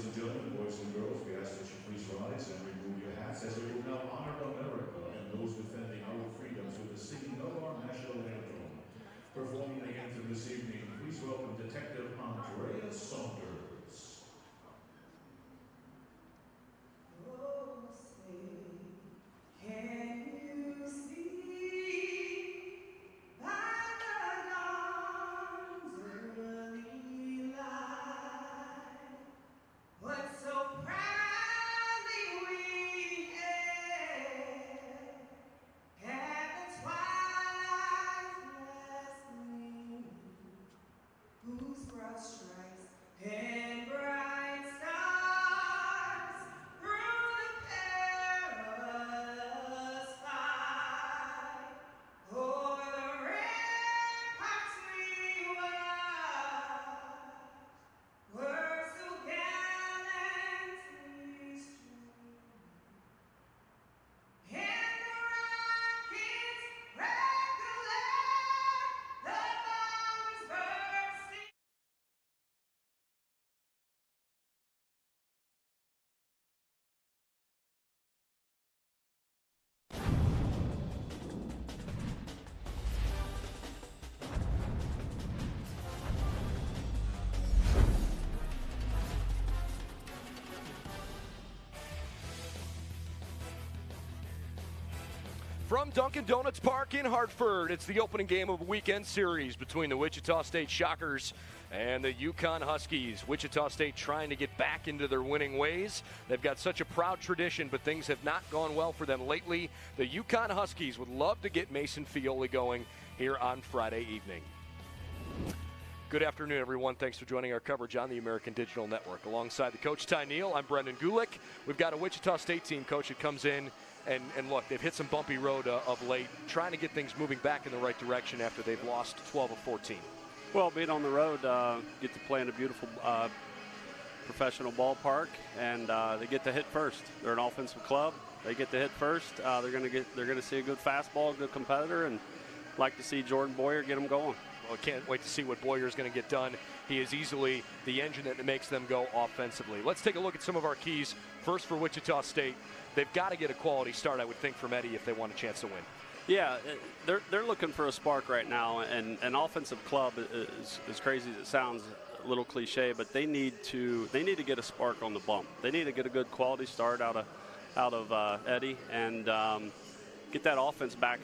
ladies and gentlemen, boys and girls, we ask that you please rise and remove your hats as we will now honor America and those defending our freedoms with the singing of our national anthem. Performing the anthem this evening, please welcome Detective Andrea Saunders. Oh, say, can you see by the dawn's early light what so proudly we hailed at the twilight's last gleam, whose broad stripes and bright stars through the perilous fight over the ramparts we watched were so gallantly strewn, and the rockets recollect the bombs bursting. From Dunkin' Donuts Park in Hartford, it's the opening game of a weekend series between the Wichita State Shockers and the Yukon Huskies. Wichita State trying to get back into their winning ways. They've got such a proud tradition, but things have not gone well for them lately. The Yukon Huskies would love to get Mason Fioli going here on Friday evening. Good afternoon, everyone. Thanks for joining our coverage on the American Digital Network. Alongside the coach, Ty Neal, I'm Brendan Gulick. We've got a Wichita State team coach that comes in, and look, they've hit some bumpy road of late, trying to get things moving back in the right direction after they've lost 12 of 14. Well, being on the road, get to play in a beautiful professional ballpark, and they get to hit first. They're an offensive club. They get to hit first. They're going to see a good fastball, a good competitor, and like to see Jordan Boyer get them going. Well, I can't wait to see what Boyer's going to get done. He is easily the engine that makes them go offensively. Let's take a look at some of our keys. First, for Wichita State, they've got to get a quality start, I would think, from Eddie if they want a chance to win. Yeah, they're looking for a spark right now, and an offensive club is as crazy as it sounds, a little cliche, but they need to get a spark on the bump. They need to get a good quality start out of Eddie and get that offense back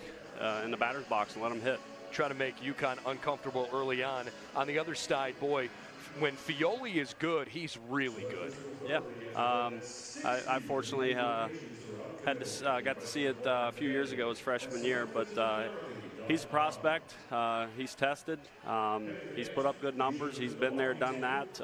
in the batter's box and let them hit. Try to make UConn uncomfortable early on. On the other side, boy, when Fioli is good, he's really good. Yeah, I fortunately got to see it a few years ago, his freshman year, but he's a prospect. He's tested. He's put up good numbers. He's been there, done that.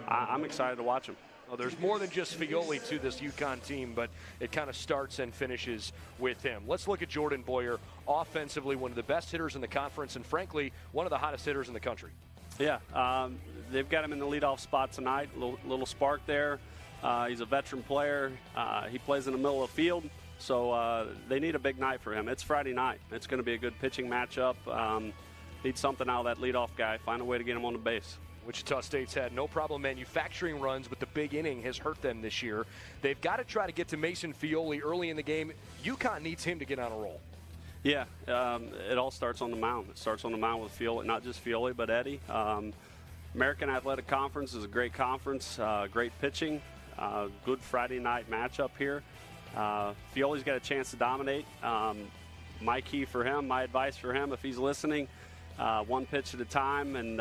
I'm excited to watch him. Well, there's more than just Fioli to this UConn team, but it kind of starts and finishes with him. Let's look at Jordan Boyer. Offensively, one of the best hitters in the conference, and frankly, one of the hottest hitters in the country. Yeah, they've got him in the leadoff spot tonight. Little spark there. He's a veteran player. He plays in the middle of the field, so they need a big night for him. It's Friday night. It's going to be a good pitching matchup. Need something out of that leadoff guy. Find a way to get him on the base. Wichita State's had no problem manufacturing runs, but the big inning has hurt them this year. They've got to try to get to Mason Fioli early in the game. UConn needs him to get on a roll. Yeah, it all starts on the mound. It starts on the mound with Fioli, not just Fioli, but Eddie. American Athletic Conference is a great conference, great pitching, good Friday night matchup here. Fioli's got a chance to dominate. My key for him, my advice for him, if he's listening, one pitch at a time and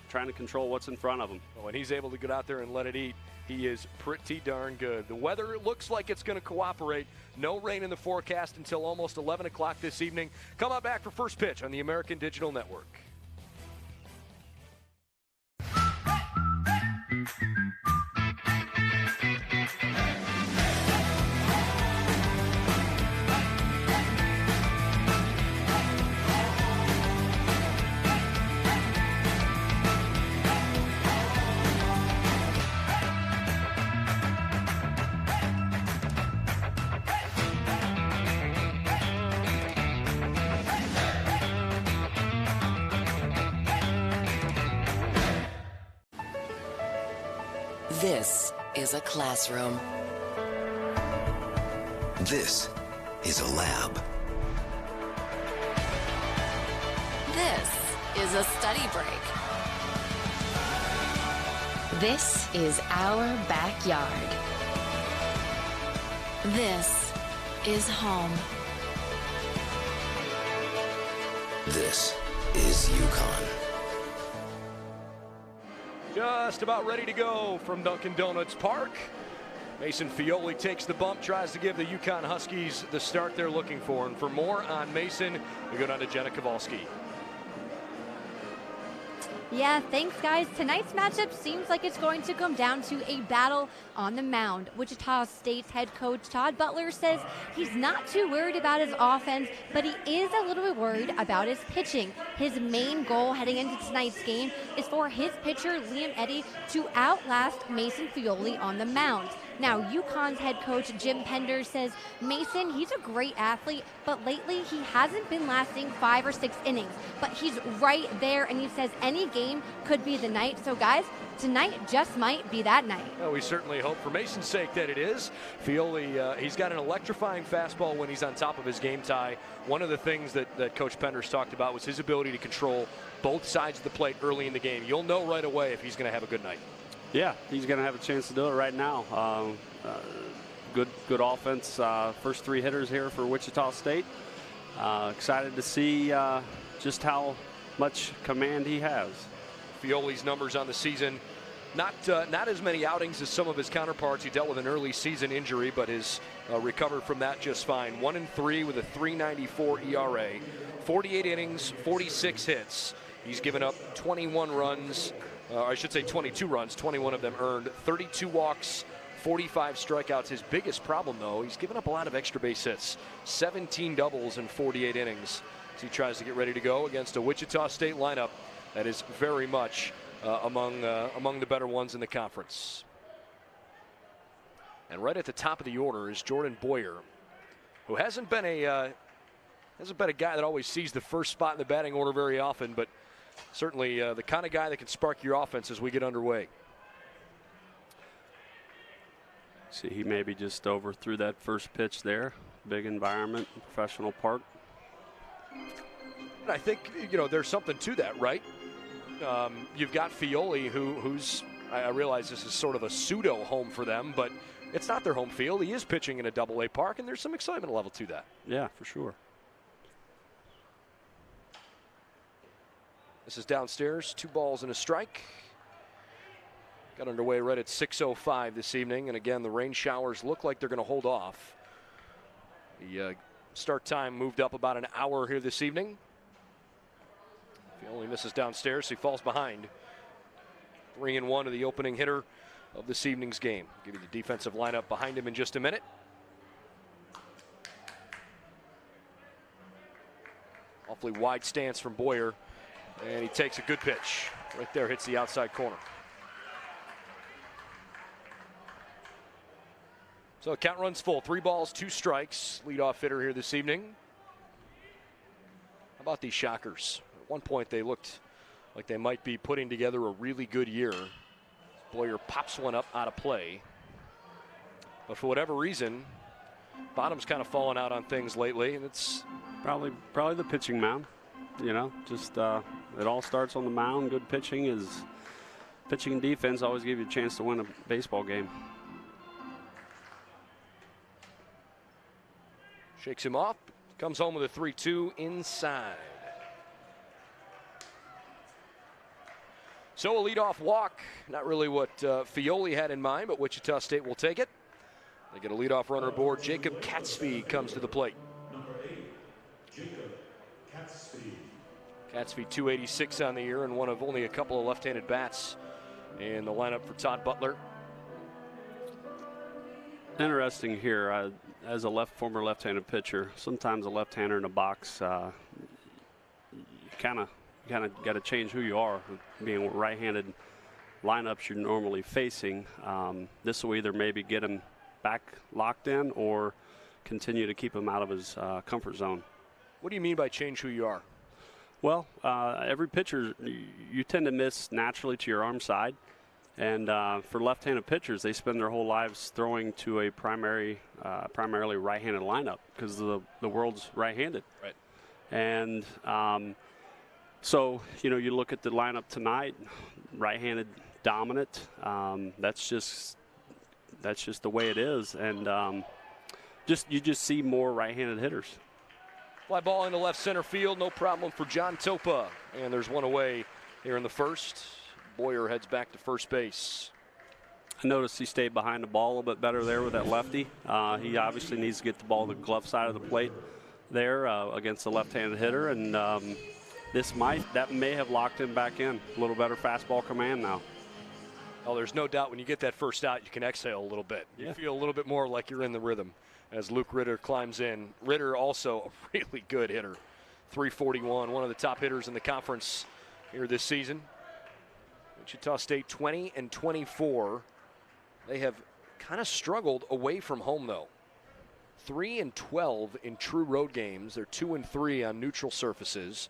trying to control what's in front of him. When he's able to get out there and let it eat, he is pretty darn good. The weather looks like it's going to cooperate. No rain in the forecast until almost 11 o'clock this evening. Come on back for first pitch on the American Digital Network. This is a classroom. This is a lab. This is a study break. This is our backyard. This is home. This is Yukon. Just about ready to go from Dunkin' Donuts Park. Mason Fioli takes the bump, tries to give the Yukon Huskies the start they're looking for. And for more on Mason, we go down to Jenna Kowalski. Yeah, thanks, guys. Tonight's matchup seems like it's going to come down to a battle on the mound. Wichita State's head coach Todd Butler says he's not too worried about his offense, but he is a little bit worried about his pitching. His main goal heading into tonight's game is for his pitcher, Liam Eddy, to outlast Mason Fioli on the mound. Now, UConn's head coach Jim Pender says Mason, he's a great athlete, but lately he hasn't been lasting 5 or 6 innings. But he's right there, and he says any game could be the night. So, guys, tonight just might be that night. Well, we certainly hope for Mason's sake that it is. Fioli, he's got an electrifying fastball when he's on top of his game tie. One of the things that Coach Pender's talked about was his ability to control both sides of the plate early in the game. You'll know right away if he's going to have a good night. Yeah, he's going to have a chance to do it right now. Good offense. First 3 hitters here for Wichita State. Excited to see just how much command he has. Fioli's numbers on the season, not as many outings as some of his counterparts. He dealt with an early season injury, but has recovered from that just fine. 1-3 with a 3.94 ERA, 48 innings, 46 hits. He's given up 21 runs. I should say 22 runs, 21 of them earned, 32 walks, 45 strikeouts. His biggest problem, though, he's given up a lot of extra base hits, 17 doubles in 48 innings as he tries to get ready to go against a Wichita State lineup that is very much among the better ones in the conference. And right at the top of the order is Jordan Boyer, who hasn't been a guy that always sees the first spot in the batting order very often, but certainly the kind of guy that can spark your offense as we get underway. See, he maybe just overthrew that first pitch there. Big environment, professional park. And I think, there's something to that, right? You've got Fioli, who's, I realize this is sort of a pseudo home for them, but it's not their home field. He is pitching in a Double-A park, and there's some excitement level to that. Yeah, for sure. This is downstairs, 2 balls and a strike. Got underway right at 6:05 this evening, and again, the rain showers look like they're going to hold off. The start time moved up about an hour here this evening. If he only misses downstairs, he falls behind. 3-1 to the opening hitter of this evening's game. I'll give you the defensive lineup behind him in just a minute. Awfully wide stance from Boyer. And he takes a good pitch. Right there, hits the outside corner. So count runs full. 3 balls, 2 strikes. Leadoff hitter here this evening. How about these Shockers? At one point, they looked like they might be putting together a really good year. Boyer pops one up out of play. But for whatever reason, bottom's kind of fallen out on things lately, and it's probably the pitching mound. It all starts on the mound. Good pitching and defense always give you a chance to win a baseball game. Shakes him off, comes home with a 3-2 inside. So a leadoff walk, not really what Fioli had in mind, but Wichita State will take it. They get a leadoff runner aboard. Jacob Catsby comes to the plate. Number 8, Jacob Catsby. Catsby 286 on the year and one of only a couple of left-handed bats in the lineup for Todd Butler. Interesting here, as a former left-handed pitcher, sometimes a left-hander in a box, you kind of got to change who you are. Being right-handed lineups you're normally facing, this will either maybe get him back locked in or continue to keep him out of his comfort zone. What do you mean by change who you are? Well, every pitcher, you tend to miss naturally to your arm side. And for left-handed pitchers, they spend their whole lives throwing to a primarily right-handed lineup because the world's right-handed. Right. And so, you know, you look at the lineup tonight, right-handed dominant. That's just the way it is. And you just see more right-handed hitters. Fly ball into left center field, no problem for John Topa. And there's one away here in the first. Boyer heads back to first base. I noticed he stayed behind the ball a little bit better there with that lefty. He obviously needs to get the ball to the glove side of the plate there against the left-handed hitter, and that may have locked him back in. A little better fastball command now. Oh, there's no doubt when you get that first out, you can exhale a little bit. You feel a little bit more like you're in the rhythm as Luke Ritter climbs in. Ritter also a really good hitter. 341, one of the top hitters in the conference here this season. Wichita State 20-24. They have kind of struggled away from home, though. 3-12 in true road games. They're 2-3 on neutral surfaces,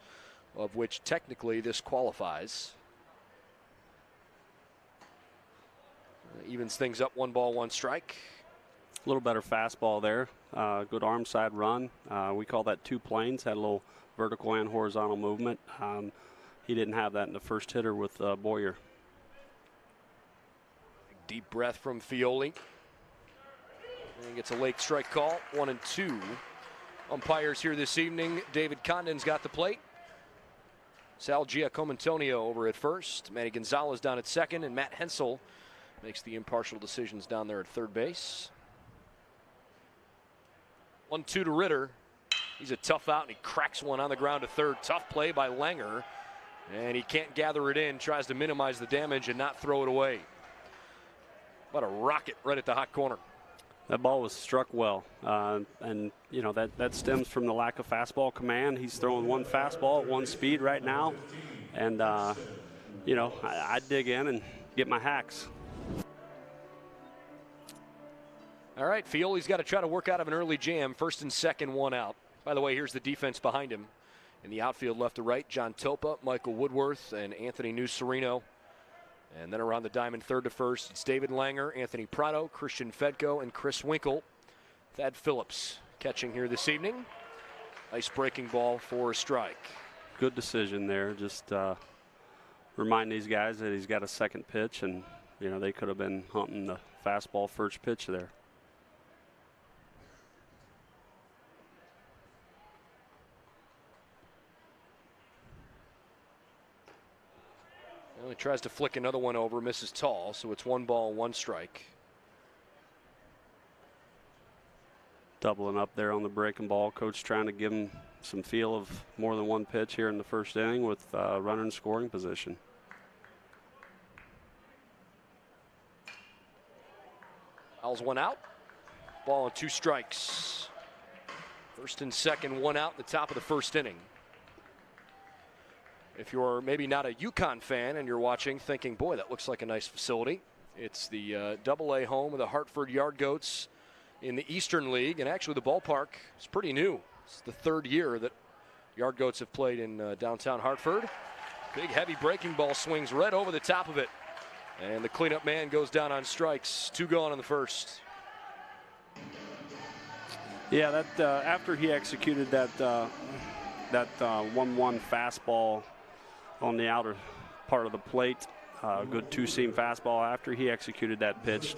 of which technically this qualifies. Evens things up, 1 ball, 1 strike. A little better fastball there. Good arm side run. We call that 2 planes. Had a little vertical and horizontal movement. He didn't have that in the first hitter with Boyer. Deep breath from Fioli. And he gets a late strike call, 1-2. Umpires here this evening. David Condon's got the plate. Sal Giacomantonio over at first. Manny Gonzalez down at second, and Matt Hensel makes the impartial decisions down there at third base. 1-2 to Ritter. He's a tough out, and he cracks one on the ground to third. Tough play by Langer, and he can't gather it in. Tries to minimize the damage and not throw it away. What a rocket right at the hot corner. That ball was struck well, and you know that stems from the lack of fastball command. He's throwing 1 fastball at 1 speed right now, and you know I dig in and get my hacks. All right, Fioli's got to try to work out of an early jam. First and second, 1 out. By the way, here's the defense behind him. In the outfield left to right, John Topa, Michael Woodworth, and Anthony New-Sereno. And then around the diamond, third to first, it's David Langer, Anthony Prado, Christian Fedko, and Chris Winkle. Thad Phillips catching here this evening. Nice breaking ball for a strike. Good decision there. Just remind these guys that he's got a second pitch, and you know they could have been hunting the fastball first pitch there. Well, he tries to flick another one over, misses tall, so it's 1 ball, 1 strike. Doubling up there on the breaking ball. Coach trying to give him some feel of more than 1 pitch here in the first inning with runner in scoring position. Fouls 1 out. Ball and 2 strikes. First and second, 1 out in the top of the first inning. If you're maybe not a Yukon fan and you're watching thinking, boy, that looks like a nice facility. It's the AA home of the Hartford Yard Goats in the Eastern League. And actually the ballpark is pretty new. It's the 3rd year that Yard Goats have played in downtown Hartford. Big heavy breaking ball swings right over the top of it. And the cleanup man goes down on strikes. 2 gone in the first. Yeah, that after he executed that 1-1 fastball on the outer part of the plate, good 2-seam fastball. After he executed that pitch,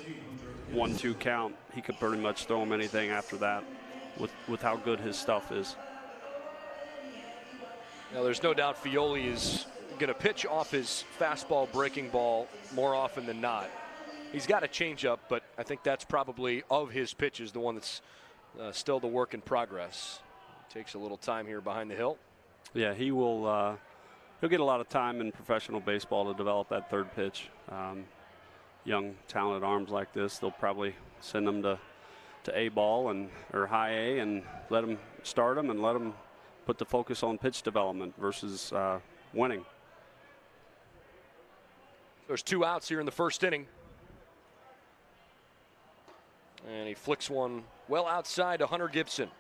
1-2 count, he could pretty much throw him anything after that with how good his stuff is. Now, there's no doubt Fioli is going to pitch off his fastball breaking ball more often than not. He's got a changeup, but I think that's probably of his pitches the one that's still the work in progress. Takes a little time here behind the hill. Yeah, he will. He'll get a lot of time in professional baseball to develop that third pitch. Young, talented arms like this, they'll probably send them to A ball or high A and let them start them and let them put the focus on pitch development versus winning. There's 2 outs here in the first inning. And he flicks one well outside to Hunter Gibson.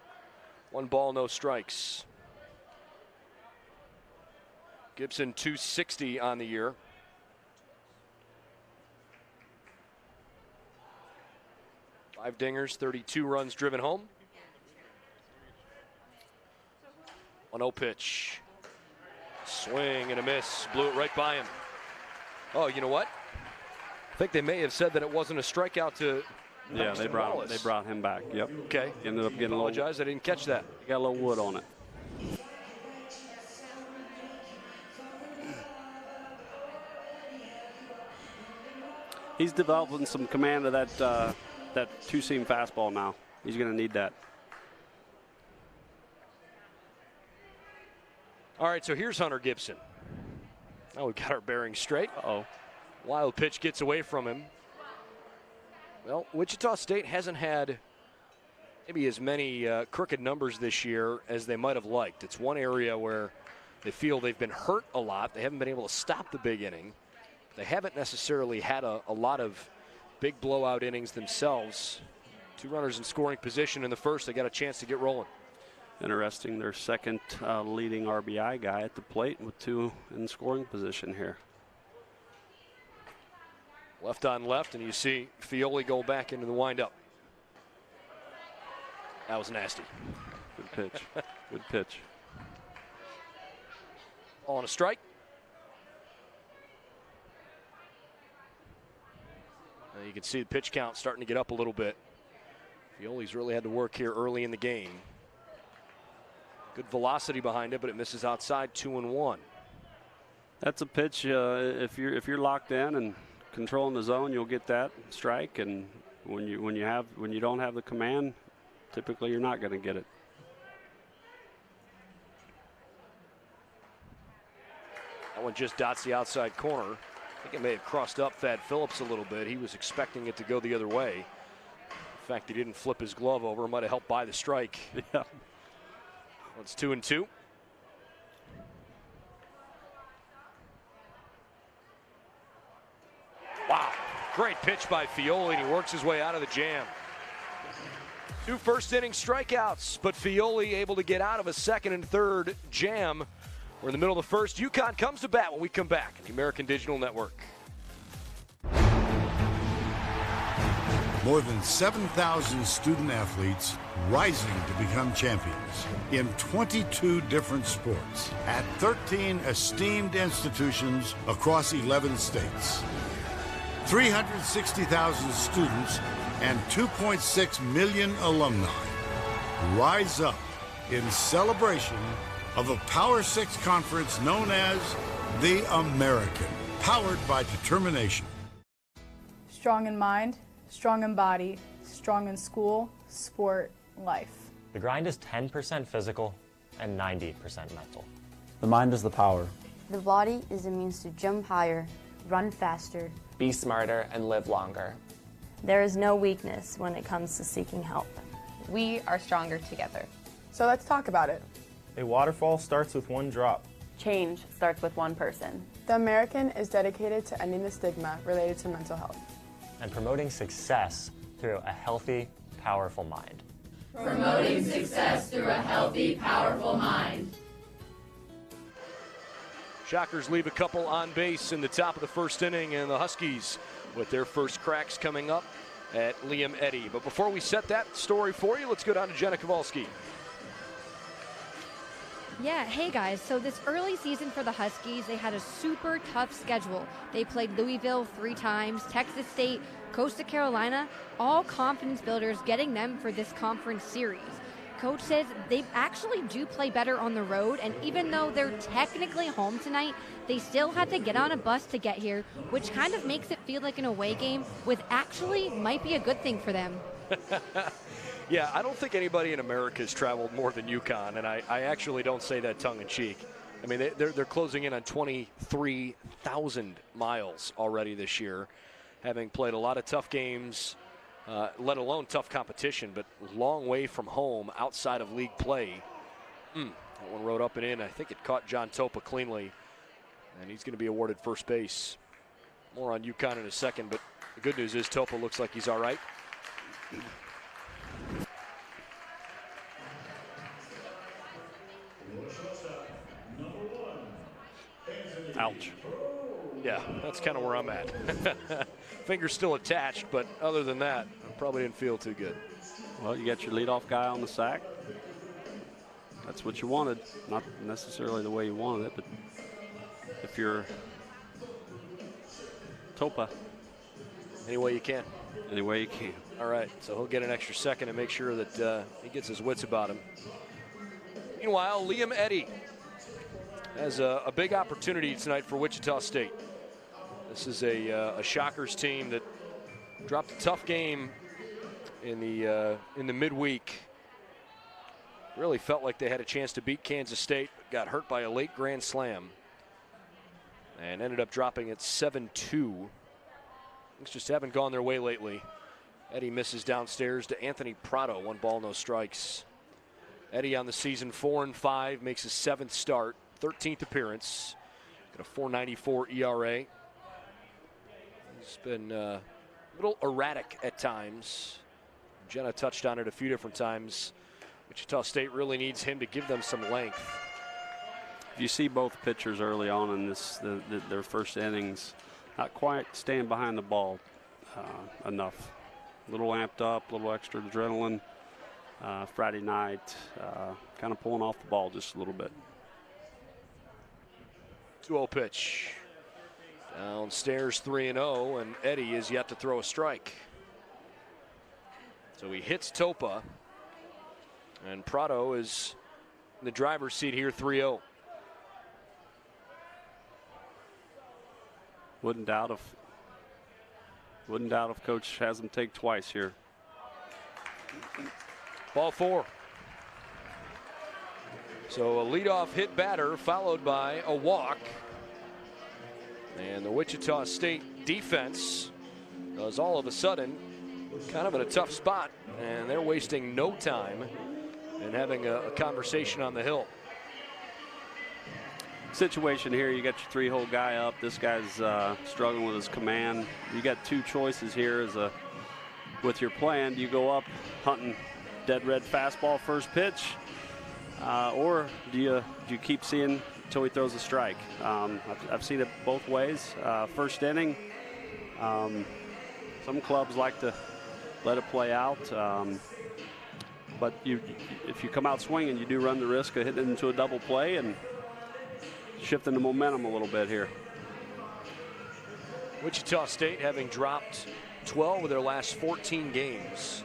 1 ball, no strikes. Gibson 260 on the year. 5 dingers, 32 runs driven home. 1-0 pitch. Swing and a miss. Blew it right by him. Oh, you know what? I think they may have said that it wasn't a strikeout to. Yeah, they brought him back. Yep. Okay. Ended up getting Apologize, I didn't catch that. Got a little wood on it. He's developing some command of that two-seam fastball now. He's going to need that. All right, so here's Hunter Gibson. Now we've got our bearings straight. Uh-oh. Wild pitch gets away from him. Well, Wichita State hasn't had maybe as many crooked numbers this year as they might have liked. It's one area where they feel they've been hurt a lot. They haven't been able to stop the big inning. They haven't necessarily had a lot of big blowout innings themselves. 2 runners in scoring position in the first. They got a chance to get rolling. Interesting, their second leading RBI guy at the plate with 2 in scoring position here. Left on left, and you see Fioli go back into the windup. That was nasty. Good pitch. Good pitch. On a strike. Now you can see the pitch count starting to get up a little bit. Fioli's really had to work here early in the game. Good velocity behind it, but it misses outside. 2-1. That's a pitch. If you're locked in and controlling the zone, you'll get that strike. And when you don't have the command, typically you're not going to get it. That one just dots the outside corner. I think it may have crossed up Thad Phillips a little bit. He was expecting it to go the other way. In fact, he didn't flip his glove over. Might have helped buy the strike. Yeah. It's 2-2. Wow, great pitch by Fioli, and he works his way out of the jam. 2 first-inning strikeouts, but Fioli able to get out of a second and third jam. We're in the middle of the first. UConn comes to bat when we come back on the American Digital Network. More than 7,000 student athletes rising to become champions in 22 different sports at 13 esteemed institutions across 11 states. 360,000 students and 2.6 million alumni rise up in celebration of a Power 6 conference known as the American, powered by determination. Strong in mind, strong in body, strong in school, sport, life. The grind is 10% physical and 90% mental. The mind is the power. The body is the means to jump higher, run faster, be smarter, and live longer. There is no weakness when it comes to seeking help. We are stronger together. So let's talk about it. A waterfall starts with one drop. Change starts with one person. The American is dedicated to ending the stigma related to mental health. And promoting success through a healthy, powerful mind. Promoting success through a healthy, powerful mind. Shockers leave a couple on base in the top of the first inning, and the Huskies with their first cracks coming up at Liam Eddy. But before we set that story for you, let's go down to Jenna Kowalski. Yeah, hey guys, so this early season for the Huskies, they had a super tough schedule. They played Louisville 3 times, Texas State, Coastal Carolina, all confidence builders, getting them for this conference series. Coach says they actually do play better on the road, and even though they're technically home tonight, they still had to get on a bus to get here, which kind of makes it feel like an away game, which actually might be a good thing for them. Yeah, I don't think anybody in America has traveled more than UConn, and I actually don't say that tongue-in-cheek. I mean, they're closing in on 23,000 miles already this year, having played a lot of tough games, let alone tough competition, but long way from home outside of league play. That one rode up and in. I think it caught John Topa cleanly, and he's going to be awarded first base. More on UConn in a second, but the good news is Topa looks like he's all right. Ouch. Yeah, that's kind of where I'm at. Finger's still attached, but other than that, probably didn't feel too good. Well, you got your leadoff guy on the sack. That's what you wanted. Not necessarily the way you wanted it, but if you're Topa. Any way you can. Any way you can. All right, so he'll get an extra second to make sure that he gets his wits about him. Meanwhile, Liam Eddy has a big opportunity tonight for Wichita State. This is a Shockers team that dropped a tough game in the midweek. Really felt like they had a chance to beat Kansas State, but got hurt by a late grand slam and ended up dropping it 7-2. Things just haven't gone their way lately. Eddy misses downstairs to Anthony Prado, 1 ball, no strikes. Eddy on the season 4-5, makes his 7th start, 13th appearance, got a 4.94 ERA. He's been a little erratic at times. Jenna touched on it a few different times. Wichita State really needs him to give them some length. You see both pitchers early on in their first innings not quite staying behind the ball enough. A little amped up, a little extra adrenaline. Friday night, kind of pulling off the ball just a little bit. 2-0 pitch. Downstairs 3-0, and Eddy is yet to throw a strike. So he hits Topa, and Prado is in the driver's seat here, 3-0. Wouldn't doubt if Coach has him take twice here. Ball 4. So a leadoff hit batter followed by a walk. And the Wichita State defense is all of a sudden kind of in a tough spot, and they're wasting no time and having a conversation on the hill. Situation here, you got your 3-hole guy up. This guy's struggling with his command. You got 2 choices here with your plan. Do you go up hunting dead red fastball first pitch, or do you keep seeing until he throws a strike? I've seen it both ways. First inning, some clubs like to let it play out, but if you come out swinging, you do run the risk of hitting into a double play and shifting the momentum a little bit here. Wichita State having dropped 12 of their last 14 games.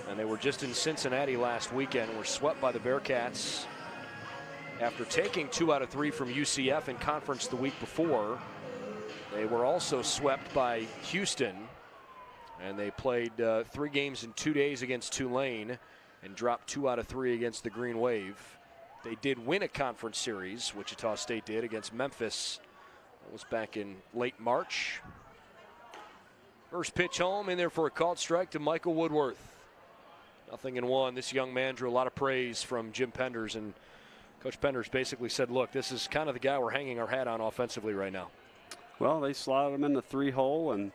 And they were just in Cincinnati last weekend, were swept by the Bearcats after taking 2 out of 3 from UCF in conference the week before. They were also swept by Houston, and they played 3 games in 2 days against Tulane and dropped 2 out of 3 against the Green Wave. They did win a conference series, Wichita State did, against Memphis. That was back in late March. First pitch home, in there for a called strike to Michael Woodworth. 0-1. This young man drew a lot of praise from Jim Penders, and Coach Penders basically said, look, this is kind of the guy we're hanging our hat on offensively right now. Well, they slotted him in the 3-hole, and,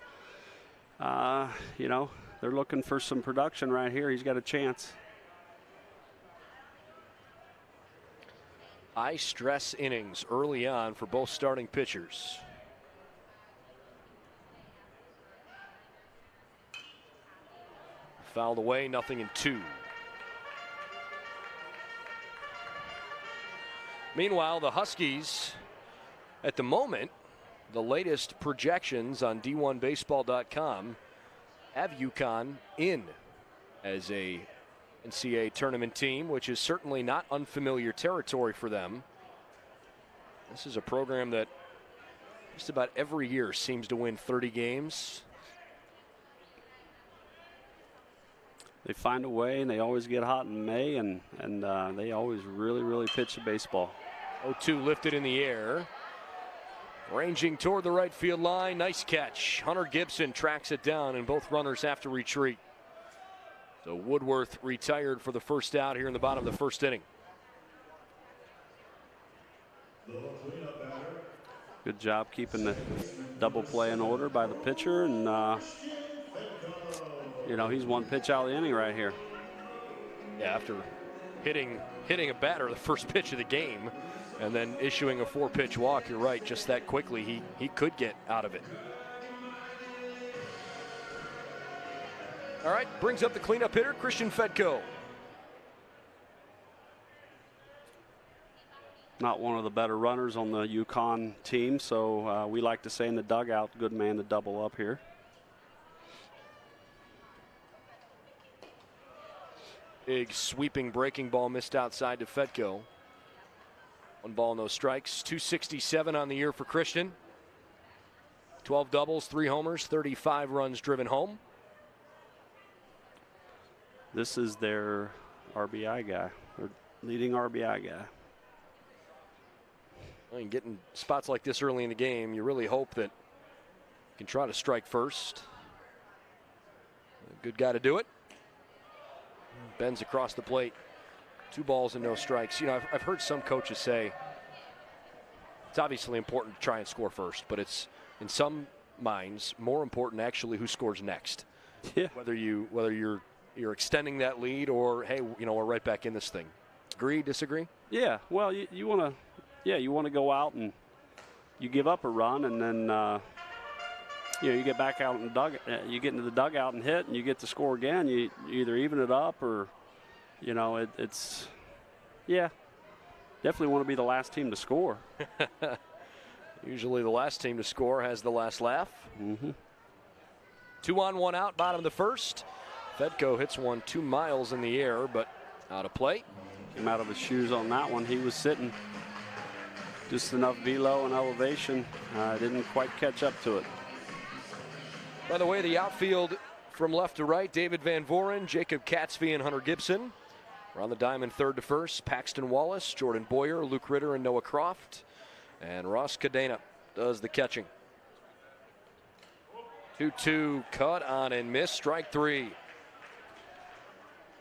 they're looking for some production right here. He's got a chance. High stress innings early on for both starting pitchers. Fouled away, 0-2. Meanwhile, the Huskies, at the moment, the latest projections on D1Baseball.com have UConn in as a NCAA tournament team, which is certainly not unfamiliar territory for them. This is a program that just about every year seems to win 30 games. They find a way, and they always get hot in May, and they always really pitch the baseball. 0-2 lifted in the air. Ranging toward the right field line. Nice catch. Hunter Gibson tracks it down, and both runners have to retreat. So Woodworth retired for the first out here in the bottom of the first inning. Good job keeping the double play in order by the pitcher, and he's 1 pitch out of the inning right here. Yeah, after hitting a batter the first pitch of the game and then issuing a 4-pitch walk, you're right, just that quickly he could get out of it. All right, brings up the cleanup hitter, Christian Fedko. Not one of the better runners on the UConn team, so we like to say in the dugout, good man to double up here. Big sweeping breaking ball missed outside to Fedko. 1 ball, no strikes. 267 on the year for Christian. 12 doubles, 3 homers, 35 runs driven home. This is their RBI guy, their leading RBI guy. Well, and getting spots like this early in the game, you really hope that you can try to strike first. A good guy to do it. Bends across the plate. 2 balls and no strikes. You know, I've heard some coaches say it's obviously important to try and score first, but it's in some minds more important actually who scores next. Yeah. Whether you're extending that lead or hey, you know, we're right back in this thing. Agree? Disagree? Yeah. Well, you want to go out and you give up a run, and then you get back out in the dugout. You get into the dugout and hit, and you get to score again. You either even it up or, you know, it's definitely want to be the last team to score. Usually the last team to score has the last laugh. 2 on, 1 out, bottom of the first. Fedko hits one 2 miles in the air, but out of play. Came out of his shoes on that one. He was sitting just enough velo and elevation. Didn't quite catch up to it. By the way, the outfield from left to right, David Van Voren, Jacob Katzvey, and Hunter Gibson. Around the diamond, third to first, Paxton Wallace, Jordan Boyer, Luke Ritter, and Noah Croft. And Ross Cadena does the catching. 2-2, cut on and miss, strike 3.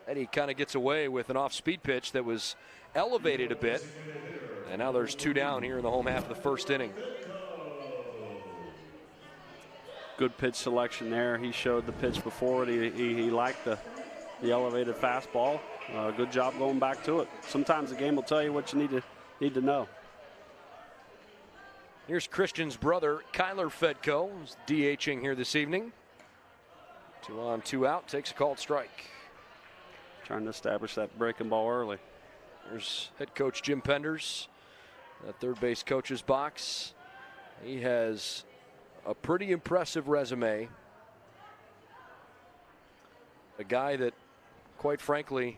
Eddie kind of gets away with an off-speed pitch that was elevated a bit. And now there's 2 down here in the home half of the first inning. Good pitch selection there. He showed the pitch before it. He liked the elevated fastball. Good job going back to it. Sometimes the game will tell you what you need to know. Here's Christian's brother, Kyler Fedko, who's DHing here this evening. 2 on, 2 out, takes a called strike. Trying to establish that breaking ball early. There's head coach Jim Penders, that third base coach's box. He has a pretty impressive resume. A guy that, quite frankly,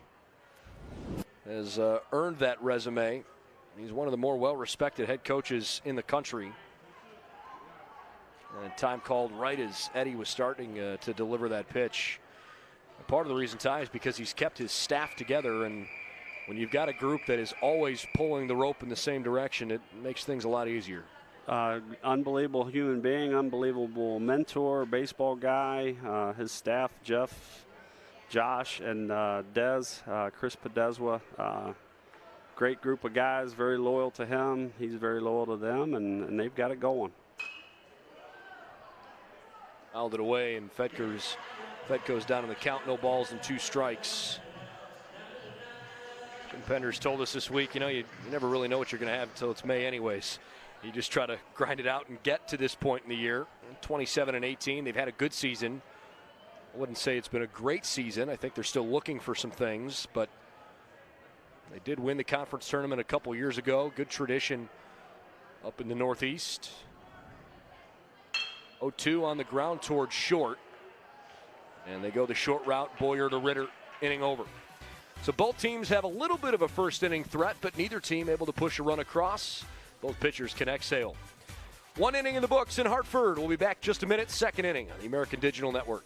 has earned that resume. He's one of the more well-respected head coaches in the country. And time called right as Eddie was starting to deliver that pitch. Part of the reason, Ty, is because he's kept his staff together, and when you've got a group that is always pulling the rope in the same direction, it makes things a lot easier. Unbelievable human being, unbelievable mentor, baseball guy. His staff, Jeff, Josh, and Des, Chris Podeswa. Great group of guys, very loyal to him. He's very loyal to them, and they've got it going. Fouled it away, and Fedko's down in the count, no balls and 2 strikes. Jim Penders told us this week, you never really know what you're going to have until it's May anyways. You just try to grind it out and get to this point in the year. 27-18, they've had a good season. I wouldn't say it's been a great season. I think they're still looking for some things, but they did win the conference tournament a couple years ago. Good tradition up in the Northeast. 0-2 on the ground towards short. And they go the short route, Boyer to Ritter, inning over. So both teams have a little bit of a first inning threat, but neither team able to push a run across. Both pitchers can exhale. 1 inning in the books in Hartford. We'll be back just a minute. 2nd inning on the American Digital Network.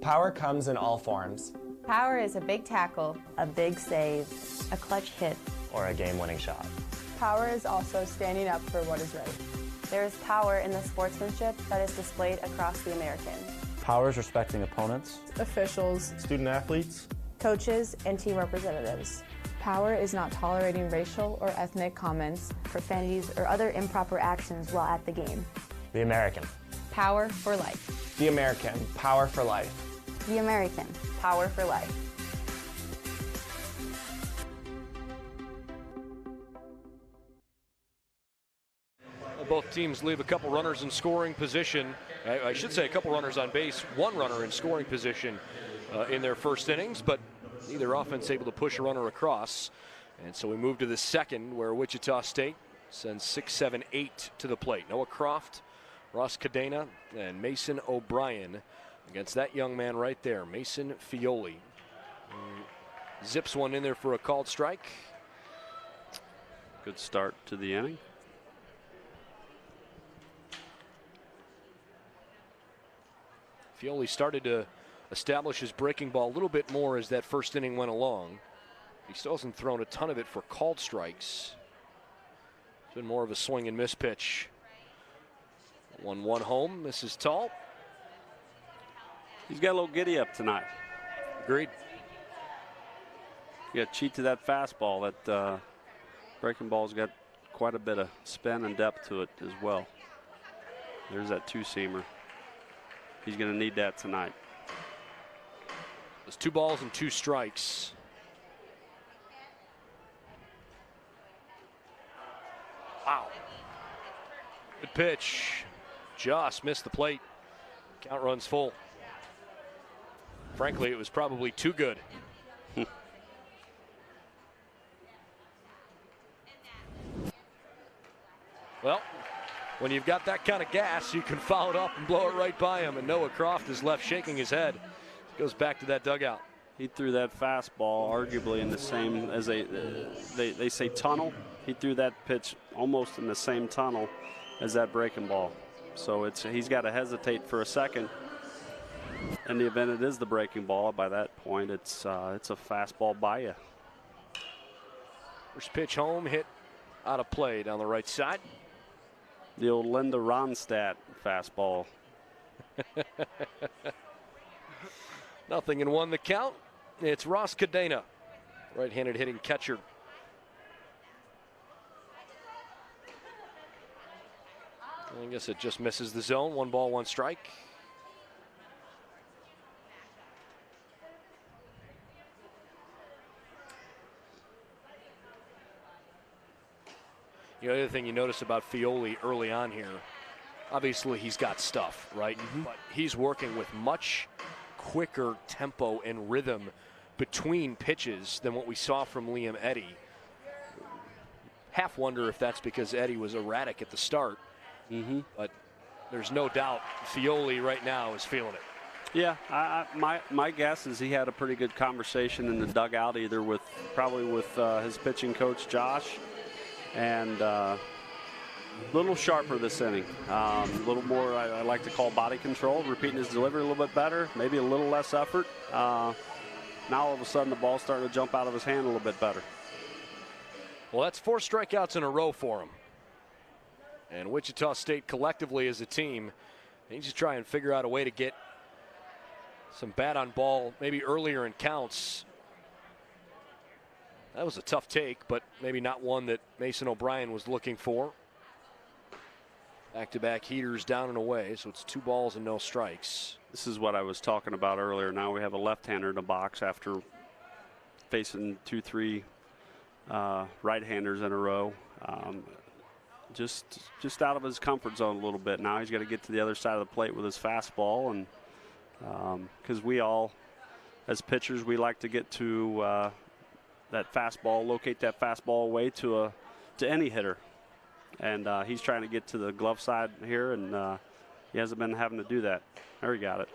Power comes in all forms. Power is a big tackle, a big save, A clutch hit. Or a game-winning shot. Power is also standing up for what is right. There is power in the sportsmanship that is displayed across the American. Power is respecting opponents, Officials. student athletes, Coaches and team representatives. Power is not tolerating racial or ethnic comments. Profanities or other improper actions while at the game. The American. Power for life. The American, power for life. The American. Power for life. Both teams leave a couple runners in scoring position. I should say a couple runners on base, one runner in scoring position in their first innings, but neither offense able to push a runner across. And so we move to the second, where Wichita State sends 6, 7, 8 to the plate. Noah Croft, Ross Cadena, and Mason O'Brien against that young man right there, Mason Fioli. Zips one in there for a called strike. Good start to the inning. Fioli started to establish his breaking ball a little bit more as that first inning went along. He still hasn't thrown a ton of it for called strikes. It's been more of a swing and miss pitch. 1-1 home. This is tall. He's got a little giddy up tonight. Agreed. You got to cheat to that fastball. That breaking ball's got quite a bit of spin and depth to it as well. There's that two-seamer. He's going to need that tonight. There's 2 balls and 2 strikes. Wow. Good pitch. Just missed the plate. Count runs full. Frankly, it was probably too good. Well, when you've got that kind of gas, you can foul it up and blow it right by him. And Noah Croft is left shaking his head. Goes back to that dugout. He threw that fastball arguably in the same as they say tunnel. He threw that pitch almost in the same tunnel as that breaking ball. So he's got to hesitate for a second. In the event it is the breaking ball, by that point it's a fastball by you. First pitch home, hit out of play down the right side. The old Linda Ronstadt fastball. 0-1 the count. It's Ross Cadena, right-handed hitting catcher. I guess it just misses the zone. 1 ball, 1 strike. The other thing you notice about Fioli early on here, obviously he's got stuff, right? But he's working with much quicker tempo and rhythm between pitches than what we saw from Liam Eddy. Half wonder if that's because Eddy was erratic at the start. But there's no doubt Fioli right now is feeling it. Yeah, my guess is he had a pretty good conversation in the dugout, either probably with his pitching coach Josh, and a little sharper this inning, a little more I like to call body control, repeating his delivery a little bit better, maybe a little less effort. Now all of a sudden the ball's starting to jump out of his hand a little bit better. Well, that's 4 strikeouts in a row for him. And Wichita State collectively as a team needs to try and figure out a way to get some bat on ball maybe earlier in counts. That was a tough take, but maybe not one that Mason O'Brien was looking for. Back-to-back heaters down and away, so it's 2 balls and no strikes. This is what I was talking about earlier. Now we have a left-hander in the box after facing 2-3 right-handers in a row. Just out of his comfort zone a little bit. Now he's got to get to the other side of the plate with his fastball, and because we all, as pitchers, we like to get to that fastball, locate that fastball away to any hitter, and he's trying to get to the glove side here, and he hasn't been having to do that. There, he got it.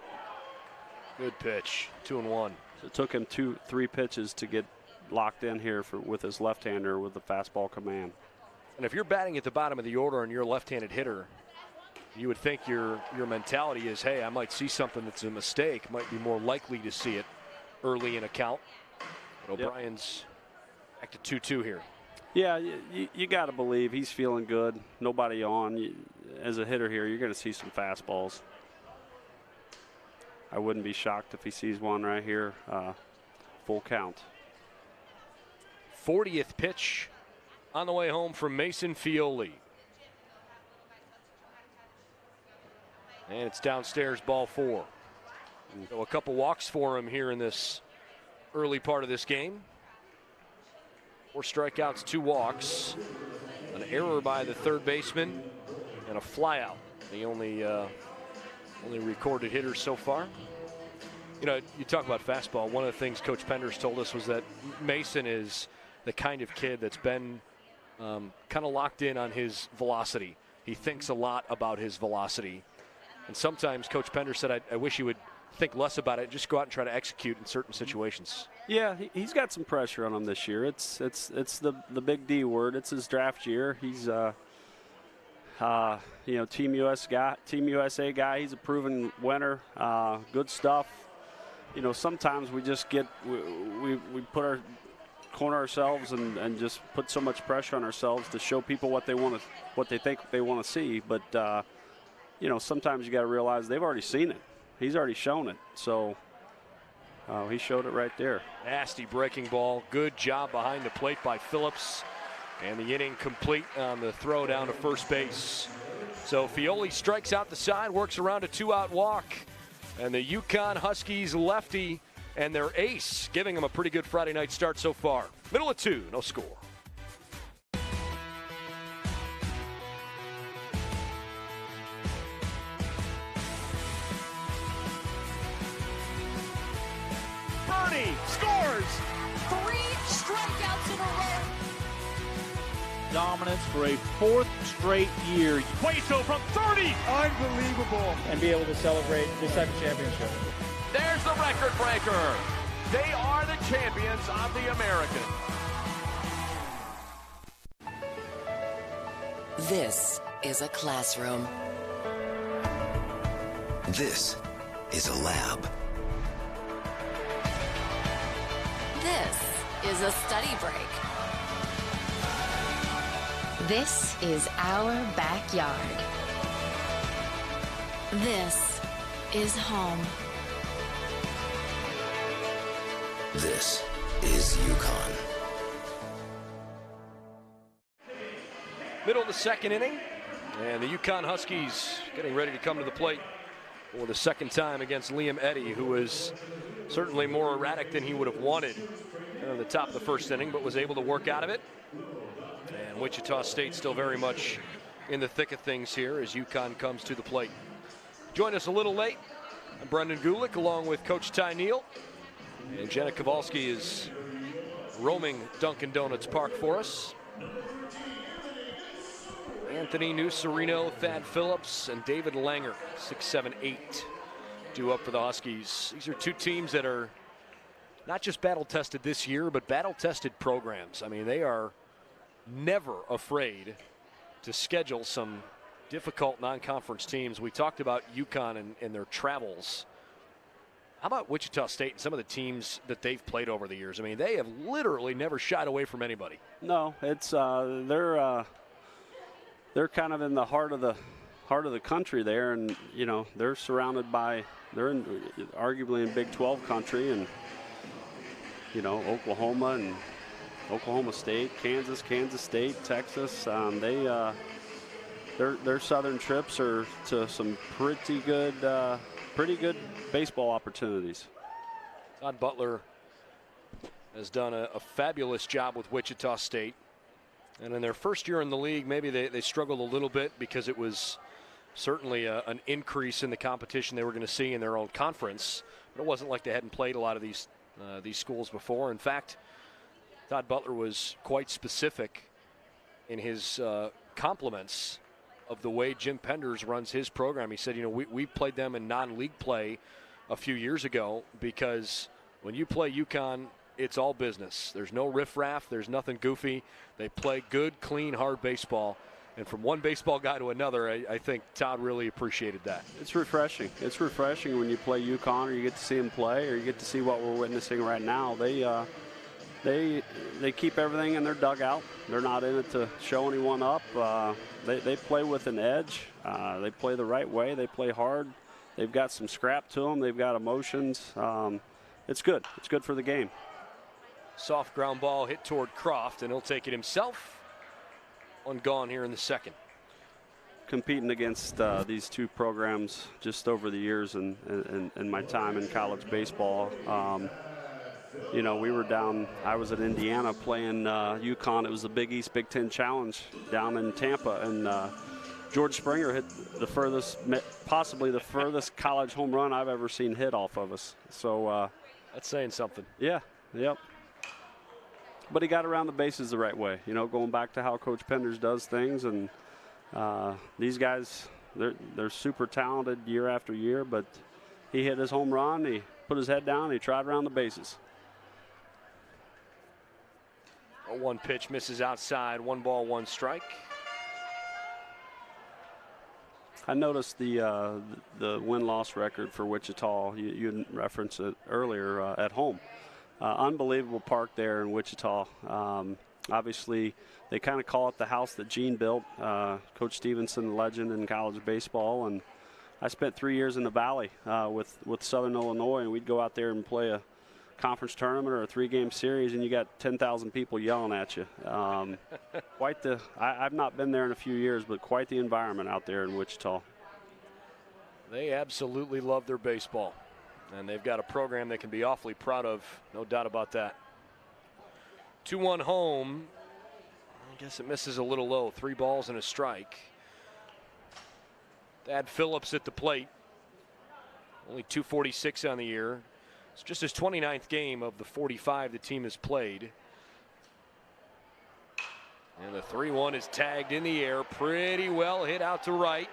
Good pitch, 2-1. So it took him 2-3 pitches to get locked in here with his left-hander with the fastball command. And if you're batting at the bottom of the order and you're a left-handed hitter, you would think your mentality is, hey, I might see something that's a mistake, might be more likely to see it early in a count. But O'Brien's back to 2-2 here. Yeah, you got to believe he's feeling good. Nobody on. As a hitter here, you're going to see some fastballs. I wouldn't be shocked if he sees one right here. Full count. 40th pitch on the way home from Mason Fioli. And it's downstairs, ball 4. So a couple walks for him here in this early part of this game. 4 strikeouts, 2 walks. An error by the third baseman and a flyout. The only recorded hitters so far. You know, you talk about fastball. One of the things Coach Penders told us was that Mason is the kind of kid that's been kind of locked in on his velocity. He thinks a lot about his velocity. And sometimes Coach Penders said, I wish he would think less about it, just go out and try to execute in certain situations. Yeah, he's got some pressure on him this year. It's the big D word. It's his draft year. He's Team USA guy. He's a proven winner. Good stuff. You know, sometimes we just get we corner ourselves and just put so much pressure on ourselves to show people what they think they want to see. But you know, sometimes you got to realize they've already seen it. He's already shown it. So he showed it right there. Nasty breaking ball. Good job behind the plate by Phillips. And the inning complete on the throw down to first base. So Fioli strikes out the side, works around a 2-out walk. And the Yukon Huskies lefty and their ace giving them a pretty good Friday night start so far. Middle of 2, no score. Bernie scores! 3 strikeouts in a row. Dominance for a 4th straight year. Plato from 30! Unbelievable! And be able to celebrate this type of championship. There's the record breaker. They are the champions of the American. This is a classroom. This is a lab. This is a study break. This is our backyard. This is home. This is Yukon. Middle of the second inning, and the Yukon Huskies getting ready to come to the plate for the second time against Liam Eddy, who was certainly more erratic than he would have wanted at the top of the first inning, but was able to work out of it. And Wichita State still very much in the thick of things here as Yukon comes to the plate. Join us a little late. I'm Brendan Gulick along with Coach Ty Neal. And Jenna Kowalski is roaming Dunkin' Donuts Park for us. Anthony Nucerino, Thad Phillips, and David Langer, 6, 7, 8, due up for the Huskies. These are 2 teams that are not just battle-tested this year, but battle-tested programs. I mean, they are never afraid to schedule some difficult non-conference teams. We talked about UConn and their travels. How about Wichita State and some of the teams that they've played over the years? I mean, they have literally never shied away from anybody. No, it's they're kind of in the heart of the country there, and you know they're surrounded by arguably in Big 12 country, and you know Oklahoma and Oklahoma State, Kansas State, Texas. Their southern trips are to some pretty good baseball opportunities. Todd Butler has done a fabulous job with Wichita State. And in their first year in the league, maybe they struggled a little bit because it was certainly an increase in the competition they were going to see in their own conference. But it wasn't like they hadn't played a lot of these schools before. In fact, Todd Butler was quite specific in his compliments of the way Jim Penders runs his program. He said, you know, we played them in non-league play a few years ago because when you play UConn, it's all business. There's no riffraff. There's nothing goofy. They play good, clean, hard baseball. And from one baseball guy to another, I think Todd really appreciated that. It's refreshing. It's refreshing when you play UConn or you get to see them play or you get to see what we're witnessing right now. They keep everything in their dugout. They're not in it to show anyone up. They play with an edge. They play the right way. They play hard. They've got some scrap to them. They've got emotions. It's good. It's good for the game. Soft ground ball hit toward Croft, and he'll take it himself. One gone here in the second. Competing against these two programs just over the years and my time in college baseball. You know, we were down, I was at Indiana playing UConn. It was the Big East Big Ten Challenge down in Tampa, and George Springer hit the furthest, possibly the furthest college home run I've ever seen hit off of us. So that's saying something. Yeah, yep. But he got around the bases the right way, you know, going back to how Coach Penders does things. And these guys, they're super talented year after year, but he hit his home run, he put his head down, he tried around the bases. A one pitch misses outside, 1 ball, 1 strike. I noticed the win-loss record for Wichita. You referenced it earlier at home. Unbelievable park there in Wichita. Obviously, they kind of call it the house that Gene built. Coach Stevenson, the legend in college baseball, and I spent 3 years in the Valley with Southern Illinois, and we'd go out there and play a conference tournament or a 3-game series, and you got 10,000 people yelling at you. Quite the. I've not been there in a few years, but quite the environment out there in Wichita. They absolutely love their baseball, and they've got a program they can be awfully proud of, no doubt about that. 2-1 home. I guess it misses a little low. 3 balls and a strike. Thad Phillips at the plate. Only 246 on the year. It's just his 29th game of the 45 the team has played. And the 3-1 is tagged in the air. Pretty well hit out to right.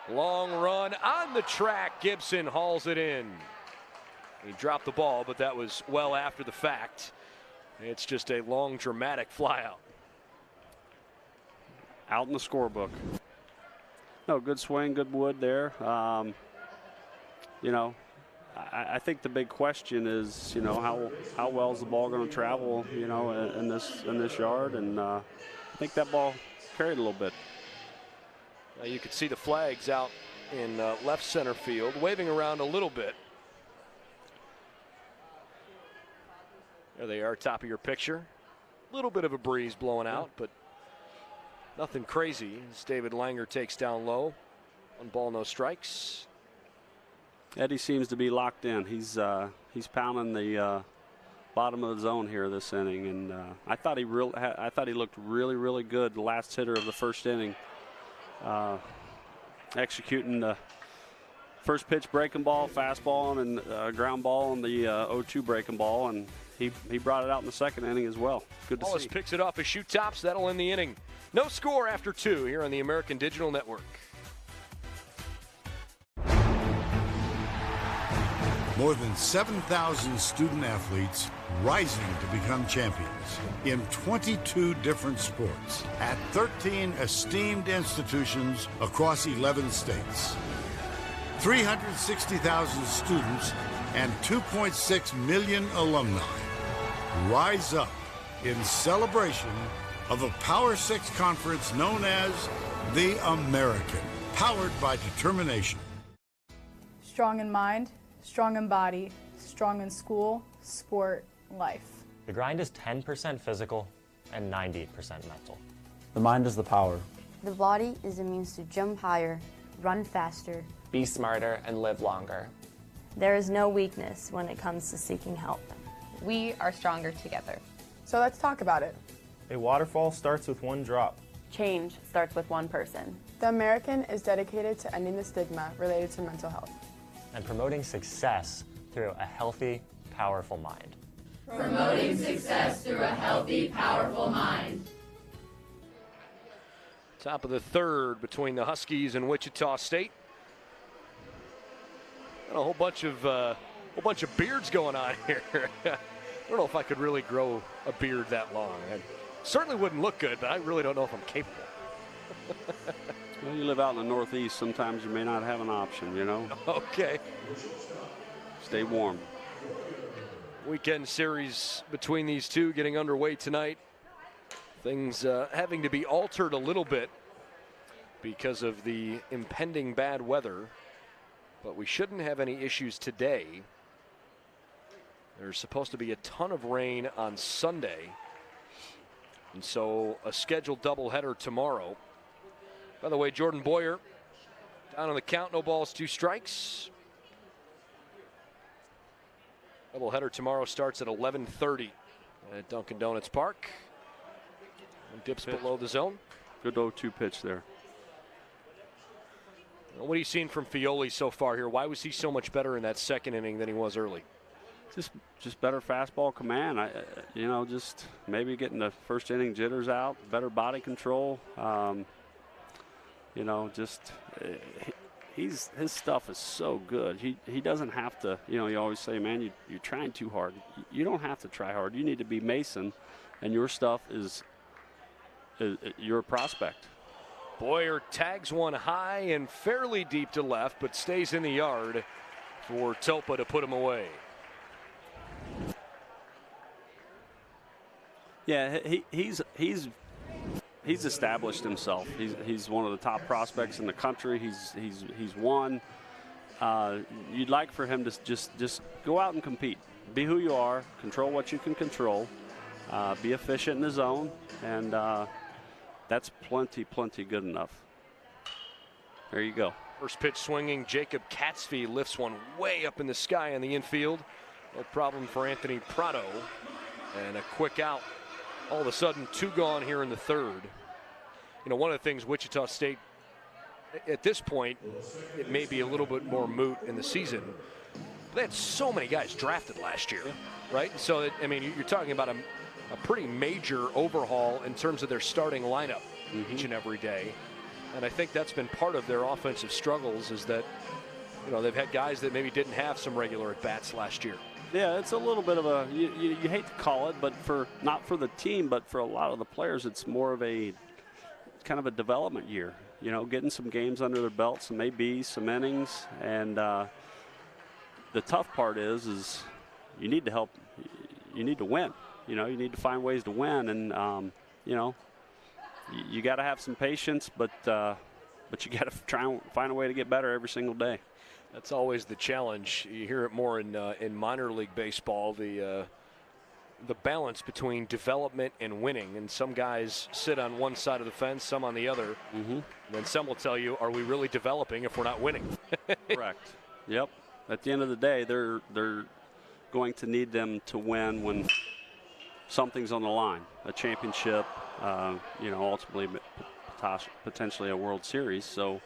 Long run on the track. Gibson hauls it in. He dropped the ball, but that was well after the fact. It's just a long, dramatic flyout. Out in the scorebook. No, good swing, good wood there. You know, I think the big question is, you know, how well is the ball going to travel, you know, in this yard, and I think that ball carried a little bit. You could see the flags out in left center field, waving around a little bit. There they are, top of your picture. A little bit of a breeze blowing out, but nothing crazy as David Langer takes down low. 1 ball, no strikes. Eddie seems to be locked in. He's pounding the bottom of the zone here this inning, and I thought he looked really good. The last hitter of the first inning, executing the first pitch breaking ball, fastball, and ground ball on the 0-2 breaking ball, and he brought it out in the second inning as well. Good to see. Wallace picks it off his shoe tops. That'll end the inning. No score after 2 here on the American Digital Network. More than 7,000 student athletes rising to become champions in 22 different sports at 13 esteemed institutions across 11 states. 360,000 students and 2.6 million alumni rise up in celebration of a Power 6 conference known as the American, powered by determination. Strong in mind, strong in body, strong in school, sport, life. The grind is 10% physical and 90% mental. The mind is the power. The body is the means to jump higher, run faster, Be smarter and live longer. There is no weakness when it comes to seeking help. We are stronger together. So let's talk about it. A waterfall starts with 1 drop. Change starts with 1 person. The American is dedicated to ending the stigma related to mental health and promoting success through a healthy, powerful mind. Promoting success through a healthy, powerful mind. Top of the third between the Huskies and Wichita State. Got a whole bunch of beards going on here. I don't know if I could really grow a beard that long. I certainly wouldn't look good, but I really don't know if I'm capable. Well, you live out in the Northeast, sometimes you may not have an option, you know. Okay. Stay warm. weekend series between these two getting underway tonight. Things having to be altered a little bit because of the impending bad weather, but we shouldn't have any issues today. There's supposed to be a ton of rain on Sunday, and so a scheduled doubleheader tomorrow. By the way, Jordan Boyer down on the count, no balls, 2 strikes. Doubleheader tomorrow starts at 11:30 at Dunkin' Donuts Park. Dips below the zone. Good 0-2 pitch there. What are you seeing from Fioli so far here? Why was he so much better in that second inning than he was early? Just better fastball command. Just maybe getting the first inning jitters out, better body control. His stuff is so good. He doesn't have to. You always say, man, you're trying too hard. You don't have to try hard. You need to be Mason, and your stuff is your prospect. Boyer tags one high and fairly deep to left, but stays in the yard for Topa to put him away. Yeah, he's established himself. He's one of the top prospects in the country. He's won. You'd like for him to just go out and compete. Be who you are. Control what you can control. Be efficient in the zone, and that's plenty good enough. There you go. First pitch swinging. Jacob Catsby lifts one way up in the sky in the infield. No problem for Anthony Prado. And a quick out. All of a sudden, 2 gone here in the third. One of the things Wichita State, at this point, it may be a little bit more moot in the season. They had so many guys drafted last year, right? So, you're talking about a pretty major overhaul in terms of their starting lineup each and every day. And I think that's been part of their offensive struggles, is that, they've had guys that maybe didn't have some regular at-bats last year. Yeah, it's a little bit of a, you hate to call it, but not for the team, but for a lot of the players, it's more of a kind of a development year. Getting some games under their belt, some ABs, some innings, and the tough part is you need to help. You need to win. You need to find ways to win, and you got to have some patience, but you got to try and find a way to get better every single day. That's always the challenge. You hear it more in minor league baseball, the balance between development and winning. And some guys sit on one side of the fence, some on the other. And then some will tell you, are we really developing if we're not winning? Correct. Yep. At the end of the day, they're going to need them to win when something's on the line, a championship, ultimately potentially a World Series. So,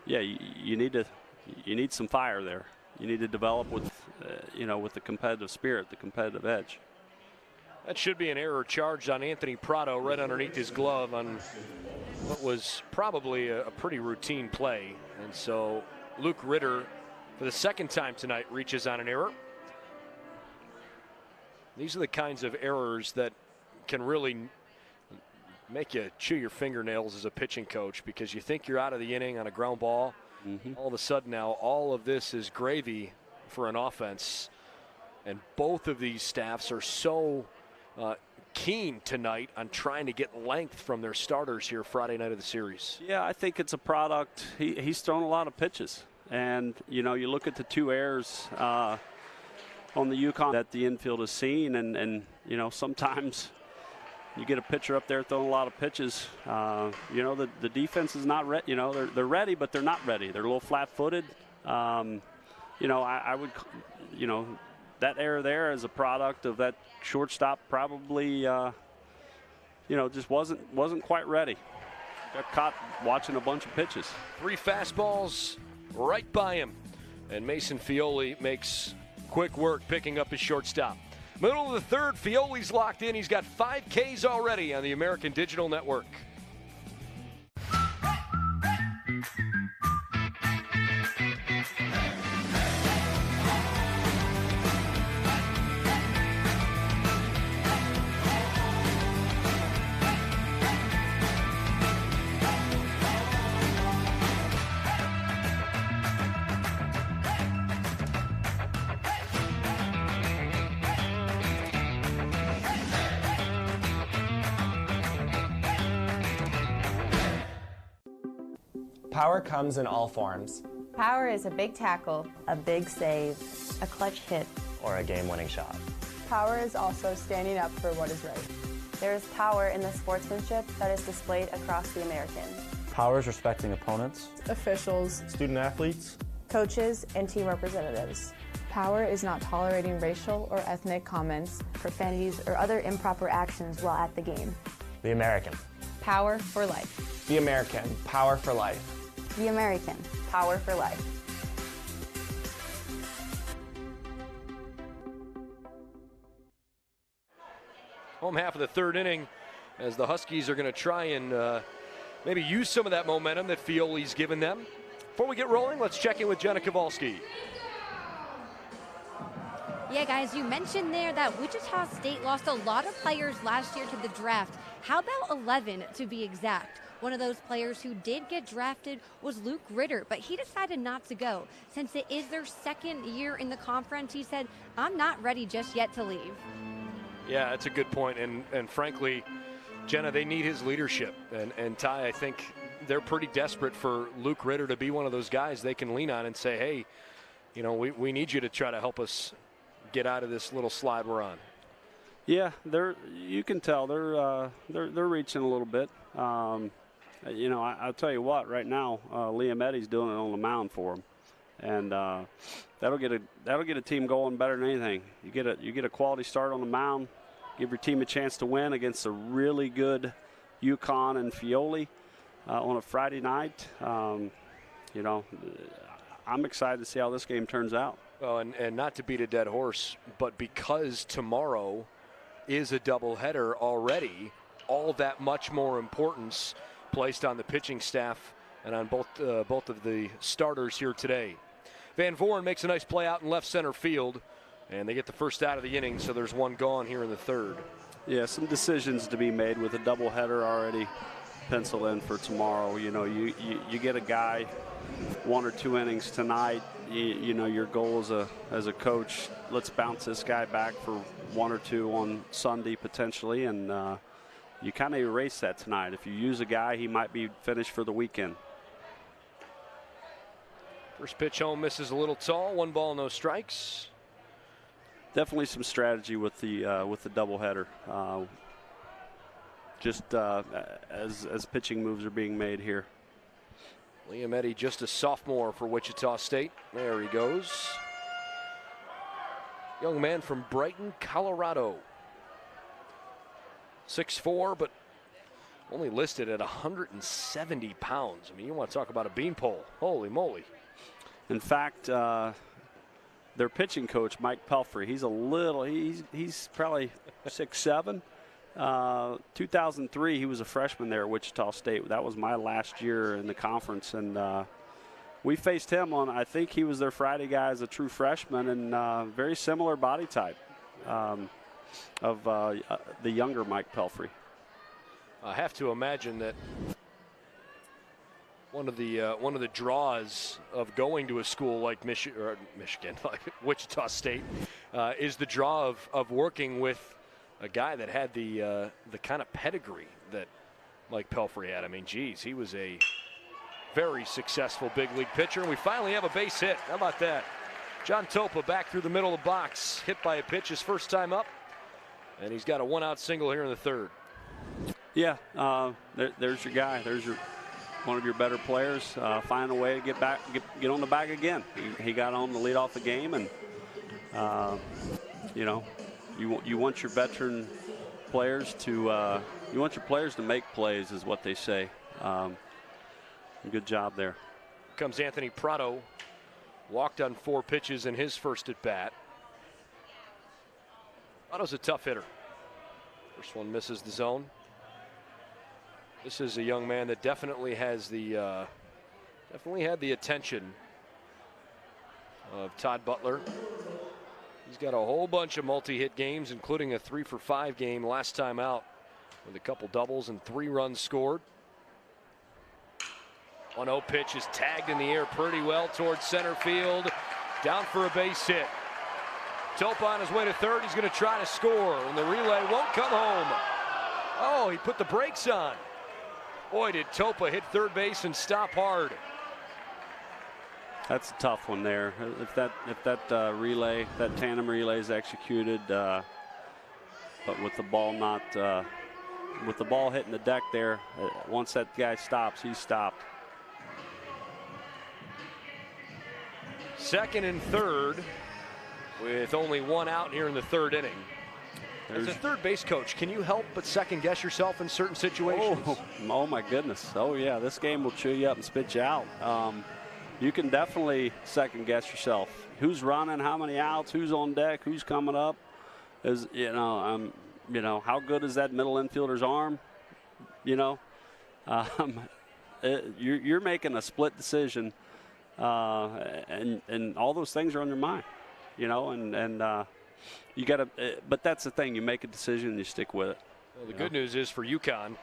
yeah, you need some fire there. You need to develop with the competitive spirit, the competitive edge. That should be an error charged on Anthony Prado right underneath his glove on what was probably a pretty routine play. And so Luke Ritter, for the second time tonight, reaches on an error. These are the kinds of errors that can really make you chew your fingernails as a pitching coach, because you think you're out of the inning on a ground ball. All of a sudden now all of this is gravy for an offense, and both of these staffs are so keen tonight on trying to get length from their starters here Friday night of the series. Yeah, I think it's a product. He's thrown a lot of pitches, and you look at the 2 errors on the Yukon that the infield has seen, and sometimes you get a pitcher up there throwing a lot of pitches. The defense is not ready. They're ready, but they're not ready. They're a little flat-footed. I would, that error there is a product of that shortstop probably, just wasn't quite ready. Got caught watching a bunch of pitches. 3 fastballs right by him, and Mason Fioli makes quick work picking up his shortstop. Middle of the third, Fioli's locked in. He's got 5 Ks already on the American Digital Network. Power comes in all forms. Power is a big tackle, A big save. A clutch hit. Or a game-winning shot. Power is also standing up for what is right. There is power in the sportsmanship that is displayed across the American. Power is respecting opponents, Officials, student athletes, Coaches and team representatives. power is not tolerating racial or ethnic comments. Profanities or other improper actions while at the game. The American. power for life. The American, power for life. The American. Power for life. Home half of the third inning as the Huskies are going to try and maybe use some of that momentum that Fioli's given them. Before we get rolling, let's check in with Jenna Kowalski. Yeah, guys, you mentioned there that Wichita State lost a lot of players last year to the draft. How about 11 to be exact? One of those players who did get drafted was Luke Ritter, but he decided not to go. Since it is their second year in the conference, he said, I'm not ready just yet to leave. Yeah, that's a good point. And frankly, Jenna, they need his leadership. And Ty, I think they're pretty desperate for Luke Ritter to be one of those guys they can lean on and say, hey, you know, we need you to try to help us get out of this little slide we're on. Yeah, you can tell they're reaching a little bit. You know, I'll tell you what. Right now, Liam Eddy's doing it on the mound for him, and that'll get a team going better than anything. You get a quality start on the mound, give your team a chance to win against a really good UConn and Fioli on a Friday night. You know, I'm excited to see how this game turns out. Well, and not to beat a dead horse, but because tomorrow is a doubleheader already, all that much more importance placed on the pitching staff and on both of the starters here today. Van Vooren makes a nice play out in left center field, and they get the first out of the inning, so there's one gone here in the third. Yeah, some decisions to be made with a doubleheader already penciled in for tomorrow. You know, you get a guy 1 or 2 innings tonight. You know, your goal as a coach, let's bounce this guy back for 1 or 2 on Sunday potentially, and you kind of erase that tonight. If you use a guy, he might be finished for the weekend. First pitch home misses a little tall. 1 ball, no strikes. Definitely some strategy with the doubleheader. Just as pitching moves are being made here. Liam Eddy, just a sophomore for Wichita State. There he goes. Young man from Brighton, Colorado. 6'4", but only listed at 170 pounds. I mean, you want to talk about a beanpole. Holy moly. In fact, their pitching coach, Mike Pelfrey, he's probably 6'7". 2003, he was a freshman there at Wichita State. That was my last year in the conference, and we faced him on, I think he was their Friday guy as a true freshman, and very similar body type of the younger Mike Pelfrey. I have to imagine that one of the draws of going to a school like Michigan, like Wichita State, is the draw of working with a guy that had the kind of pedigree that Mike Pelfrey had. I mean, geez, he was a very successful big league pitcher, and we finally have a base hit. How about that? John Topa back through the middle of the box, hit by a pitch his first time up, and he's got a 1-out single here in the third. Yeah, there's your guy. There's one of your better players. Find a way to get on the bag again. He got on to lead off the game, and you know, you want your veteran players to make plays, is what they say. Good job there. Comes Anthony Prado, walked on 4 pitches in his first at bat. Prado's a tough hitter. First one misses the zone. This is a young man that definitely has the had the attention of Todd Butler. He's got a whole bunch of multi-hit games, including a 3-for-5 game last time out with a couple doubles and 3 runs scored. 1-0 pitch is tagged in the air pretty well towards center field. Down for a base hit. Topa on his way to third. He's going to try to score, and the relay won't come home. Oh, he put the brakes on. Boy, did Topa hit third base and stop hard. That's a tough one there. If that relay, that tandem relay is executed, but with the ball not, with the ball hitting the deck there, once that guy stops, he's stopped. Second and third, with only one out here in the third inning. As a third base coach, can you help but second guess yourself in certain situations? Oh my goodness. Oh yeah, this game will chew you up and spit you out. You can definitely second guess yourself. Who's running, how many outs, who's on deck, who's coming up. How good is that middle infielder's arm? You're making a split decision, and all those things are on your mind, you got to, but that's the thing. You make a decision and you stick with it. Well, the good news is for UConn,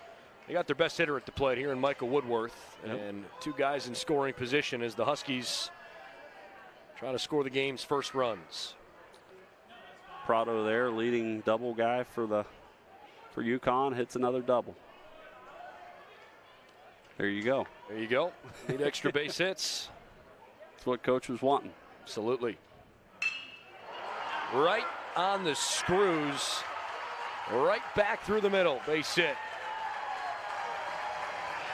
they got their best hitter at the plate here in Michael Woodworth, and two guys in scoring position as the Huskies try to score the game's first runs. Prado there, leading double guy for UConn, hits another double. There you go. There you go. Need extra base hits. That's what coach was wanting. Absolutely. Right on the screws, right back through the middle, base hit.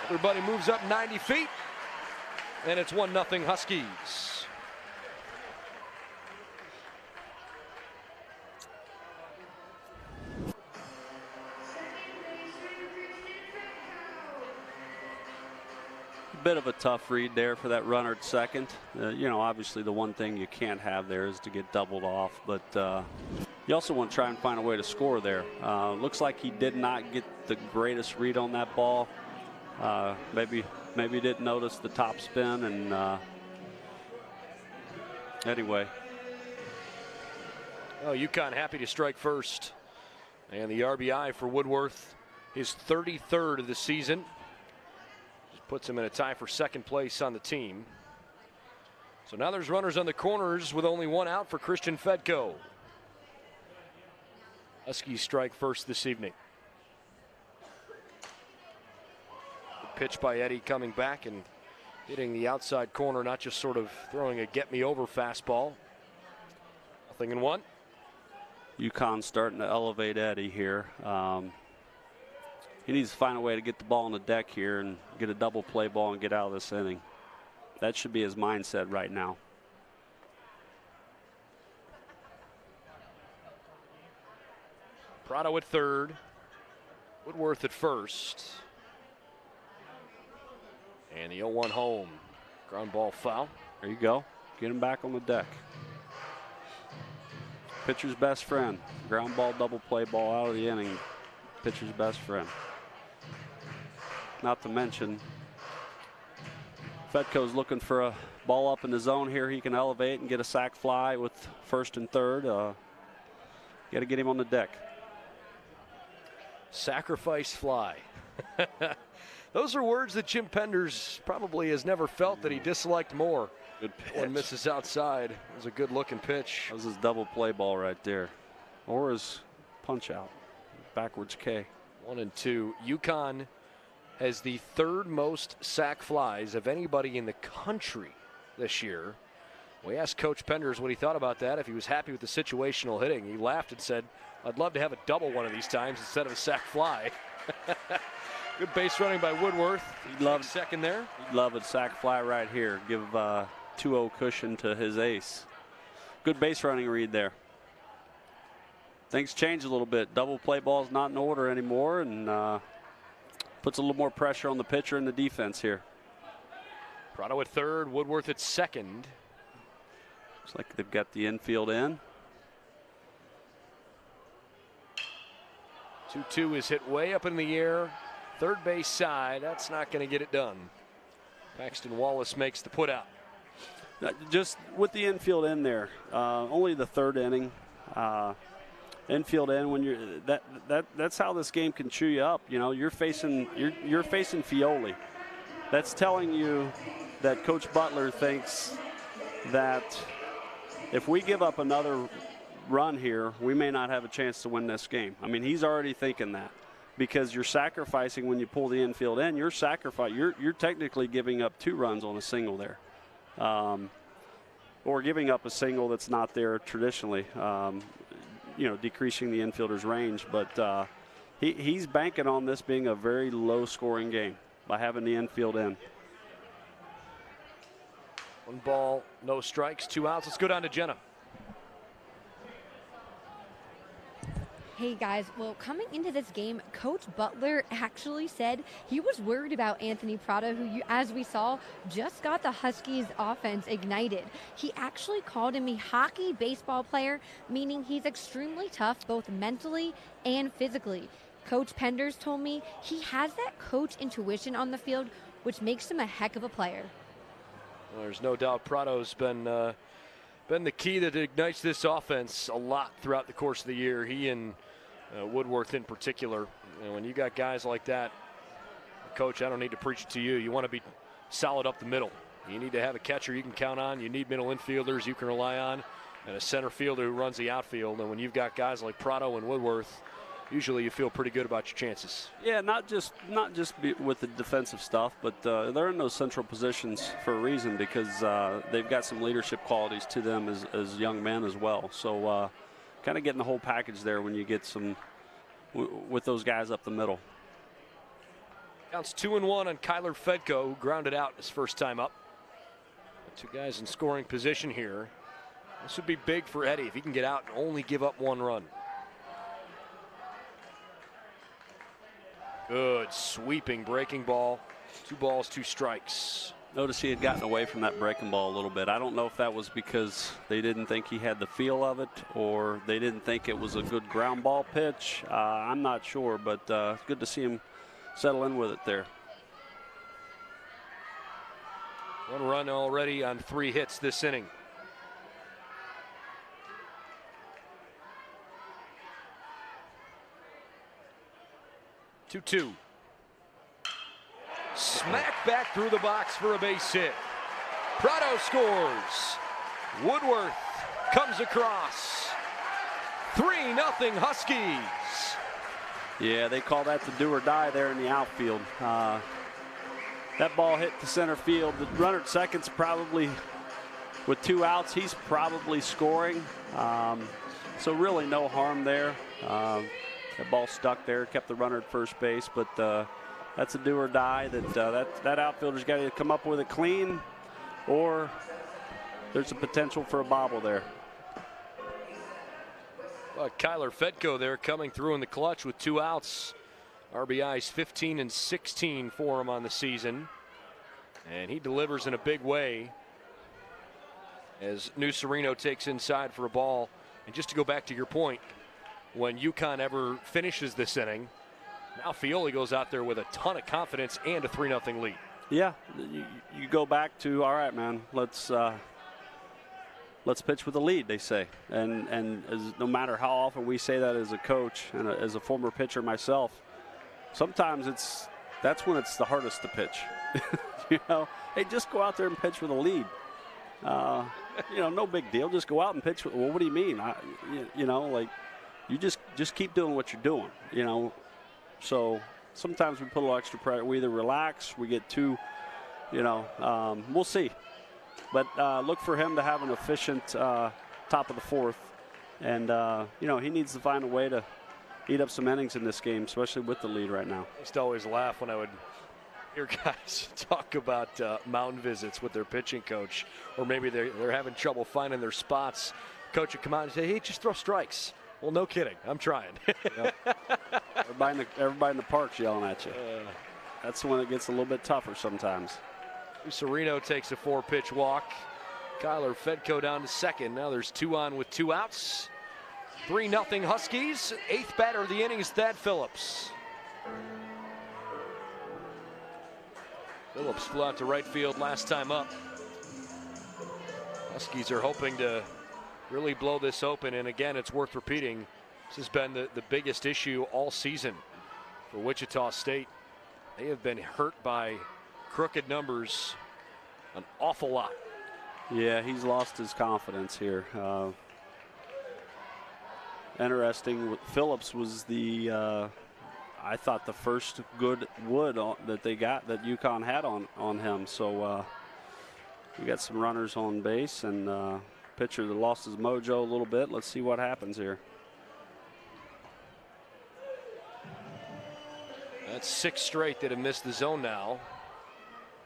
Everybody moves up 90 feet, and it's 1-0 Huskies. Bit of a tough read there for that runner at second. Obviously the one thing you can't have there is to get doubled off, but you also want to try and find a way to score there. Looks like he did not get the greatest read on that ball. Maybe didn't notice the top spin, and anyway. Oh, UConn happy to strike first, and the RBI for Woodworth, his 33rd of the season. Puts him in a tie for second place on the team. So now there's runners on the corners with only one out for Christian Fedko. Huskies strike first this evening. Good pitch by Eddie coming back and hitting the outside corner, not just sort of throwing a get-me-over fastball. 0-1. UConn starting to elevate Eddie here. He needs to find a way to get the ball on the deck here and get a double play ball and get out of this inning. That should be his mindset right now. Prado at third. Woodworth at first. And the 0-1 home. Ground ball foul. There you go. Get him back on the deck. Pitcher's best friend. Ground ball, double play ball out of the inning. Pitcher's best friend. Not to mention, Fedko's looking for a ball up in the zone here. He can elevate and get a sac fly with first and third. Got to get him on the deck. Sacrifice fly. Those are words that Jim Penders probably has never felt that he disliked more. Good pitch. One misses outside. It was a good looking pitch. That was his double play ball right there. Or his punch out. Backwards K. 1-2. UConn has the third most sac flies of anybody in the country this year. We asked Coach Penders what he thought about that, if he was happy with the situational hitting. He laughed and said, "I'd love to have a double one of these times instead of a sac fly." Good base running by Woodworth. He loved second there. He'd love a sac fly right here. Give 2-0 cushion to his ace. Good base running read there. Things change a little bit. Double play ball's not in order anymore, and puts a little more pressure on the pitcher and the defense here. Prado at third, Woodworth at second. Looks like they've got the infield in. 2-2 is hit way up in the air. Third base side, that's not going to get it done. Paxton Wallace makes the put out. Just with the infield in there, only the third inning. Infield in when that's how this game can chew you up. You're facing Fioli. That's telling you that Coach Butler thinks that if we give up another run here, we may not have a chance to win this game. I mean, he's already thinking that. because you're sacrificing when you pull the infield in. You're technically giving up 2 runs on a single there, or giving up a single that's not there traditionally. Decreasing the infielder's range, but he's banking on this being a very low-scoring game by having the infield in. 1 ball, no strikes, 2 outs. Let's go down to Jenna. Hey guys, well, coming into this game, Coach Butler actually said he was worried about Anthony Prado, who, as we saw, just got the Huskies offense ignited. He actually called him a hockey baseball player, meaning he's extremely tough both mentally and physically. Coach Penders told me he has that coach intuition on the field, which makes him a heck of a player. Well, there's no doubt Prado's been the key that ignites this offense a lot throughout the course of the year. He and Woodworth in particular. When you got guys like that, Coach, I don't need to preach it to you. You want to be solid up the middle. You need to have a catcher you can count on. You need middle infielders you can rely on, and a center fielder who runs the outfield. And when you've got guys like Prado and Woodworth, usually you feel pretty good about your chances. Yeah, not just with the defensive stuff, but they're in those central positions for a reason, because they've got some leadership qualities to them as young men as well. So kind of getting the whole package there when you get some with those guys up the middle. Counts 2-1 on Kyler Fedko, who grounded out his first time up. 2 guys in scoring position here. This would be big for Eddie if he can get out and only give up 1 run. Good sweeping breaking ball. 2 balls, 2 strikes. Notice he had gotten away from that breaking ball a little bit. I don't know if that was because they didn't think he had the feel of it, or they didn't think it was a good ground ball pitch. I'm not sure, but it's good to see him settle in with it there. 1 run already on 3 hits this inning. Two. Smack back through the box for a base hit. Prado scores. Woodworth comes across. 3-0 Huskies. Yeah, they call that the do or die there in the outfield. That ball hit to center field. The runner at second's probably, with 2 outs, he's probably scoring. So really no harm there. That ball stuck there, kept the runner at first base, but that's a do or die that outfielder's got to come up with it clean, or there's a potential for a bobble there. Well, Kyler Fedko there coming through in the clutch with 2 outs. RBIs 15 and 16 for him on the season, and he delivers in a big way as New Sereno takes inside for a ball. And just to go back to your point, when UConn ever finishes this inning, now Fioli goes out there with a ton of confidence and a 3-0 lead. Yeah, you go back to, all right, man, let's pitch with a lead, they say. And no matter how often we say that as a coach and as a former pitcher myself, sometimes that's when it's the hardest to pitch. Hey, just go out there and pitch with a lead. No big deal. Just go out and pitch. Well, what do you mean? You just keep doing what you're doing, So sometimes we put a little extra pressure. We either relax, we get too, we'll see. But look for him to have an efficient top of the 4th. And, he needs to find a way to eat up some innings in this game, especially with the lead right now. I used to always laugh when I would hear guys talk about mound visits with their pitching coach, or maybe they're having trouble finding their spots. Coach would come out and say, hey, just throw strikes. Well, no kidding. I'm trying. Yep. Everybody in the park's yelling at you. That's when it gets a little bit tougher sometimes. Sereno takes a 4-pitch walk. Kyler Fedko down to second. Now there's 2 on with 2 outs. 3-0 Huskies. 8th batter of the inning is Thad Phillips. Phillips flew out to right field last time up. Huskies are hoping to really blow this open, and again, it's worth repeating, this has been the biggest issue all season for Wichita State. They have been hurt by crooked numbers an awful lot. Yeah, he's lost his confidence here. Interesting, Phillips was the I thought the first good wood that they got that UConn had on him. So we got some runners on base and pitcher that lost his mojo a little bit. Let's see what happens here. That's 6 straight that have missed the zone now.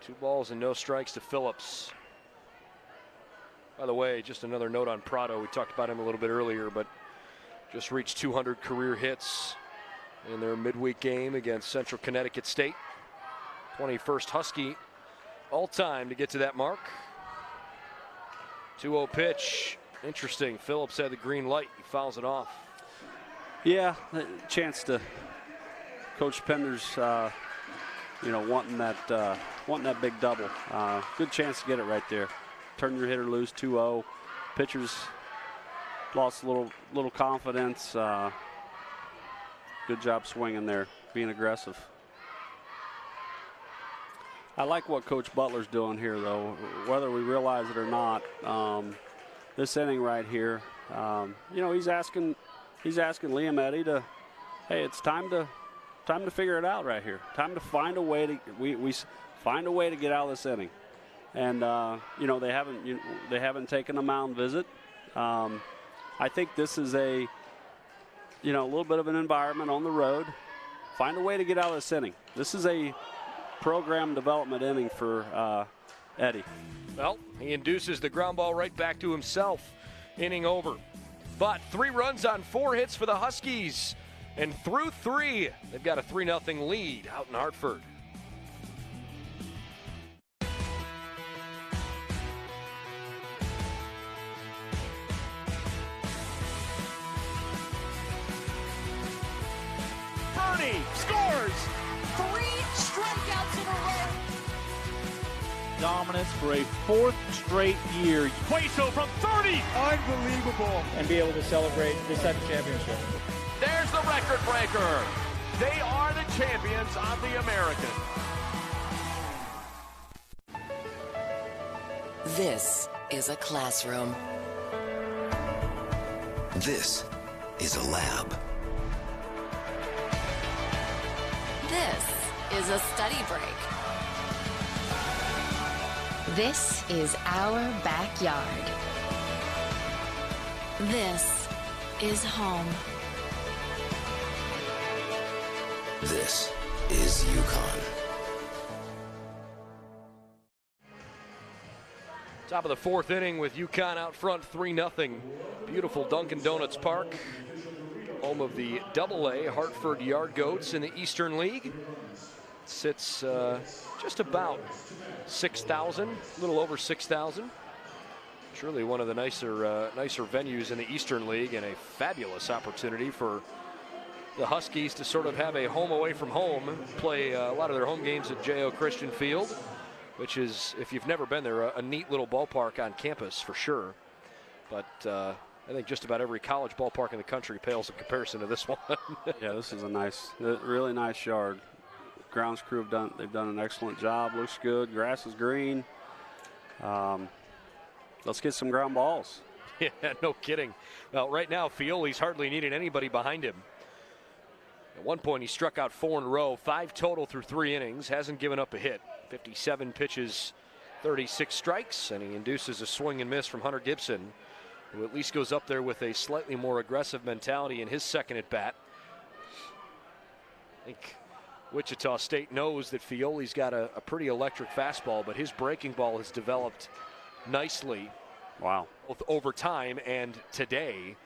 2 balls and no strikes to Phillips. By the way, just another note on Prado. We talked about him a little bit earlier, but just reached 200 career hits in their midweek game against Central Connecticut State. 21st Husky all-time to get to that mark. 2-0 pitch. Interesting. Phillips had the green light. He fouls it off. Yeah, chance to Coach Pender's, wanting that big double. Good chance to get it right there. Turn your hitter loose. 2-0. Pitchers lost a little confidence. Good job swinging there, being aggressive. I like what Coach Butler's doing here, though, whether we realize it or not. This inning right here, he's asking Liam Eddy to, hey, it's time to figure it out right here. Time to find a way to we find a way to get out of this inning. And they haven't taken a mound visit. I think this is a little bit of an environment on the road. Find a way to get out of this inning. This is a program development inning for Eddy. Well, he induces the ground ball right back to himself. Inning over. But 3 runs on 4 hits for the Huskies. And through 3, they've got a 3-0 lead out in Hartford. Scores! 3 strikeouts in a row. Dominance for a 4th straight year. Plato from 30! Unbelievable. And be able to celebrate this type of championship. There's the record breaker. They are the champions of the American. This is a classroom. This is a lab. This is a study break. This is our backyard. This is home. This is Yukon. Top of the 4th inning with UConn out front 3-0. Beautiful Dunkin' Donuts Park. Home of the AA Hartford Yard Goats in the Eastern League. Sits just about 6,000, a little over 6,000. Truly one of the nicer venues in the Eastern League, and a fabulous opportunity for the Huskies to sort of have a home away from home, play a lot of their home games at J.O. Christian Field, which is, if you've never been there, a neat little ballpark on campus for sure. But I think just about every college ballpark in the country pales in comparison to this one. Yeah, this is a really nice yard. Grounds crew they've done an excellent job. Looks good. Grass is green. Let's get some ground balls. Yeah, no kidding. Well, right now, Fioli's hardly needed anybody behind him. At one point, he struck out 4 in a row, 5 total through 3 innings, hasn't given up a hit. 57 pitches, 36 strikes, and he induces a swing and miss from Hunter Gibson, who at least goes up there with a slightly more aggressive mentality in his second at bat. I think Wichita State knows that Fioli's got a pretty electric fastball, but his breaking ball has developed nicely. Wow. Both over time and today.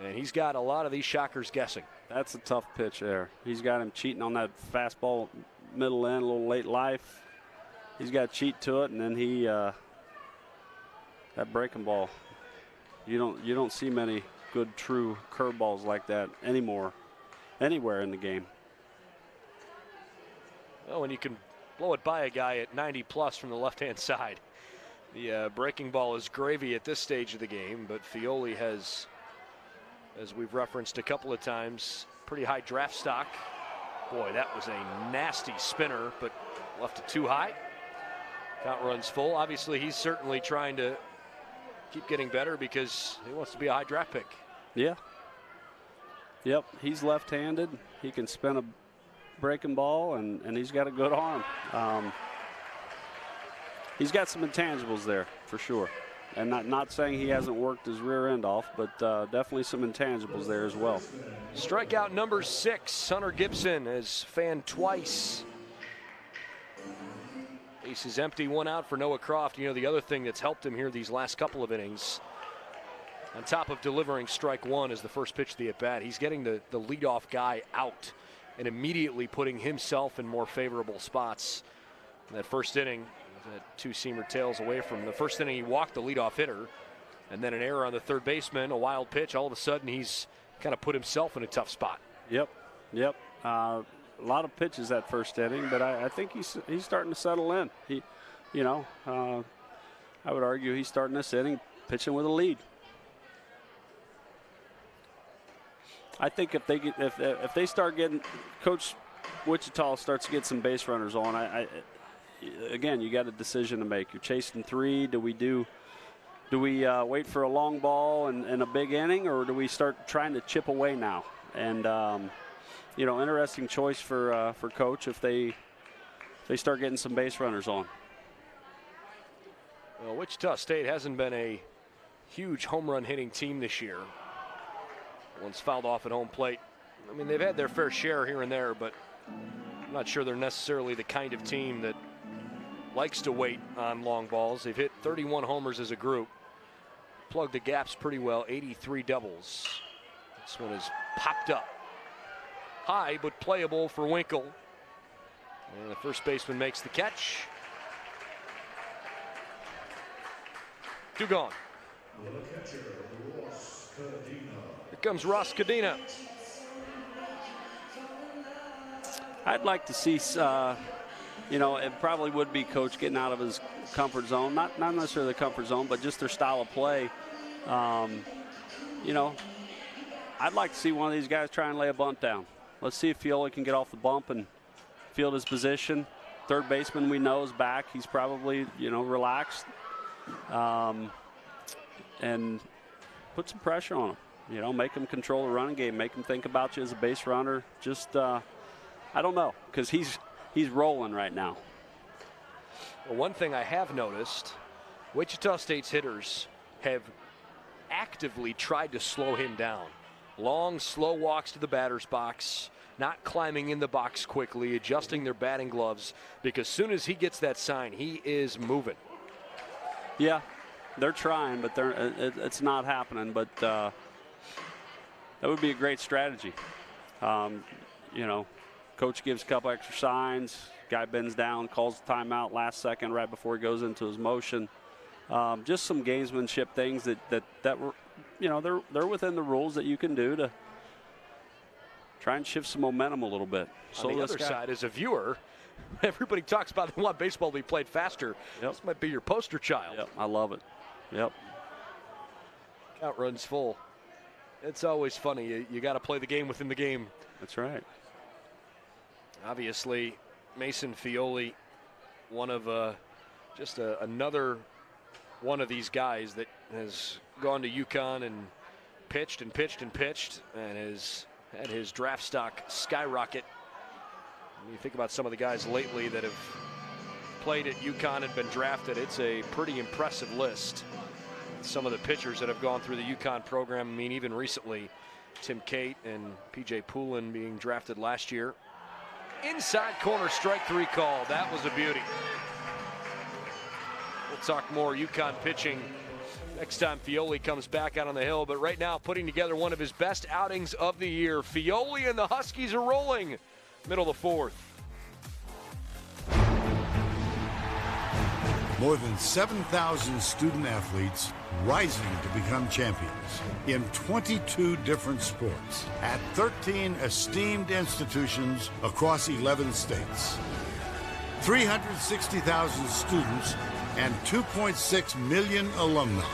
And he's got a lot of these shockers guessing. That's a tough pitch there. He's got him cheating on that fastball middle end, a little late life. He's got to cheat to it, and then that breaking ball. You don't see many good true curveballs like that anymore, anywhere in the game. Well, when you can blow it by a guy at 90 plus from the left-hand side. The breaking ball is gravy at this stage of the game, but Fioli has, as we've referenced a couple of times, pretty high draft stock. Boy, that was a nasty spinner, but left it too high. Count runs full. Obviously, he's certainly trying to keep getting better because he wants to be a high draft pick. Yeah. Yep, he's left-handed. He can spin breaking ball, and he's got a good arm. He's got some intangibles there for sure. And not saying he hasn't worked his rear end off, but definitely some intangibles there as well. Strikeout number 6, Hunter Gibson has fanned twice. Base is empty, 1 out for Noah Croft. You know, the other thing that's helped him here these last couple of innings, on top of delivering strike 1 as the first pitch of the at-bat, he's getting the leadoff guy out and immediately putting himself in more favorable spots. In that first inning, that 2-seamer tails away from the first inning, he walked the leadoff hitter, and then an error on the third baseman, a wild pitch. All of a sudden, he's kind of put himself in a tough spot. Yep. A lot of pitches that first inning, but I think he's starting to settle in. I would argue he's starting this inning pitching with a lead. I think if they start getting, Coach Wichita starts to get some base runners on, again, you got a decision to make. You're chasing 3. Do we wait for a long ball and a big inning, or do we start trying to chip away now? And interesting choice for Coach if they start getting some base runners on. Well, Wichita State hasn't been a huge home run hitting team this year. One's fouled off at home plate. I mean, they've had their fair share here and there, but I'm not sure they're necessarily the kind of team that likes to wait on long balls. They've hit 31 homers as a group, plugged the gaps pretty well, 83 doubles. This one is popped up high, but playable for Winkle. And the first baseman makes the catch. 2 gone. Here comes Ross Cadena. I'd like to see, it probably would be Coach getting out of his comfort zone. Not necessarily the comfort zone, but just their style of play. I'd like to see one of these guys try and lay a bunt down. Let's see if Fioli can get off the bump and field his position. Third baseman we know is back. He's probably, relaxed. And put some pressure on him. Make him control the running game. Make him think about you as a base runner. Just, I don't know, because he's rolling right now. Well, one thing I have noticed, Wichita State's hitters have actively tried to slow him down. Long, slow walks to the batter's box, not climbing in the box quickly, adjusting their batting gloves, because as soon as he gets that sign, he is moving. Yeah, they're trying, but it's not happening. But that would be a great strategy. Coach gives a couple extra signs. Guy bends down, calls the timeout last second right before he goes into his motion. Just some gamesmanship things that were, they're within the rules that you can do to try and shift some momentum a little bit. So on the other side, as a viewer, everybody talks about they want baseball to be played faster. Yep. This might be your poster child. Yep, I love it. Yep. Count runs full. It's always funny. You got to play the game within the game. That's right. Obviously, Mason Fioli, one of another one of these guys that has gone to UConn and pitched and pitched and pitched and has had his draft stock skyrocket. When you think about some of the guys lately that have played at UConn and been drafted, it's a pretty impressive list. Some of the pitchers that have gone through the UConn program, I mean, even recently, Tim Cate and P.J. Poulin being drafted last year. Inside corner, strike 3 call. That was a beauty. We'll talk more UConn pitching next time Fioli comes back out on the hill. But right now, putting together one of his best outings of the year. Fioli and the Huskies are rolling. Middle of the 4th. More than 7,000 student athletes rising to become champions in 22 different sports at 13 esteemed institutions across 11 states. 360,000 students and 2.6 million alumni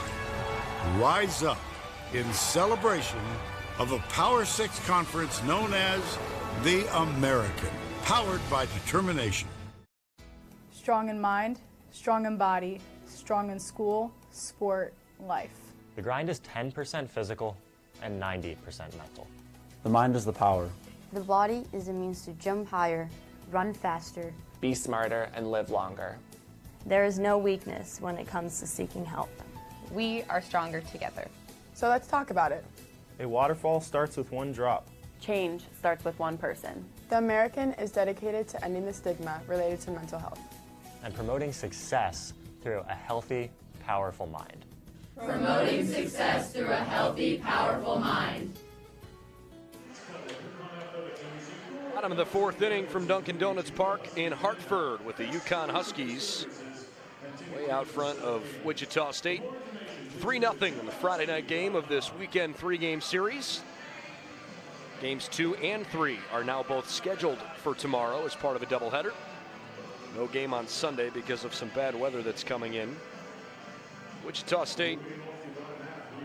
rise up in celebration of a Power 6 conference known as the American, powered by determination. Strong in mind, strong in body, strong in school, sport, life. The grind is 10% physical and 90% mental. The mind is the power. The body is a means to jump higher, run faster, be smarter, and live longer. There is no weakness when it comes to seeking help. We are stronger together. So let's talk about it. A waterfall starts with one drop. Change starts with one person. The American is dedicated to ending the stigma related to mental health and promoting success through a healthy, powerful mind. Promoting success through a healthy, powerful mind. Bottom of the fourth inning from Dunkin' Donuts Park in Hartford with the UConn Huskies way out front of Wichita State. 3-0 in the Friday night game of this weekend 3-game series. Games 2 and 3 are now both scheduled for tomorrow as part of a doubleheader. No game on Sunday because of some bad weather that's coming in. Wichita State,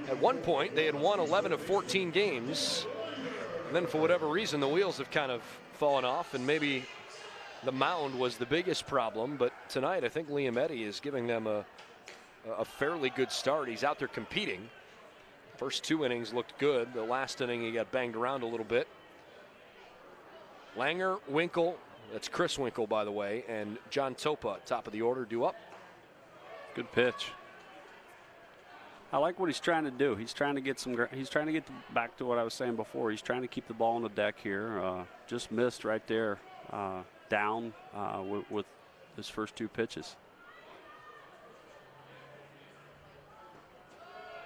at one point, they had won 11 of 14 games. And then for whatever reason, the wheels have kind of fallen off, and maybe the mound was the biggest problem. But tonight, I think Liam Eddy is giving them a fairly good start. He's out there competing. First 2 innings looked good. The last inning, he got banged around a little bit. Langer, Winkle, that's Chris Winkle, by the way, and John Topa, top of the order, due up. Good pitch. I like what he's trying to do. He's trying to get back to what I was saying before. He's trying to keep the ball on the deck here. Just missed right there, down with his first 2 pitches.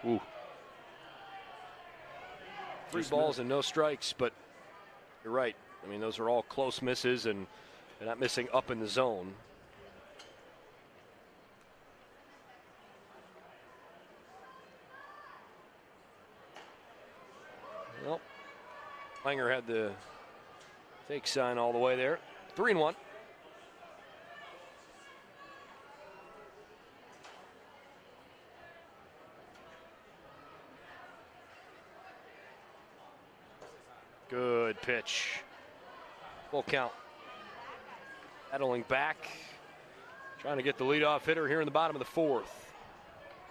Ooh. 3 balls and no strikes, but you're right. I mean, those are all close misses, and they're not missing up in the zone. Well, Langer had the take sign all the way there. 3-1. Good pitch. Full count. Battling back. Trying to get the leadoff hitter here in the bottom of the 4th.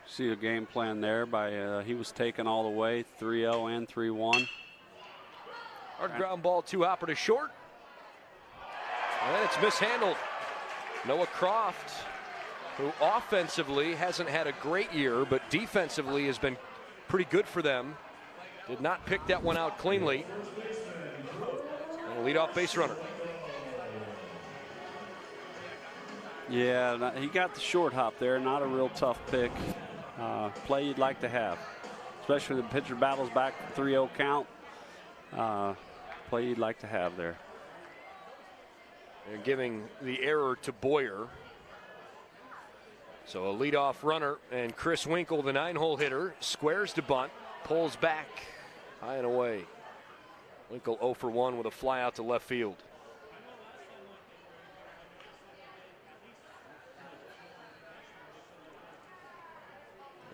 See a game plan there by he was taken all the way, 3-0 and 3-1. Hard ground ball, 2-hopper to short. And it's mishandled. Noah Croft, who offensively hasn't had a great year, but defensively has been pretty good for them. Did not pick that one out cleanly. And a leadoff base runner. Yeah, he got the short hop there. Not a real tough pick. Play you'd like to have, especially when the pitcher battles back 3-0 count. Play you'd like to have there. They're giving the error to Boyer. So a leadoff runner, and Chris Winkle, the 9-hole hitter, squares to bunt, pulls back high and away. Winkle 0 for 1 with a fly out to left field.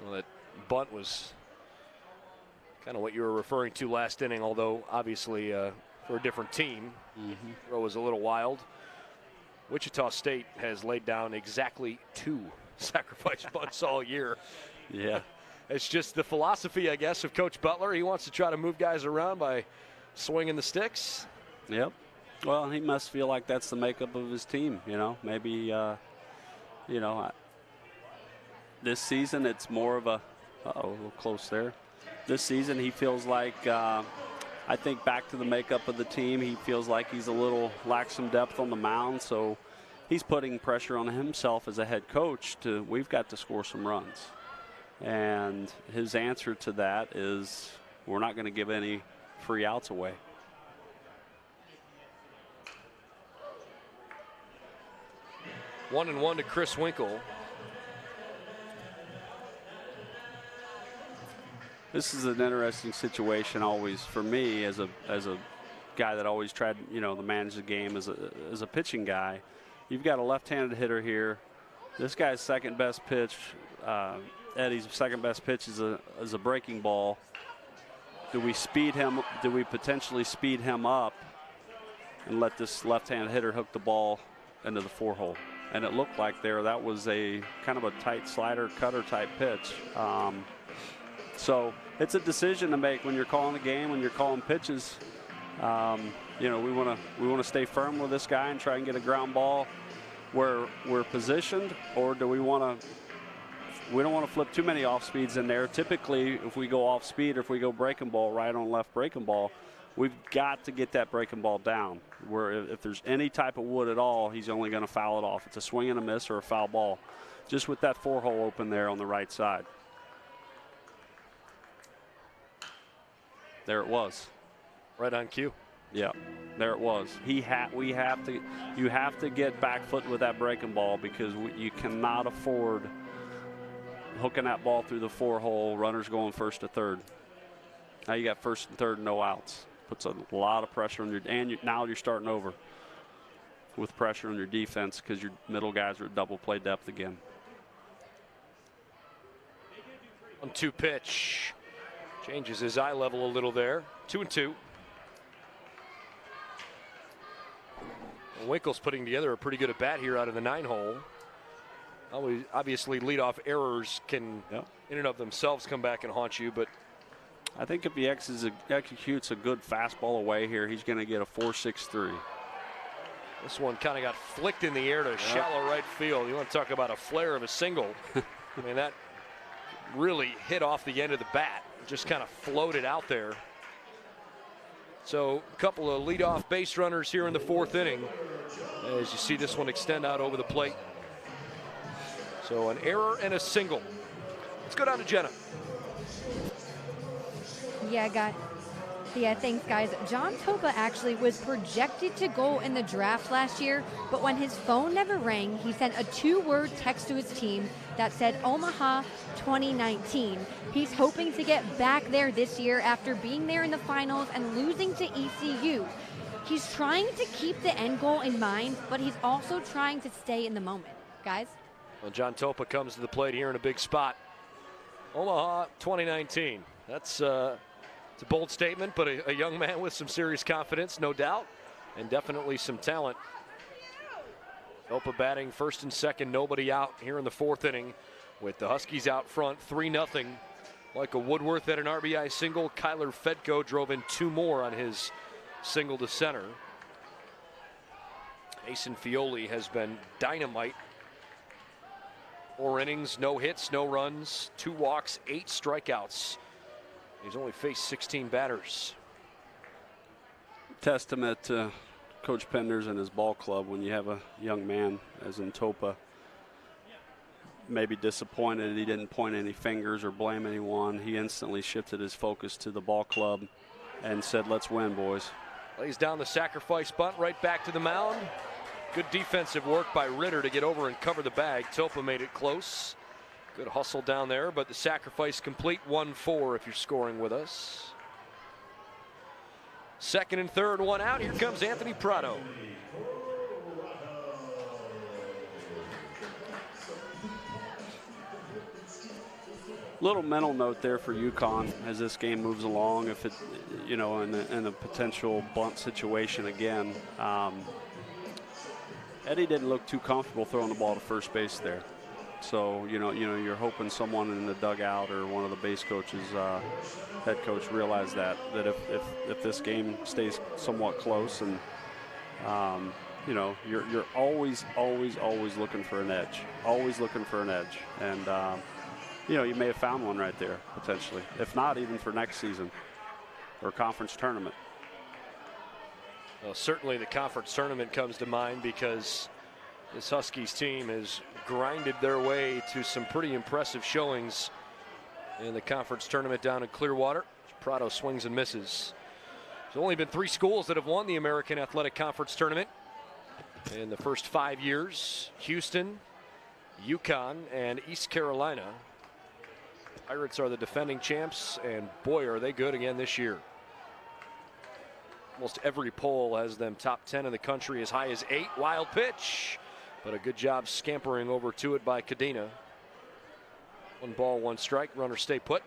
Well, that bunt was kind of what you were referring to last inning, although obviously for a different team. Throw was a little wild. Wichita State has laid down exactly 2 sacrifice bunts all year. Yeah. It's just the philosophy, I guess, of Coach Butler. He wants to try to move guys around by swinging the sticks. Yep. Well, he must feel like that's the makeup of his team, you know. Maybe, you know, this season it's more of a, a little close there. This season he feels like, I think back to the makeup of the team, he feels like he's a little lacks some depth on the mound, so he's putting pressure on himself as a head coach to, we've got to score some runs. And his answer to that is, we're not going to give any free outs away. One and one to Chris Winkle. This is an interesting situation always for me as a guy that always tried, you know, to manage the game as a pitching guy. You've got a left-handed hitter here. This guy's second best pitch, Eddie's second best pitch is a breaking ball. Do we speed him? Do we potentially speed him up and let this left-handed hitter hook the ball into the 4-hole? And it looked like that was a kind of a tight slider cutter type pitch. So it's a decision to make when you're calling a game, when you're calling pitches. You we want to stay firm with this guy and try and get a ground ball where we're positioned, or do we want to? We don't want to flip too many off speeds in there. Typically, if we go off speed or if we go breaking ball, right on left breaking ball, we've got to get that breaking ball down. Where if there's any type of wood at all, he's only going to foul it off. It's a swing and a miss or a foul ball. Just with that 4-hole open there on the right side. There it was. Right on cue. Yeah, there it was. You have to get back foot with that breaking ball, because you cannot afford hooking that ball through the 4-hole, runners going first to third. Now you got first and third, no outs. Puts a lot of pressure on now you're starting over with pressure on your defense because your middle guys are at double play depth again. 1-2 pitch. Changes his eye level a little there. 2-2. Winkle's putting together a pretty good at bat here out of the 9-hole. Obviously, leadoff errors can, in and of themselves, come back and haunt you. But I think if he executes a good fastball away here, he's going to get a 4.63. This one kind of got flicked in the air to shallow right field. You want to talk about a flare of a single. I mean, that really hit off the end of the bat. Just kind of floated out there. So a couple of leadoff base runners here in the 4th inning as you see this one extend out over the plate. So an error and a single. Let's go down to Jenna. Yeah, thanks, guys. John Topa actually was projected to go in the draft last year, but when his phone never rang, he sent a 2-word text to his team that said Omaha 2019. He's hoping to get back there this year after being there in the finals and losing to ECU. He's trying to keep the end goal in mind, but he's also trying to stay in the moment. Guys? Well, John Topa comes to the plate here in a big spot. Omaha 2019. That's it's a bold statement, but a young man with some serious confidence, no doubt, and definitely some talent. Topa batting first and second, nobody out here in the 4th inning with the Huskies out front, 3-0. Michael Woodworth had an RBI single. Kyler Fedko drove in 2 more on his single to center. Mason Fioli has been dynamite. 4 innings, no hits, no runs, 2 walks, 8 strikeouts. He's only faced 16 batters. Testament to Coach Penders and his ball club when you have a young man as in Topa. Maybe disappointed he didn't point any fingers or blame anyone. He instantly shifted his focus to the ball club and said, let's win, boys. Lays down the sacrifice bunt right back to the mound. Good defensive work by Ritter to get over and cover the bag. Topa made it close. Good hustle down there, but the sacrifice complete. 1-4 if you're scoring with us. 2nd and 3rd, 1 out. Here comes Anthony Prado. Little mental note there for UConn as this game moves along. If it, in a potential bunt situation again, Eddie didn't look too comfortable throwing the ball to first base there. So, you're hoping someone in the dugout or one of the base coaches, head coach, realize that if this game stays somewhat close and, you're always looking for an edge. Always looking for an edge. And, you may have found one right there, potentially. If not, even for next season or conference tournament. Well, certainly the conference tournament comes to mind because this Huskies team has grinded their way to some pretty impressive showings in the conference tournament down in Clearwater. Prado swings and misses. There's only been 3 schools that have won the American Athletic Conference tournament in the first 5 years: Houston, Yukon, and East Carolina. Pirates are the defending champs, and boy, are they good again this year. Almost every poll has them top 10 in the country, as high as 8. Wild pitch, but a good job scampering over to it by Cadena. 1 ball, 1 strike. Runner stay put.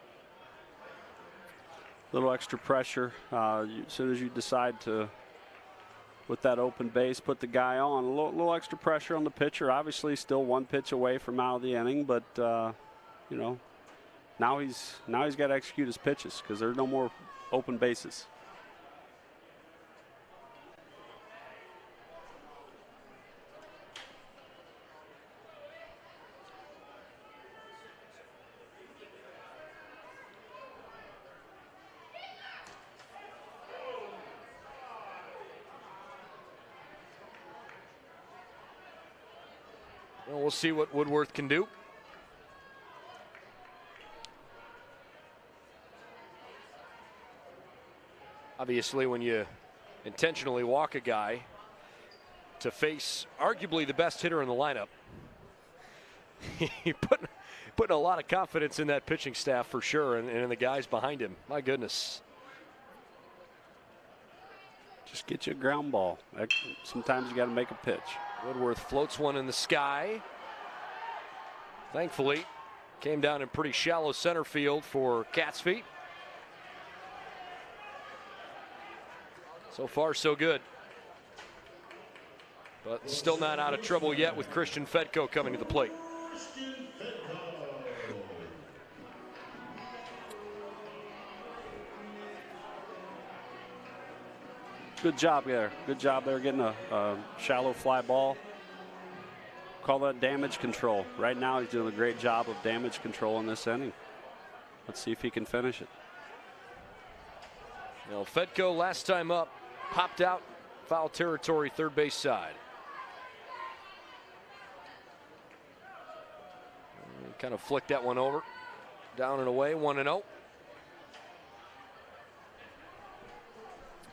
Little extra pressure as soon as you decide to, with that open base, put the guy on. A little extra pressure on the pitcher. Obviously, still 1 pitch away from out of the inning, but now he's got to execute his pitches because there's no more open bases. Well, we'll see what Woodworth can do. Obviously, when you intentionally walk a guy to face arguably the best hitter in the lineup, you're putting a lot of confidence in that pitching staff for sure, and in the guys behind him. My goodness. Just get you a ground ball. Sometimes you got to make a pitch. Woodworth floats one in the sky. Thankfully, came down in pretty shallow center field for Cat's feet. So far, so good. But still not out of trouble yet with Christian Fedko coming to the plate. Good job there. Good job there getting a shallow fly ball. Call that damage control. Right now he's doing a great job of damage control in this inning. Let's see if he can finish it. Now Fedko last time up popped out foul territory, third base side. Kind of flicked that one over. Down and away, 1-0.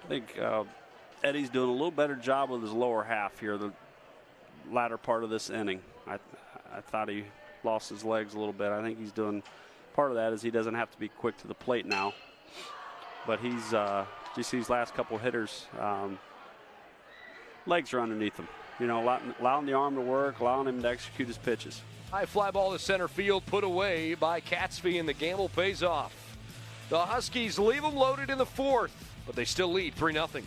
I think Eddie's doing a little better job with his lower half here, the latter part of this inning. I thought he lost his legs a little bit. I think he's doing, part of that is he doesn't have to be quick to the plate now. But he's, you see these last couple hitters, legs are underneath him. You know, allowing the arm to work, allowing him to execute his pitches. High fly ball to center field, put away by Catsby, and the gamble pays off. The Huskies leave them loaded in the fourth, but they still lead 3-0.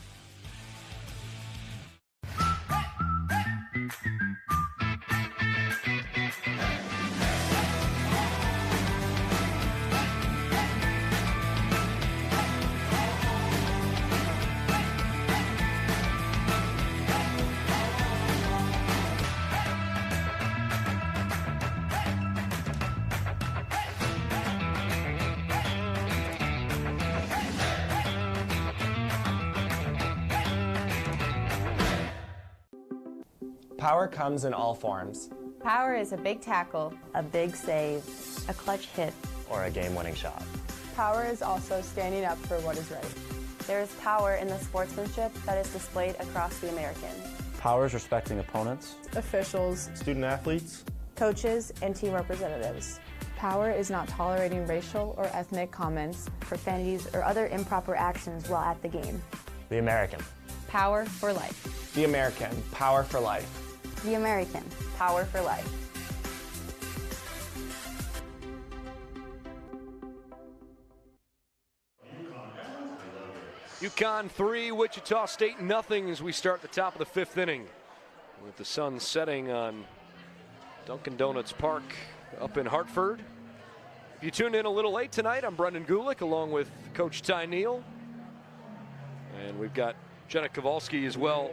Power comes in all forms. Power is a big tackle, a big save, a clutch hit, or a game-winning shot. Power is also standing up for what is right. There is power in the sportsmanship that is displayed across the American. Power is respecting opponents, Officials, student athletes, coaches, and team representatives. Power is not tolerating racial or ethnic comments, profanities, or other improper actions while at the game. The American. Power for life. The American. Power for life. The American. Power for life. UConn 3, Wichita State nothing as we start the top of the fifth inning. With the sun setting on Dunkin' Donuts Park up in Hartford. If you tuned in a little late tonight, I'm Brendan Gulick along with Coach Ty Neal. And we've got Jenna Kowalski as well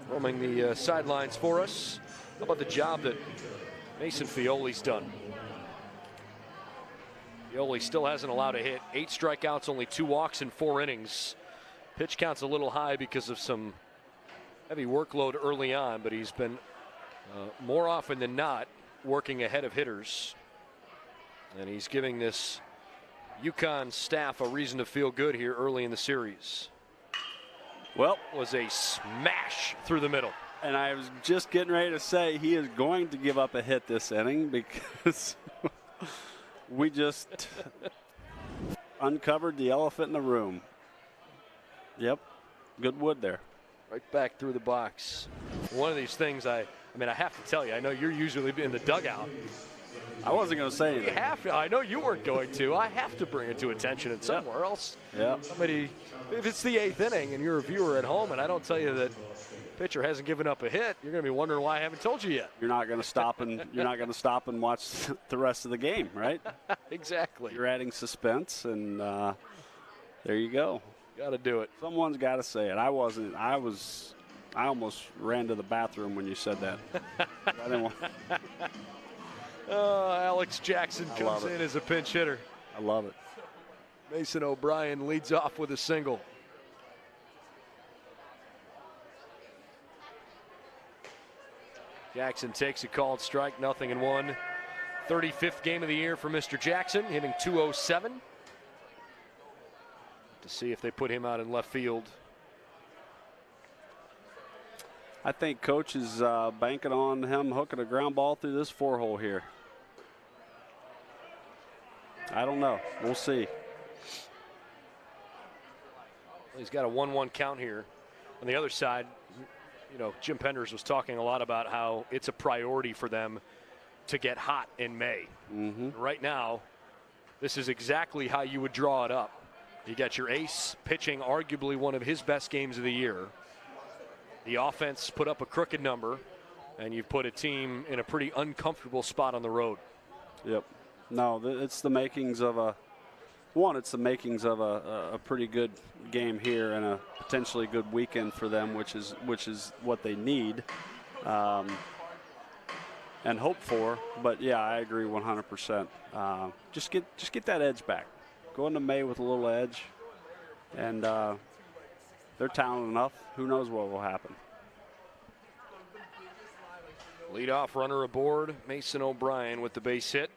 roaming the sidelines for us. How about the job that Mason Fioli's done? Fioli still hasn't allowed a hit. 8 strikeouts, only 2 walks in 4 innings. Pitch count's a little high because of some heavy workload early on, but he's been more often than not working ahead of hitters. And he's giving this UConn staff a reason to feel good here early in the series. Well, was a smash through the middle. And I was just getting ready to say he is going to give up a hit this inning because we just uncovered the elephant in the room. Yep, good wood there. Right back through the box. One of these things, I mean, I have to tell you, I know you're usually in the dugout. I wasn't going to say anything. You have to. I know you weren't going to. I have to bring it to attention and somewhere else. Yeah. Somebody, if it's the 8th inning and you're a viewer at home and I don't tell you that pitcher hasn't given up a hit, you're going to be wondering why I haven't told you yet. You're not going to stop and watch the rest of the game, right? Exactly. You're adding suspense, and there you go. Got to do it. Someone's got to say it. I almost ran to the bathroom when you said that. I didn't want. Alex Jackson comes in as a pinch hitter. I love it. Mason O'Brien leads off with a single. Jackson takes a called strike, 0-1. 35th game of the year for Mr. Jackson, hitting .207. To see if they put him out in left field. I think Coach is banking on him hooking a ground ball through this 4-hole here. I don't know. We'll see. He's got a 1-1 count here. On the other side, you know, Jim Penders was talking a lot about how it's a priority for them to get hot in May. Right now, this is exactly how you would draw it up. You got your ace pitching arguably one of his best games of the year. The offense put up a crooked number, and you've put a team in a pretty uncomfortable spot on the road. Yep. No, it's the makings of a pretty good game here and a potentially good weekend for them, which is what they need and hope for. But yeah, I agree 100%. Just get that edge back. Go into May with a little edge, and they're talented enough. Who knows what will happen? Leadoff runner aboard, Mason O'Brien with the base hit.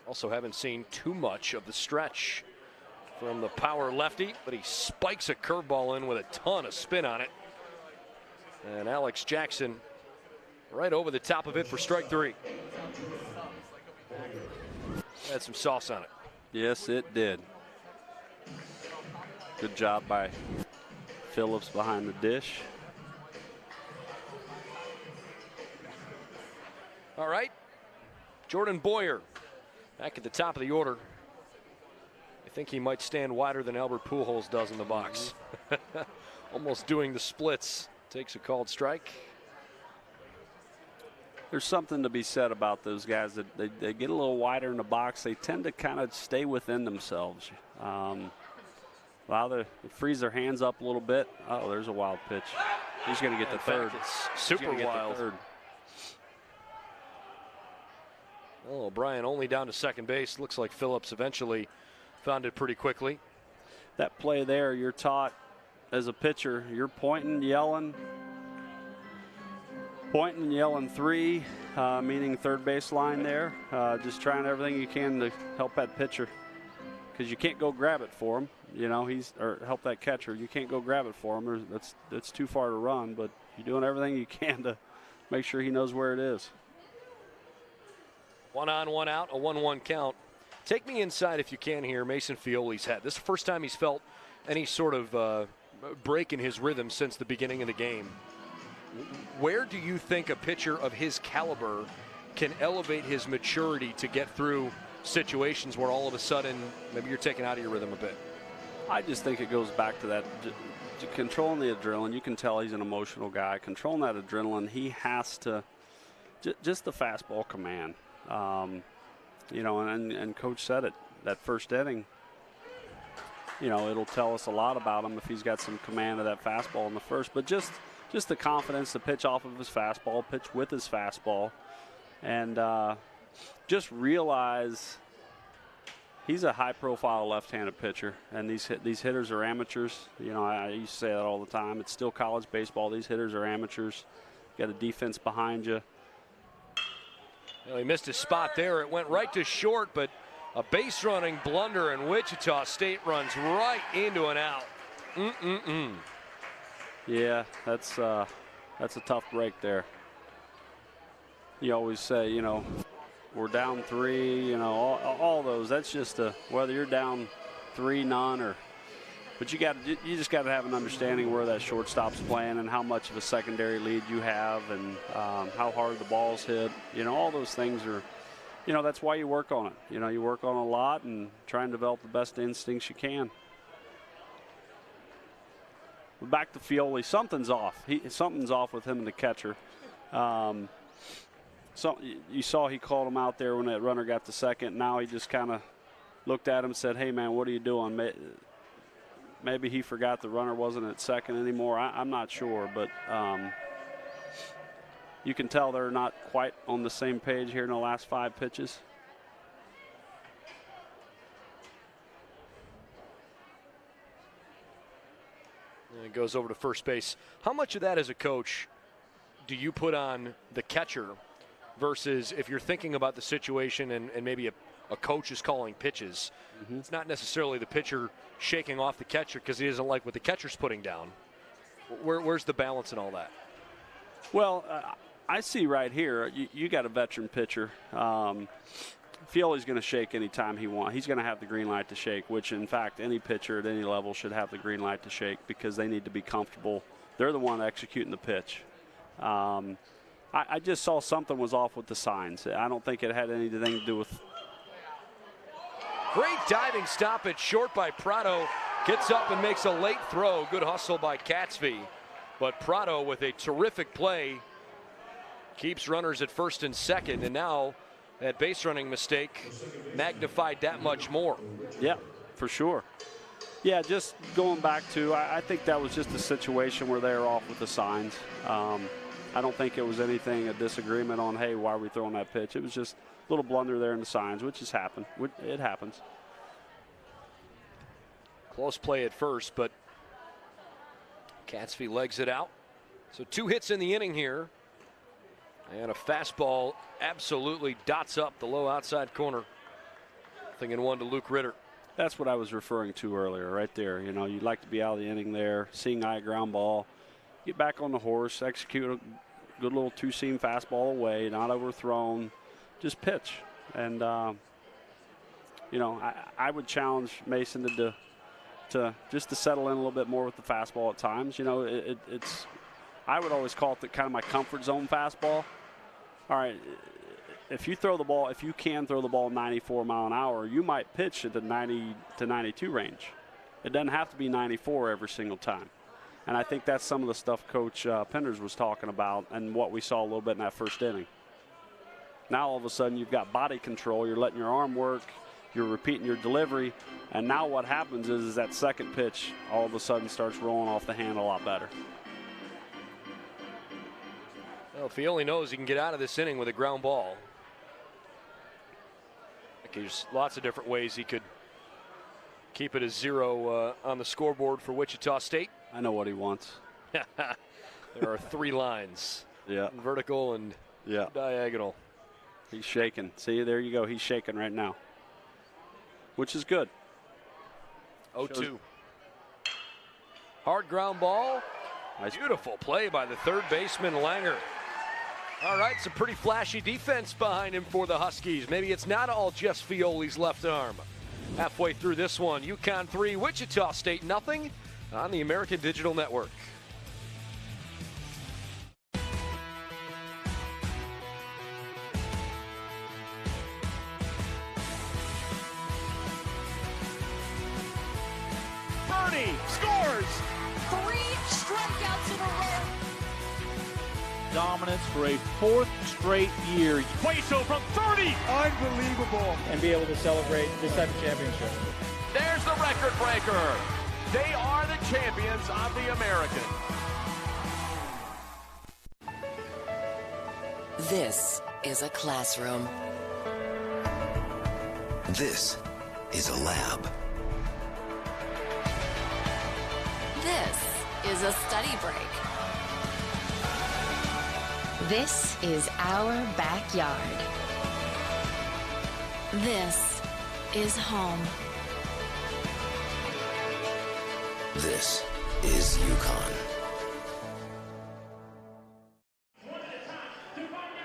Also haven't seen too much of the stretch from the power lefty, but he spikes a curveball in with a ton of spin on it. And Alex Jackson right over the top of it for strike 3. Had some sauce on it. Yes, it did. Good job by Phillips behind the dish. All right, Jordan Boyer back at the top of the order. I think he might stand wider than Albert Pujols does in the box. Almost doing the splits. Takes a called strike. There's something to be said about those guys that they get a little wider in the box. They tend to kind of stay within themselves. They freeze their hands up a little bit. Oh, there's a wild pitch. He's going to get the third. It's super wild. Oh, O'Brien only down to second base. Looks like Phillips eventually found it pretty quickly. That play there, you're taught as a pitcher, you're pointing, yelling 3, meaning third base line there. Just trying everything you can to help that pitcher, because you can't go grab it for him. You know, or help that catcher. You can't go grab it for him. That's too far to run, but you're doing everything you can to make sure he knows where it is. 1 on, 1 out, a 1-1 count. Take me inside if you can here. Mason Fioli's had. This is the first time he's felt any sort of break in his rhythm since the beginning of the game. Where do you think a pitcher of his caliber can elevate his maturity to get through situations where all of a sudden maybe you're taken out of your rhythm a bit? I just think it goes back to that controlling the adrenaline. You can tell he's an emotional guy. Controlling that adrenaline, he has to just the fastball command. You know, and Coach said it, that first inning, you know, it'll tell us a lot about him if he's got some command of that fastball in the first. But just the confidence to pitch off of his fastball, pitch with his fastball, and just realize he's a high-profile left-handed pitcher, and these hitters are amateurs. You know, I used to say that all the time. It's still college baseball. These hitters are amateurs. You got a defense behind you. Well, he missed his spot there. It went right to short, but a base-running blunder, and Wichita State runs right into an out. Yeah, that's a tough break there. You always say, you know, we're down 3, you know, all those. That's just whether you're down 3, none, or. But you just got to have an understanding where that shortstop's playing and how much of a secondary lead you have, and how hard the ball's hit. You know, all those things are, you know, that's why you work on it. You know, you work on a lot and try and develop the best instincts you can. But back to Fioli, something's off. Something's off with him and the catcher. So you saw he called him out there when that runner got to second. Now he just kind of looked at him and said, "Hey man, what are you doing?" Maybe he forgot the runner wasn't at second anymore. I'm not sure, but you can tell they're not quite on the same page here in the last 5 pitches. And it goes over to first base. How much of that as a coach do you put on the catcher versus if you're thinking about the situation and maybe a coach is calling pitches? It's not necessarily the pitcher shaking off the catcher because he doesn't like what the catcher's putting down. Where's the balance in all that? Well, I see right here, you got a veteran pitcher. Fioli's going to shake anytime he wants. He's going to have the green light to shake, which, in fact, any pitcher at any level should have the green light to shake because they need to be comfortable. They're the one executing the pitch. I just saw something was off with the signs. I don't think it had anything to do with. Great diving stop at short by Prado. Gets up and makes a late throw. Good hustle by Catsby. But Prado with a terrific play keeps runners at first and second, and now that base running mistake magnified that much more. Yeah, for sure. Yeah, just going back to, I think that was just a situation where they were off with the signs. I don't think it was anything, a disagreement on, hey, why are we throwing that pitch? It was just a little blunder there in the signs, which has happened. It happens. Close play at first, but Catsby legs it out. So 2 hits in the inning here. And a fastball absolutely dots up the low outside corner. Thinking 1 to Luke Ritter. That's what I was referring to earlier, right there. You know, you'd like to be out of the inning there, seeing eye ground ball, get back on the horse, execute a good little 2-seam fastball away, not overthrown, just pitch. And, you know, I would challenge Mason to just to settle in a little bit more with the fastball at times. You know, it's I would always call it kind of my comfort zone fastball. All right, if you can throw the ball 94 mile an hour, you might pitch at the 90 to 92 range. It doesn't have to be 94 every single time. And I think that's some of the stuff Coach Penders was talking about and what we saw a little bit in that first inning. Now all of a sudden you've got body control, you're letting your arm work, you're repeating your delivery, and now what happens is that second pitch all of a sudden starts rolling off the hand a lot better. Well, Fioli knows he can get out of this inning with a ground ball. There's lots of different ways he could keep it as 0 on the scoreboard for Wichita State. I know what he wants. There are 3 lines. Yeah. Vertical and diagonal. He's shaking. See, there you go. He's shaking right now, which is good. 0-2. Hard ground ball. Nice. Beautiful play by the third baseman, Langer. All right, some pretty flashy defense behind him for the Huskies. Maybe it's not all just Fioli's left arm. Halfway through this one, UConn 3, Wichita State nothing on the American Digital Network. Bernie scores! 3 strikeouts in a row. Dominance for a 4th straight year. Plato from 30! Unbelievable. And be able to celebrate this type of championship. There's the record breaker. They are the champions of the American. This is a classroom. This is a lab. This is a study break. This is our backyard. This is home. This is Yukon.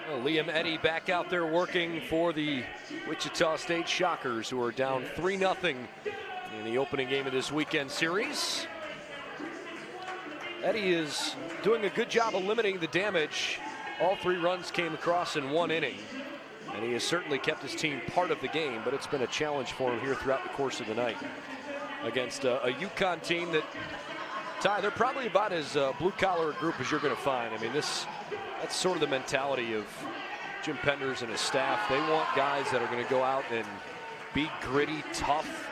Well, Liam Eddy back out there working for the Wichita State Shockers, who are down 3-0 in the opening game of this weekend series. Eddy is doing a good job of limiting the damage. All 3 runs came across in 1 inning, and he has certainly kept his team part of the game, but it's been a challenge for him here throughout the course of the night against a UConn team that, Ty, they're probably about as blue-collar a group as you're going to find. I mean, that's sort of the mentality of Jim Penders and his staff. They want guys that are going to go out and be gritty, tough,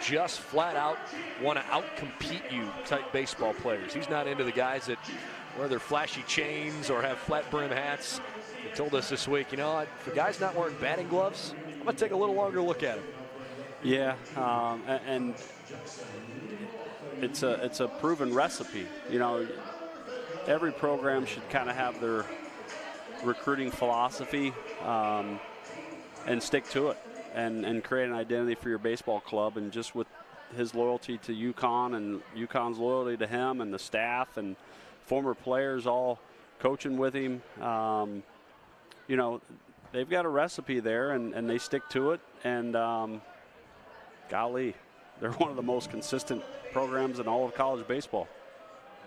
just flat out want to out-compete you type baseball players. He's not into the guys that wear their flashy chains or have flat brim hats. He told us this week, you know, if a guy's not wearing batting gloves, I'm going to take a little longer look at him. Yeah, and it's a proven recipe. You know, every program should kind of have their recruiting philosophy and stick to it and create an identity for your baseball club. And just with his loyalty to UConn and UConn's loyalty to him and the staff and former players all coaching with him, you know, they've got a recipe there, and they stick to it. And golly, they're one of the most consistent programs in all of college baseball.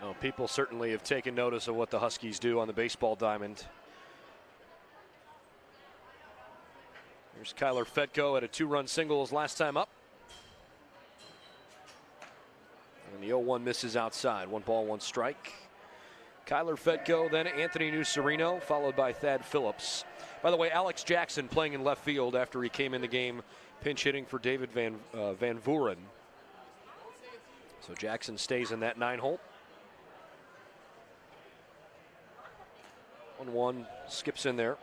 You know, people certainly have taken notice of what the Huskies do on the baseball diamond. Here's Kyler Fetko at a 2-run single his last time up. And the 0-1 misses outside. 1 ball, 1 strike. Kyler Fetko, then Anthony Nucerino, followed by Thad Phillips. By the way, Alex Jackson playing in left field after he came in the game, pinch hitting for David Van Vuren. So Jackson stays in that 9-hole. 1-1 skips in there.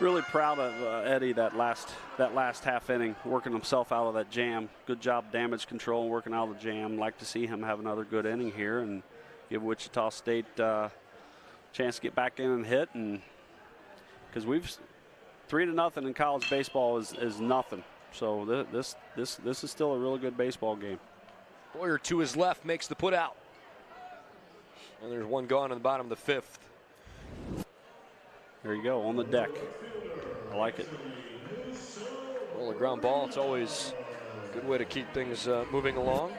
Really proud of Eddie that last half inning, working himself out of that jam. Good job damage control and working out of the jam. Like to see him have another good inning here and give Wichita State a chance to get back in and hit. And because we've 3-0 in college baseball is nothing. So this is still a really good baseball game. Boyer to his left makes the put out. And there's 1 gone in the bottom of the 5th. There you go, on the deck. I like it. Well, a ground ball, it's always a good way to keep things moving along.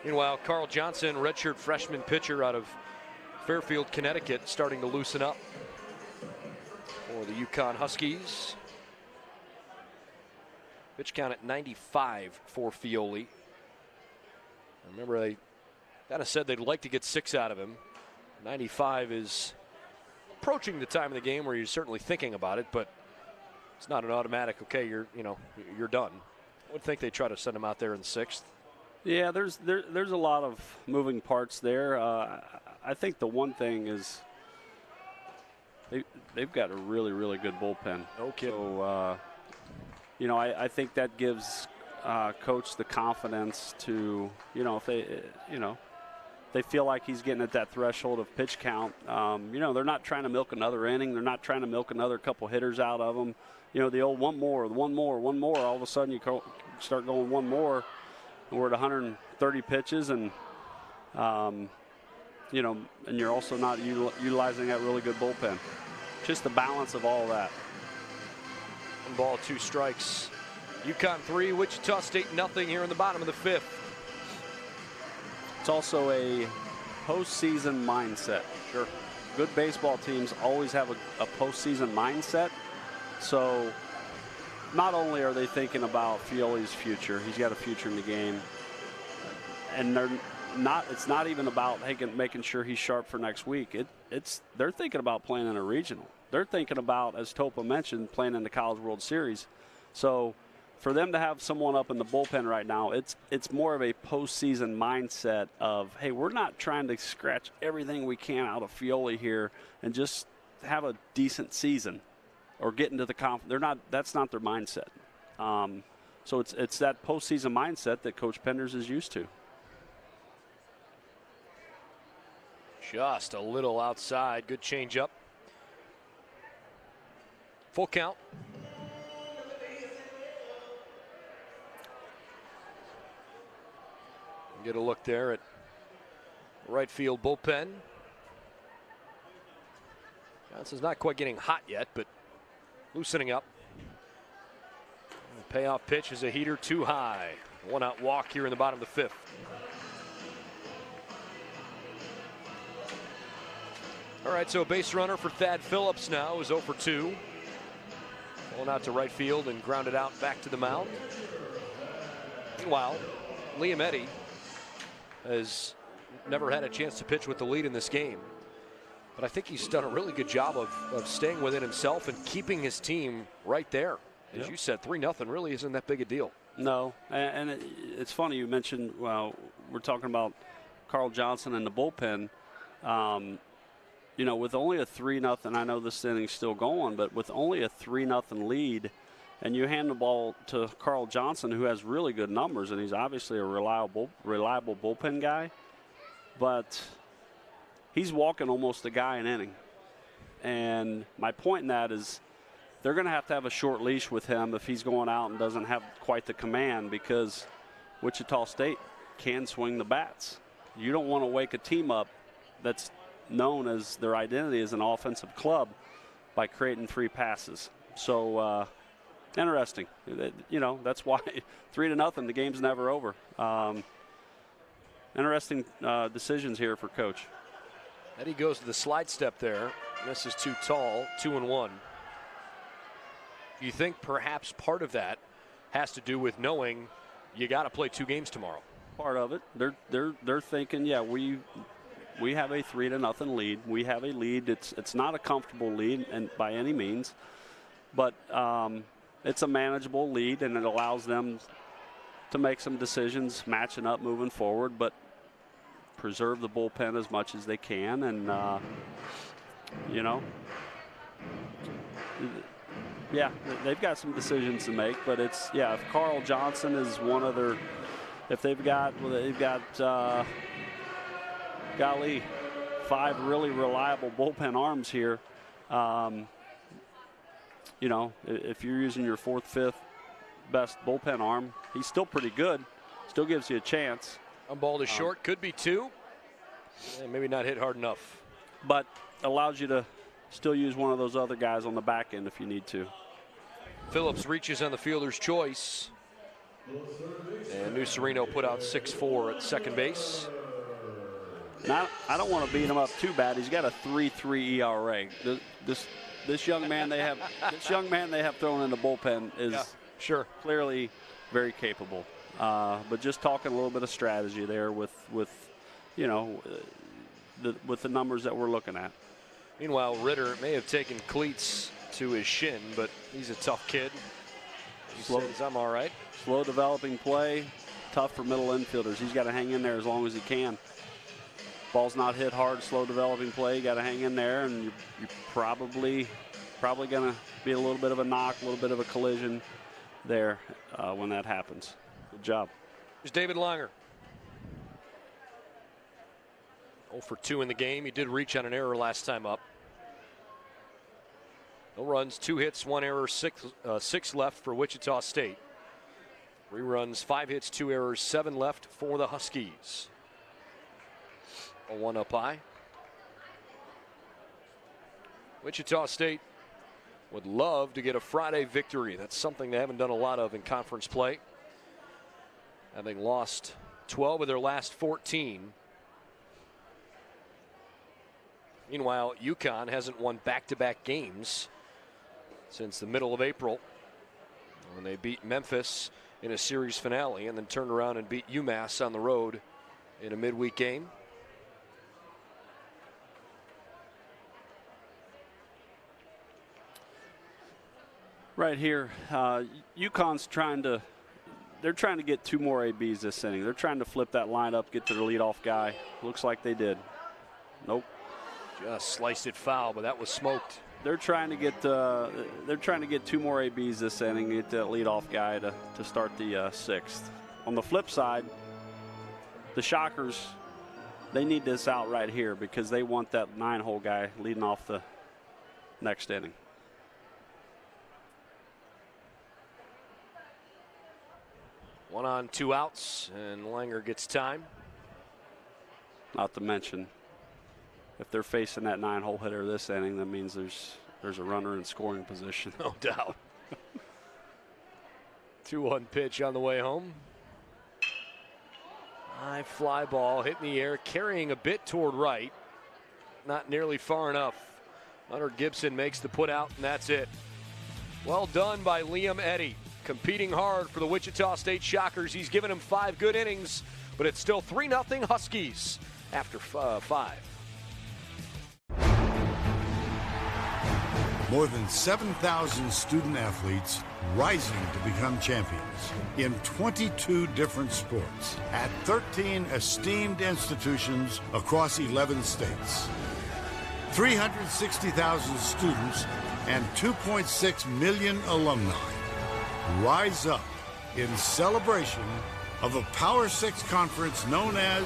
Meanwhile, Carl Johnson, redshirt freshman pitcher out of Fairfield, Connecticut, starting to loosen up for the Yukon Huskies. Pitch count at 95 for Fioli. Remember, they kind of said they'd like to get 6 out of him. 95 is approaching the time of the game where you're certainly thinking about it, but it's not an automatic, okay, you're done. I would think they try to send him out there in the 6th. Yeah, there's a lot of moving parts there. I think the one thing is they've got a really, really good bullpen. No kidding. So, you know, I think that gives coach the confidence to, you know, if they feel like he's getting at that threshold of pitch count. You know, they're not trying to milk another inning. They're not trying to milk another couple hitters out of them. You know, the old one more. All of a sudden you start going one more. And we're at 130 pitches, and you know, and you're also not utilizing that really good bullpen. Just the balance of all of that. 1 ball, 2 strikes. UConn 3, Wichita State nothing here in the bottom of the 5th. It's also a postseason mindset. Sure. Good baseball teams always have a postseason mindset. So not only are they thinking about Fioli's future, he's got a future in the game, and it's not even about making sure he's sharp for next week. They're thinking about playing in a regional. They're thinking about, as Topa mentioned, playing in the College World Series. So for them to have someone up in the bullpen right now, it's more of a postseason mindset of, hey, we're not trying to scratch everything we can out of Fioli here and just have a decent season or get into the that's not their mindset. So it's that postseason mindset that Coach Penders is used to. Just a little outside. Good changeup. Full count. Get a look there at right field bullpen. Johnson's not quite getting hot yet, but loosening up. The payoff pitch is a heater too high. 1-out walk here in the bottom of the 5th. All right, so a base runner for Thad Phillips now is 0 for 2. Going out to right field and grounded out back to the mound. Meanwhile, Liam Eddy has never had a chance to pitch with the lead in this game. But I think he's done a really good job of staying within himself and keeping his team right there. As you said, 3-0 really isn't that big a deal. No, and it's funny you mentioned, well, we're talking about Carl Johnson and the bullpen. You know, with only a 3-0, I know this inning's still going, but with only a 3-0 lead, and you hand the ball to Carl Johnson, who has really good numbers, and he's obviously a reliable bullpen guy. but he's walking almost a guy an inning. And my point in that is they're going to have a short leash with him if he's going out and doesn't have quite the command, because Wichita State can swing the bats. You don't want to wake a team up that's known as their identity as an offensive club by creating 3 passes. So interesting. You know, that's why 3-0, the game's never over. Interesting decisions here for Coach. Eddie goes to the slide step there. This is too tall, 2-1. You think perhaps part of that has to do with knowing you got to play 2 games tomorrow? Part of it. They're thinking, yeah, we have a 3-0 lead. We have a lead. It's not a comfortable lead and by any means, but it's a manageable lead, and it allows them to make some decisions matching up moving forward, but preserve the bullpen as much as they can. And you know, yeah, they've got some decisions to make, but it's, yeah, if Carl Johnson is one of their, if they've got golly, 5 really reliable bullpen arms here. You know, if you're using your 4th, 5th best bullpen arm, he's still pretty good. Still gives you a chance. On ball to short, could be 2. Yeah, maybe not hit hard enough. But allows you to still use one of those other guys on the back end if you need to. Phillips reaches on the fielder's choice. And New Sereno put out 6-4 at second base. Now, I don't want to beat him up too bad. He's got a 3.3 ERA. This young man they have thrown in the bullpen is clearly very capable. But just talking a little bit of strategy there with you know, with the numbers that we're looking at. Meanwhile, Ritter may have taken cleats to his shin, but he's a tough kid. He says, I'm all right. Slow developing play, tough for middle infielders. He's got to hang in there as long as he can. Ball's not hit hard, slow developing play. You got to hang in there, and you're probably going to be a little bit of a knock, a little bit of a collision there when that happens. Good job. Here's David Langer. 0 for 2 in the game. He did reach on an error last time up. No runs, 2 hits, 1 error, 6 left for Wichita State. 3 runs, 5 hits, 2 errors, 7 left for the Huskies. 1 up high. Wichita State would love to get a Friday victory. That's something they haven't done a lot of in conference play, having lost 12 of their last 14. Meanwhile, Yukon hasn't won back-to-back games since the middle of April, when they beat Memphis in a series finale and then turned around and beat UMass on the road in a midweek game. Right here, UConn's trying to get 2 more ABs this inning. They're trying to flip that lineup, get to the leadoff guy. Looks like they did. Nope. Just sliced it foul, but that was smoked. They're trying to get 2 more ABs this inning, get that leadoff guy to start the 6th. On the flip side, the Shockers, they need this out right here because they want that 9-hole guy leading off the next inning. One on, 2 outs, and Langer gets time. Not to mention, if they're facing that 9-hole hitter this inning, that means there's a runner in scoring position. No doubt. 2-1 pitch on the way home. High fly ball hit in the air, carrying a bit toward right. Not nearly far enough. Hunter Gibson makes the put out, and that's it. Well done by Liam Eddy. Competing hard for the Wichita State Shockers. He's given them 5 good innings, but it's still 3-0 Huskies after 5. More than 7,000 student athletes rising to become champions in 22 different sports at 13 esteemed institutions across 11 states. 360,000 students and 2.6 million alumni rise up in celebration of a Power 6 conference known as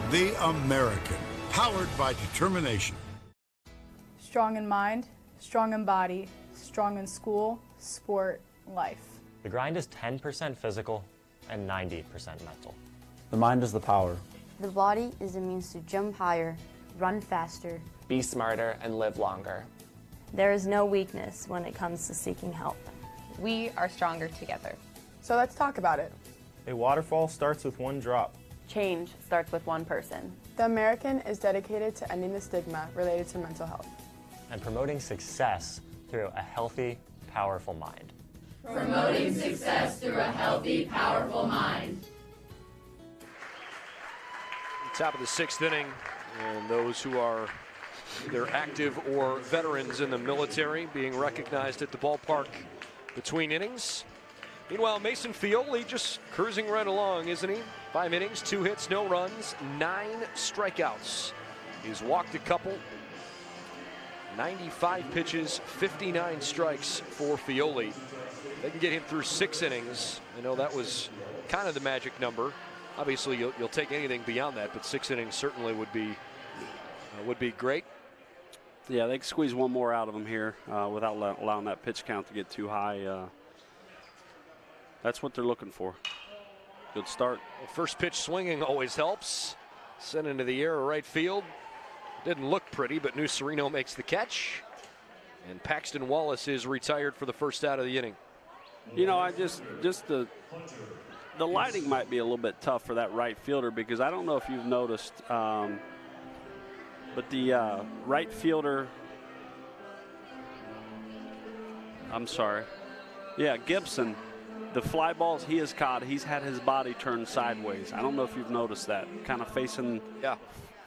The American, powered by determination. Strong in mind, strong in body, strong in school, sport, life. The grind is 10% physical and 90% mental. The mind is the power. The body is a means to jump higher, run faster, Be smarter and live longer. There is no weakness when it comes to seeking help. We are stronger together. So let's talk about it. A waterfall starts with one drop. Change starts with one person. The American is dedicated to ending the stigma related to mental health and promoting success through a healthy, powerful mind. Promoting success through a healthy, powerful mind. Top of the 6th inning, and those who are either active or veterans in the military being recognized at the ballpark between innings. Meanwhile, Mason Fioli just cruising right along, isn't he? 5 innings, 2 hits, no runs, 9 strikeouts. He's walked a couple. 95 pitches, 59 strikes for Fioli. They can get him through 6 innings. I know that was kind of the magic number. Obviously, you'll take anything beyond that, but 6 innings certainly would be great. Yeah, they can squeeze one more out of him here without allowing that pitch count to get too high. That's what they're looking for. Good start. Well, first pitch swinging always helps. Sent into the air, right field. Didn't look pretty, but New Sereno makes the catch. And Paxton Wallace is retired for the first out of the inning. You know, I just the lighting might be a little bit tough for that right fielder, because I don't know if you've noticed, but the right fielder, I'm sorry, yeah, Gibson, the fly balls he has caught, he's had his body turned sideways. I don't know if you've noticed that, kind of facing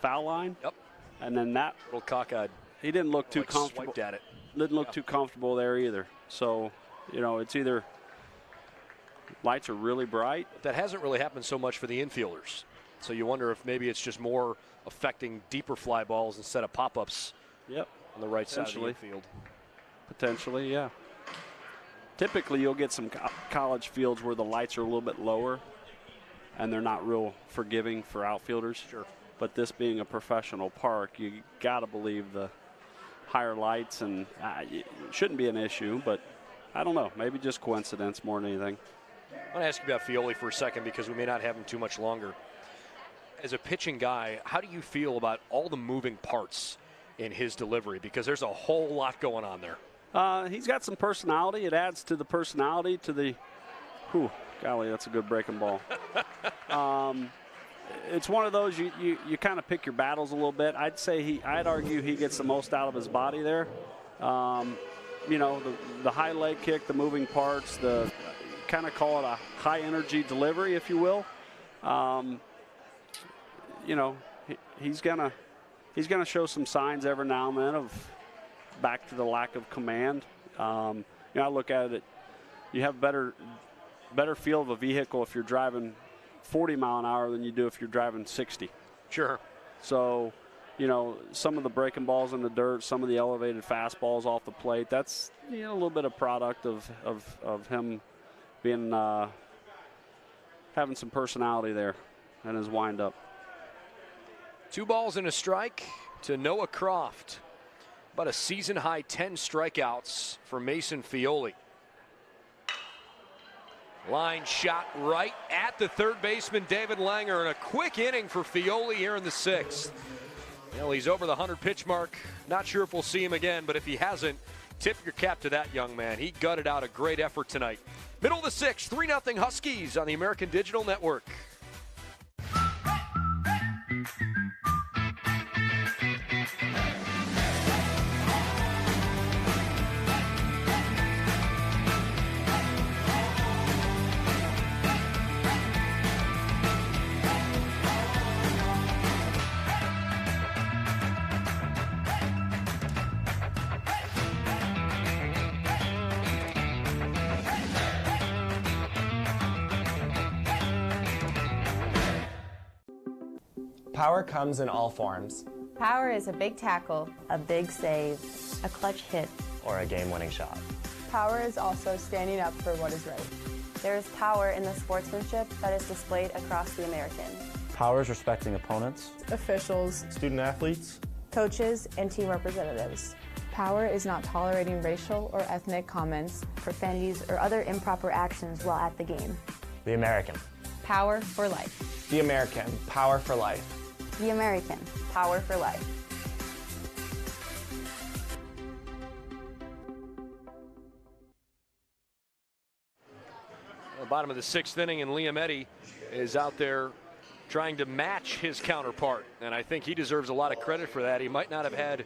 foul line. Yep. And then that little cockeyed. He didn't look too comfortable. At it. Didn't look too comfortable there either. So, you know, it's either lights are really bright. That hasn't really happened so much for the infielders. So you wonder if maybe it's just more affecting deeper fly balls instead of pop-ups. Yep. On the right side of the infield. Potentially, yeah. Typically, you'll get some college fields where the lights are a little bit lower and they're not real forgiving for outfielders. Sure. But this being a professional park, you got to believe the higher lights, and it shouldn't be an issue, but I don't know. Maybe just coincidence more than anything. I want to ask you about Fioli for a second, because we may not have him too much longer. As a pitching guy, how do you feel about all the moving parts in his delivery? Because there's a whole lot going on there. He's got some personality. It adds to the personality, to the, golly, that's a good breaking ball. It's one of those you kind of pick your battles a little bit. I'd argue he gets the most out of his body there. You know, the high leg kick, the moving parts, the kind of call it a high energy delivery, if you will. You know, he's gonna show some signs every now and then of back to the lack of command. You know, I look at it. You have better feel of a vehicle if you're driving 40 mile an hour than you do if you're driving 60. Sure. So, you know, some of the breaking balls in the dirt, some of the elevated fastballs off the plate, that's, you know, a little bit of product of him being having some personality there in his windup. 2 balls and a strike to Noah Croft. About a season-high 10 strikeouts for Mason Fioli. Line shot right at the third baseman, David Langer, and a quick inning for Fioli here in the 6th. Well, he's over the 100-pitch mark. Not sure if we'll see him again, but if he hasn't, tip your cap to that young man. He gutted out a great effort tonight. Middle of the 6th, 3-0 Huskies on the American Digital Network. Power comes in all forms. Power is a big tackle, a big save, a clutch hit, or a game-winning shot. Power is also standing up for what is right. There is power in the sportsmanship that is displayed across the American. Power is respecting opponents, officials, student athletes, coaches, and team representatives. Power is not tolerating racial or ethnic comments, profanities, or other improper actions while at the game. The American. Power for life. The American. Power for life. The American. Power for life. The bottom of the 6th inning, and Liam Eddy is out there trying to match his counterpart, and I think he deserves a lot of credit for that. He might not have had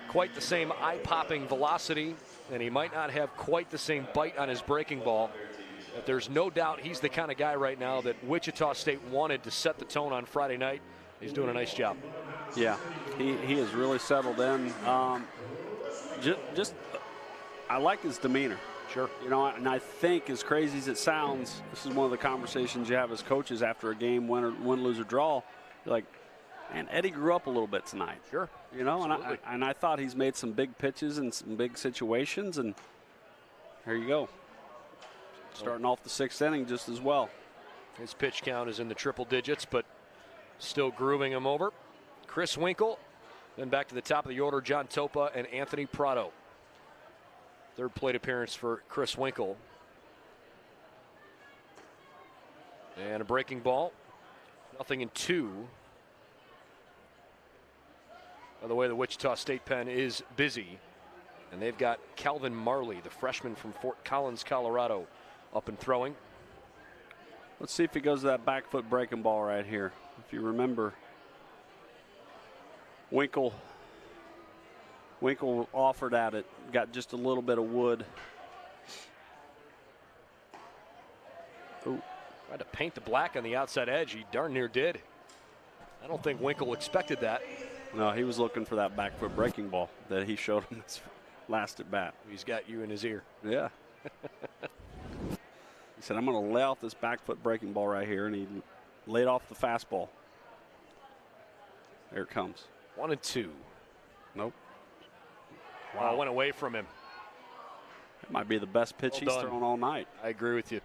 quite the same eye-popping velocity, and he might not have quite the same bite on his breaking ball, but there's no doubt he's the kind of guy right now that Wichita State wanted to set the tone on Friday night. He's doing a nice job. Yeah, he has really settled in. I like his demeanor. Sure. You know, and I think, as crazy as it sounds, this is one of the conversations you have as coaches after a game, win, lose, or draw. You're like, man, Eddie grew up a little bit tonight. Sure. You know, and I thought he's made some big pitches and some big situations, and here you go. Starting off the 6th inning just as well. His pitch count is in the triple digits, but still grooving him over. Chris Winkle, then back to the top of the order, John Topa and Anthony Prado. Third plate appearance for Chris Winkle. And a breaking ball. 0-2. By the way, the Wichita State pen is busy. And they've got Calvin Marley, the freshman from Fort Collins, Colorado, up and throwing. Let's see if he goes to that back foot breaking ball right here. If you remember, Winkle offered at it, got just a little bit of wood. Ooh, tried to paint the black on the outside edge. He darn near did. I don't think Winkle expected that. No, he was looking for that back foot breaking ball that he showed him this last at bat. He's got you in his ear. Yeah. He said, I'm going to lay off this back foot breaking ball right here, and he laid off the fastball. There it comes. 1-2. Nope. Wow, went away from him. That might be the best pitch he's thrown all night. I agree with you.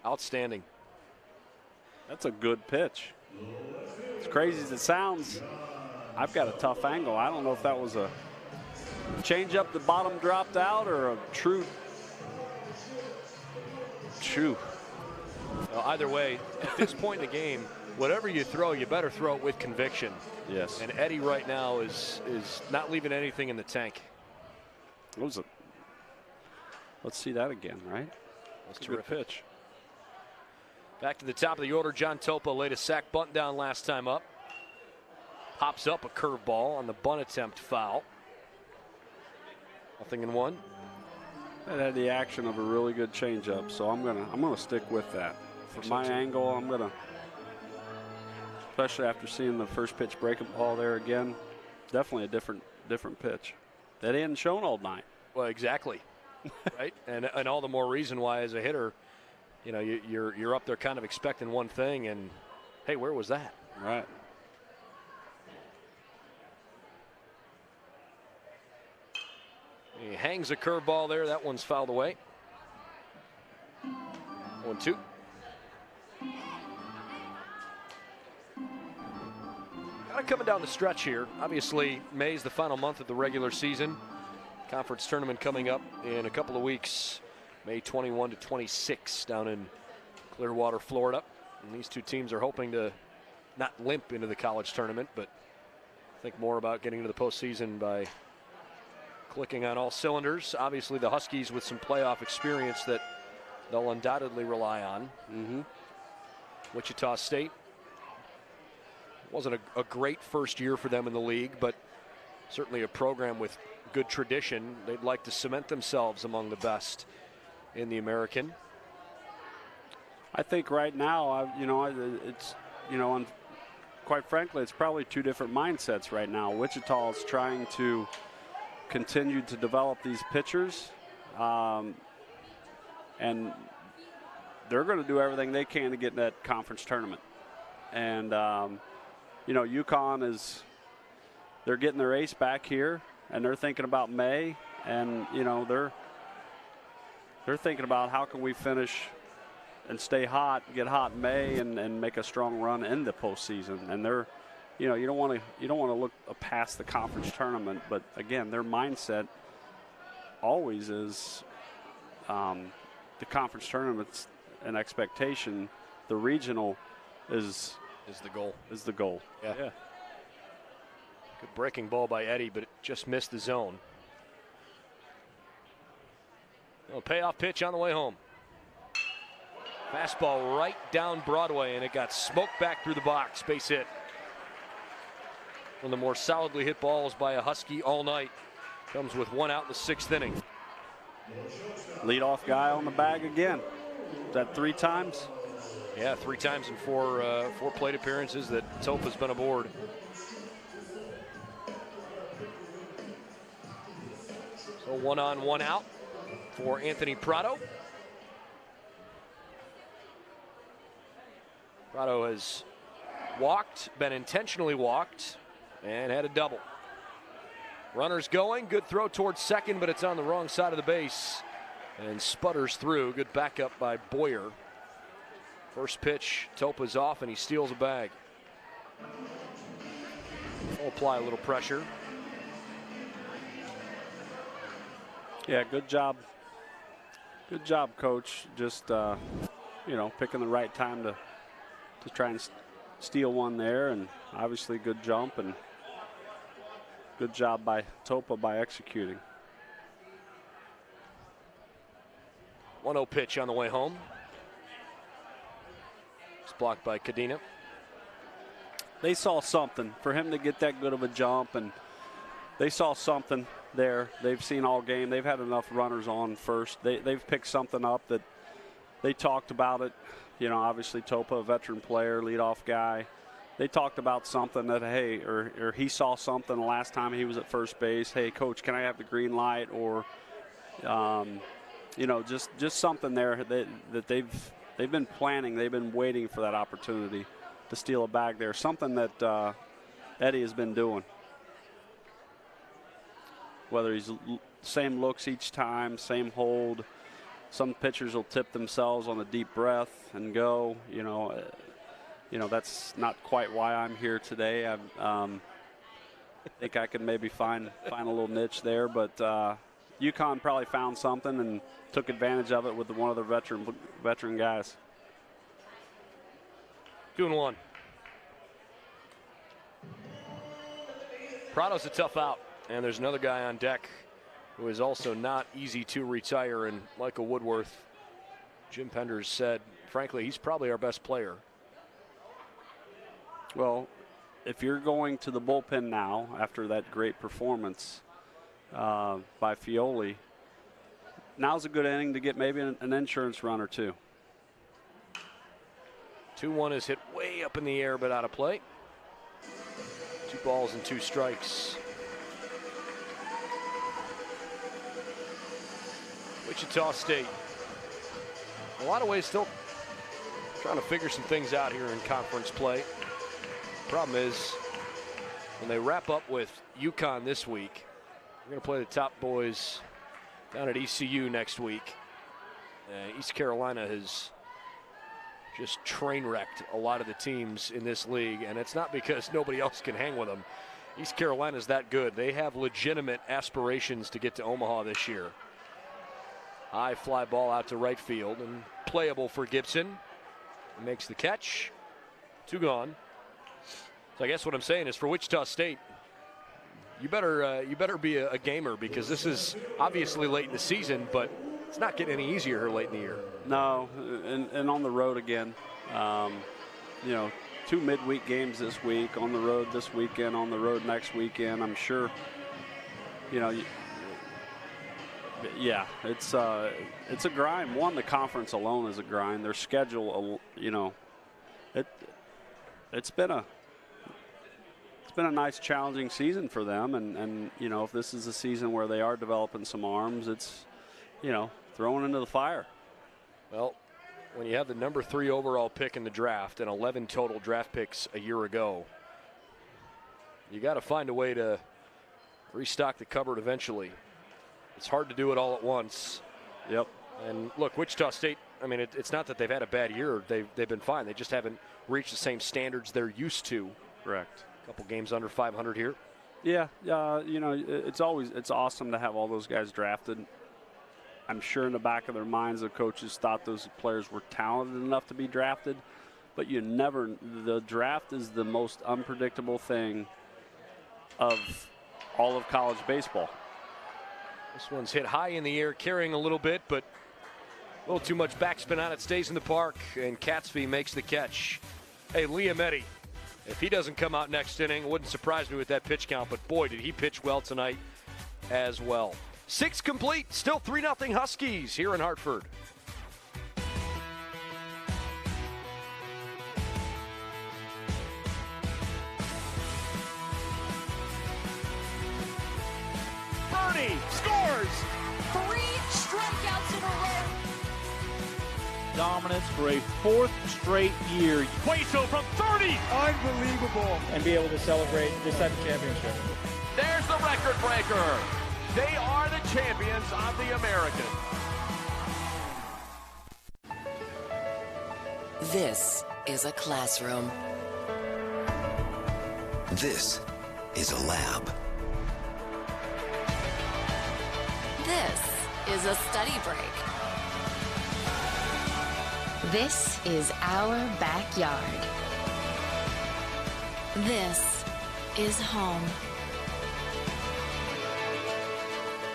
Outstanding. That's a good pitch. As crazy as it sounds, I've got a tough angle. I don't know if that was a change-up the bottom dropped out or a true. Well, either way, at this point in the game, whatever you throw, you better throw it with conviction. Yes. And Eddie right now is not leaving anything in the tank. What was it? Let's see that again, right? That's a good pitch. Back to the top of the order, John Topa laid a sac bunt down last time up. Pops up a curveball on the bunt attempt, foul. 0-1. That had the action of a really good changeup, so I'm gonna stick with that. For my angle, I'm gonna, especially after seeing the first pitch breaking ball there again, definitely a different pitch that he hadn't shown all night. Well, exactly, right, and all the more reason why, as a hitter, you know, you're up there kind of expecting one thing, and hey, where was that? Right. He hangs a curveball there. That one's fouled away. 1-2. Kind of coming down the stretch here. Obviously, May's the final month of the regular season. Conference tournament coming up in a couple of weeks. May 21 to 26 down in Clearwater, Florida. And these two teams are hoping to not limp into the college tournament, but think more about getting into the postseason by clicking on all cylinders. Obviously, the Huskies with some playoff experience that they'll undoubtedly rely on. Wichita State wasn't a great first year for them in the league, but certainly a program with good tradition. They'd like to cement themselves among the best in the American. I think right now, it's, and quite frankly, it's probably two different mindsets right now. Wichita is trying to continue to develop these pitchers, and they're going to do everything they can to get in that conference tournament. And UConn they're getting their ace back here, and they're thinking about May, and they're thinking about how can we finish stay hot, get hot in May, and make a strong run in the postseason. And they're, you don't want to look past the conference tournament, but again, their mindset always is the conference tournament's an expectation. The regional is the goal. Is the goal. Yeah. Good breaking ball by Eddie, but it just missed the zone. A payoff pitch on the way home. Fastball right down Broadway, and it got smoked back through the box. Base hit. One of the more solidly hit balls by a Husky all night. Comes with one out in the 6th inning. Leadoff guy on the bag again. Is that 3 times? Yeah, 3 times in 4 plate appearances that Tope has been aboard. So 1 on, 1 out for Anthony Prado. Prado has walked, been intentionally walked, and had a double. Runners going, good throw towards second, but it's on the wrong side of the base and sputters through. Good backup by Boyer. First pitch, Topa's off, and he steals a bag. We'll apply a little pressure. Yeah, good job. Good job, Coach. Just, picking the right time to try and steal one there, and obviously good jump, and good job by Topa by executing. 1-0 pitch on the way home. It's blocked by Cadena. They saw something for him to get that good of a jump, and they saw something there. They've seen all game. They've had enough runners on first. They've picked something up that they talked about it. Obviously Topa, a veteran player, leadoff guy. They talked about something that, hey, or he saw something the last time he was at first base. Hey, Coach, can I have the green light? Or, just something there that they've been planning. They've been waiting for that opportunity to steal a bag there. Something that Eddie has been doing. Whether he's same looks each time, same hold. Some pitchers will tip themselves on a deep breath and go. That's not quite why I'm here today. I think I could maybe find a little niche there, but UConn probably found something and took advantage of it with one of their veteran guys. 2-1. Prado's a tough out, and there's another guy on deck who is also not easy to retire, and Michael Woodworth. Jim Penders said, frankly, he's probably our best player. Well, if you're going to the bullpen now after that great performance by Fioli, now's a good inning to get maybe an insurance run or two. 2-1 is hit way up in the air, but out of play. 2 balls and 2 strikes. Wichita State. In a lot of ways still trying to figure some things out here in conference play. Problem is, when they wrap up with UConn this week, we're going to play the top boys down at ECU next week. East Carolina has just train wrecked a lot of the teams in this league, and it's not because nobody else can hang with them. East Carolina's that good. They have legitimate aspirations to get to Omaha this year. High fly ball out to right field and playable for Gibson. He makes the catch. 2 gone. So I guess what I'm saying is for Wichita State, you better be a gamer, because this is obviously late in the season, but it's not getting any easier here late in the year. No, and on the road again. 2 midweek games this week, on the road this weekend, on the road next weekend. I'm sure, yeah, it's a grind. The conference alone is a grind. Their schedule, it's been a nice, challenging season for them. And if this is a season where they are developing some arms, it's, thrown into the fire. Well, when you have the number 3 overall pick in the draft and 11 total draft picks a year ago, you got to find a way to restock the cupboard eventually. It's hard to do it all at once. Yep. And look, Wichita State, I mean, it's not that they've had a bad year. They've been fine. They just haven't reached the same standards they're used to. Correct. A couple games under 500 here. Yeah, you know, it's awesome to have all those guys drafted. I'm sure in the back of their minds, the coaches thought those players were talented enough to be drafted, but the draft is the most unpredictable thing of all of college baseball. This one's hit high in the air, carrying a little bit, but a little too much backspin on it, stays in the park, and Catsby makes the catch. Hey, Liam Eddy, if he doesn't come out next inning, it wouldn't surprise me with that pitch count, but boy, did he pitch well tonight as well. 6 complete, still 3-0 Huskies here in Hartford. Bernie scores! 3 strikeouts in a row. Dominance for a 4th straight year. Plato from 30! Unbelievable. And be able to celebrate this type of championship. There's the record breaker. They are the champions of the American. This is a classroom. This is a lab. This is a study break. This is our backyard. This is home.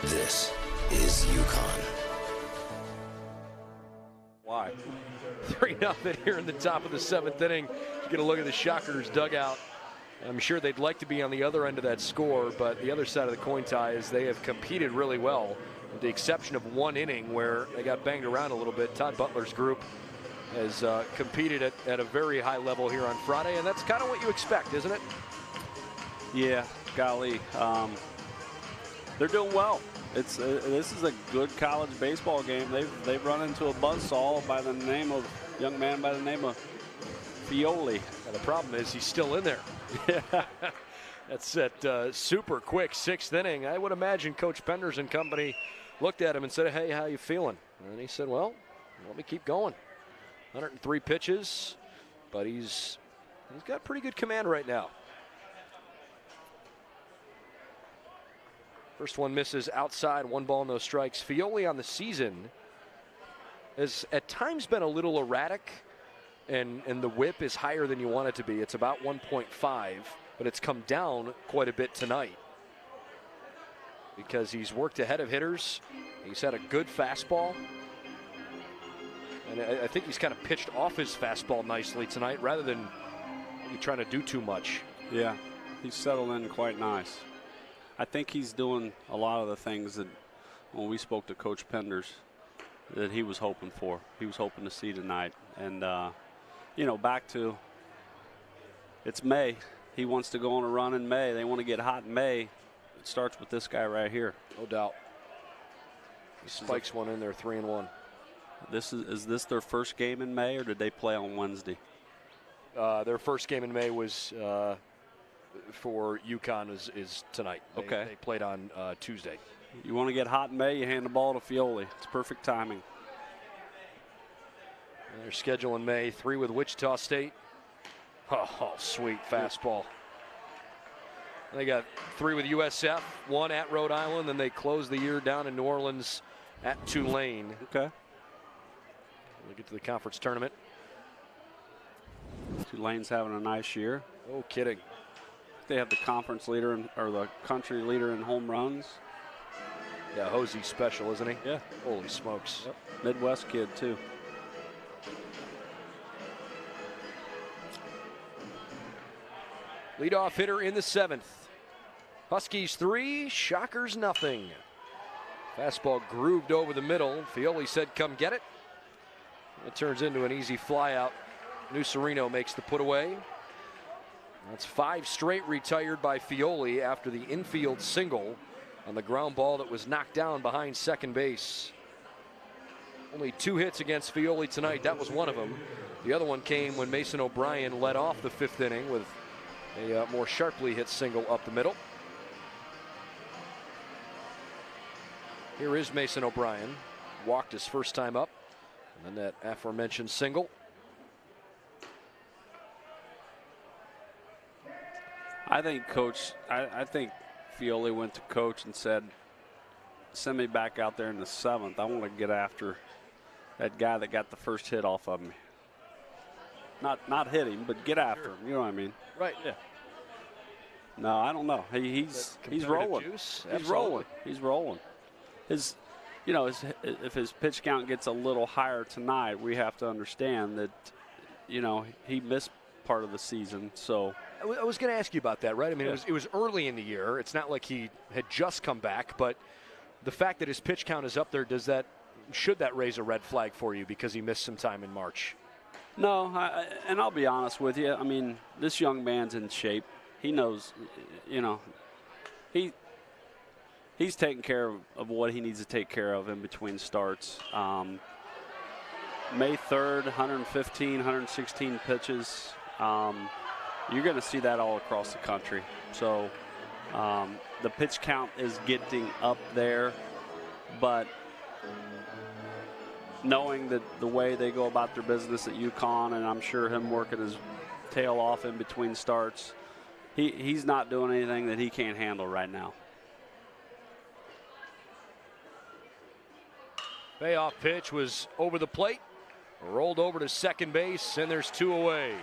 This is Yukon. Why? 3-0 here in the top of the 7th inning. You get a look at the Shockers dugout. I'm sure they'd like to be on the other end of that score, but the other side of the coin tie is they have competed really well, with the exception of one inning where they got banged around a little bit. Todd Butler's group has competed at a very high level here on Friday, and that's kind of what you expect, isn't it? Yeah, golly. They're doing well. This is a good college baseball game. They've run into a buzzsaw by the name of young man by the name of Fioli. And the problem is he's still in there. Yeah. That's that super quick 6th inning. I would imagine Coach Penders and company looked at him and said, "Hey, how you feeling?" And he said, "Well, let me keep going." 103 pitches, but he's got pretty good command right now. First one misses outside, 1 ball, no strikes. Fioli on the season has at times been a little erratic, and the whip is higher than you want it to be. It's about 1.5, but it's come down quite a bit tonight because he's worked ahead of hitters. He's had a good fastball, and I think he's kind of pitched off his fastball nicely tonight rather than trying to do too much. Yeah, he's settled in quite nice. I think he's doing a lot of the things that when we spoke to Coach Penders that he was hoping for. He was hoping to see tonight. And, you know, back to it's May. He wants to go on a run in May. They want to get hot in May. It starts with this guy right here. No doubt. He spikes one in there, 3-1. Is this their first game in May, or did they play on Wednesday? Their first game in May was for UConn is tonight. Okay. They played on Tuesday. You want to get hot in May, you hand the ball to Fioli. It's perfect timing. And their schedule in May, 3 with Wichita State. Oh, sweet fastball. And they got 3 with USF, 1 at Rhode Island, then they close the year down in New Orleans at Tulane. Okay. We'll get to the conference tournament. Tulane's having a nice year. Oh, kidding. They have the conference leader or the country leader in home runs. Yeah, Hosey's special, isn't he? Yeah. Holy smokes. Yep. Midwest kid, too. Leadoff hitter in the 7th. Huskies 3, Shockers nothing. Fastball grooved over the middle. Fioli said, "Come get it." It turns into an easy flyout. Nucerino makes the put away. That's 5 straight retired by Fioli after the infield single on the ground ball that was knocked down behind second base. Only 2 hits against Fioli tonight. That was one of them. The other one came when Mason O'Brien led off the 5th inning with a more sharply hit single up the middle. Here is Mason O'Brien. walked his first time up. And then that aforementioned single. I think I think Fioli went to coach and said, send me back out there in the 7th. I want to get after that guy that got the first hit off of me. Not hit him, but get after him. You know what I mean? Right. Yeah. No, I don't know. He's rolling. Juice? He's rolling. He's rolling. His, if his pitch count gets a little higher tonight, we have to understand that, he missed part of the season. So I was going to ask you about that, right? I mean, it was early in the year. It's not like he had just come back, but the fact that his pitch count is up there, should that raise a red flag for you because he missed some time in March? No, and I'll be honest with you. I mean, this young man's in shape. He knows, he's taking care of what he needs to take care of in between starts. May 3rd, 115, 116 pitches. You're going to see that all across the country. So the pitch count is getting up there, but knowing that the way they go about their business at UConn, and I'm sure him working his tail off in between starts, he's not doing anything that he can't handle right now. Payoff pitch was over the plate, rolled over to second base, and there's 2 away.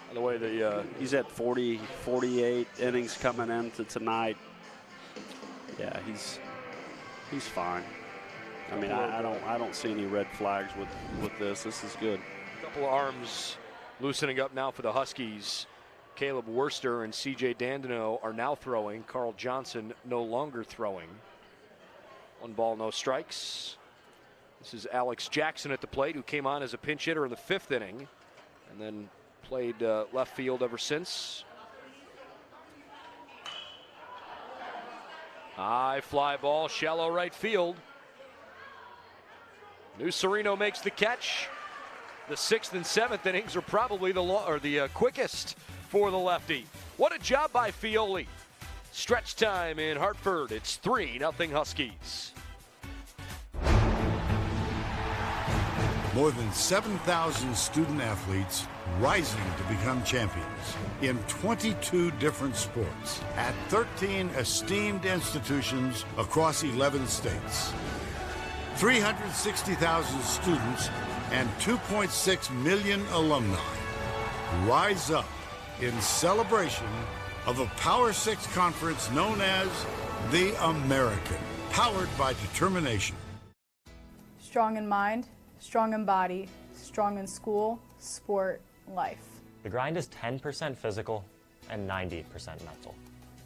By the way, he's at 48 innings coming into tonight. Yeah, he's fine. I mean, I don't see any red flags with this. This is good. A couple of arms loosening up now for the Huskies. Caleb Worster and C.J. Dandino are now throwing. Carl Johnson no longer throwing. 1 ball, no strikes. This is Alex Jackson at the plate, who came on as a pinch hitter in the 5th inning and then played left field ever since. High fly ball, shallow right field. New Sereno makes the catch. The 6th and 7th innings are probably the quickest for the lefty. What a job by Fioli. Stretch time in Hartford. It's 3-0 Huskies. More than 7,000 student athletes rising to become champions in 22 different sports at 13 esteemed institutions across 11 states. 360,000 students and 2.6 million alumni rise up in celebration of a Power 6 conference known as the American, powered by determination. Strong in mind, strong in body, strong in school, sport, life. The grind is 10% physical and 90% mental.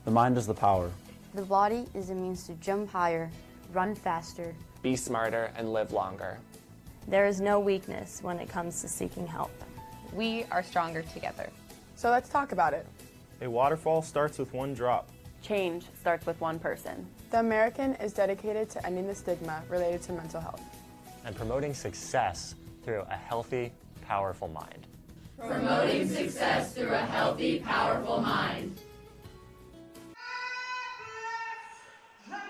The mind is the power. The body is a means to jump higher, run faster, be smarter, and live longer. There is no weakness when it comes to seeking help. We are stronger together. So let's talk about it. A waterfall starts with 1 drop. Change starts with 1 person. The American is dedicated to ending the stigma related to mental health and promoting success through a healthy, powerful mind. Promoting success through a healthy, powerful mind.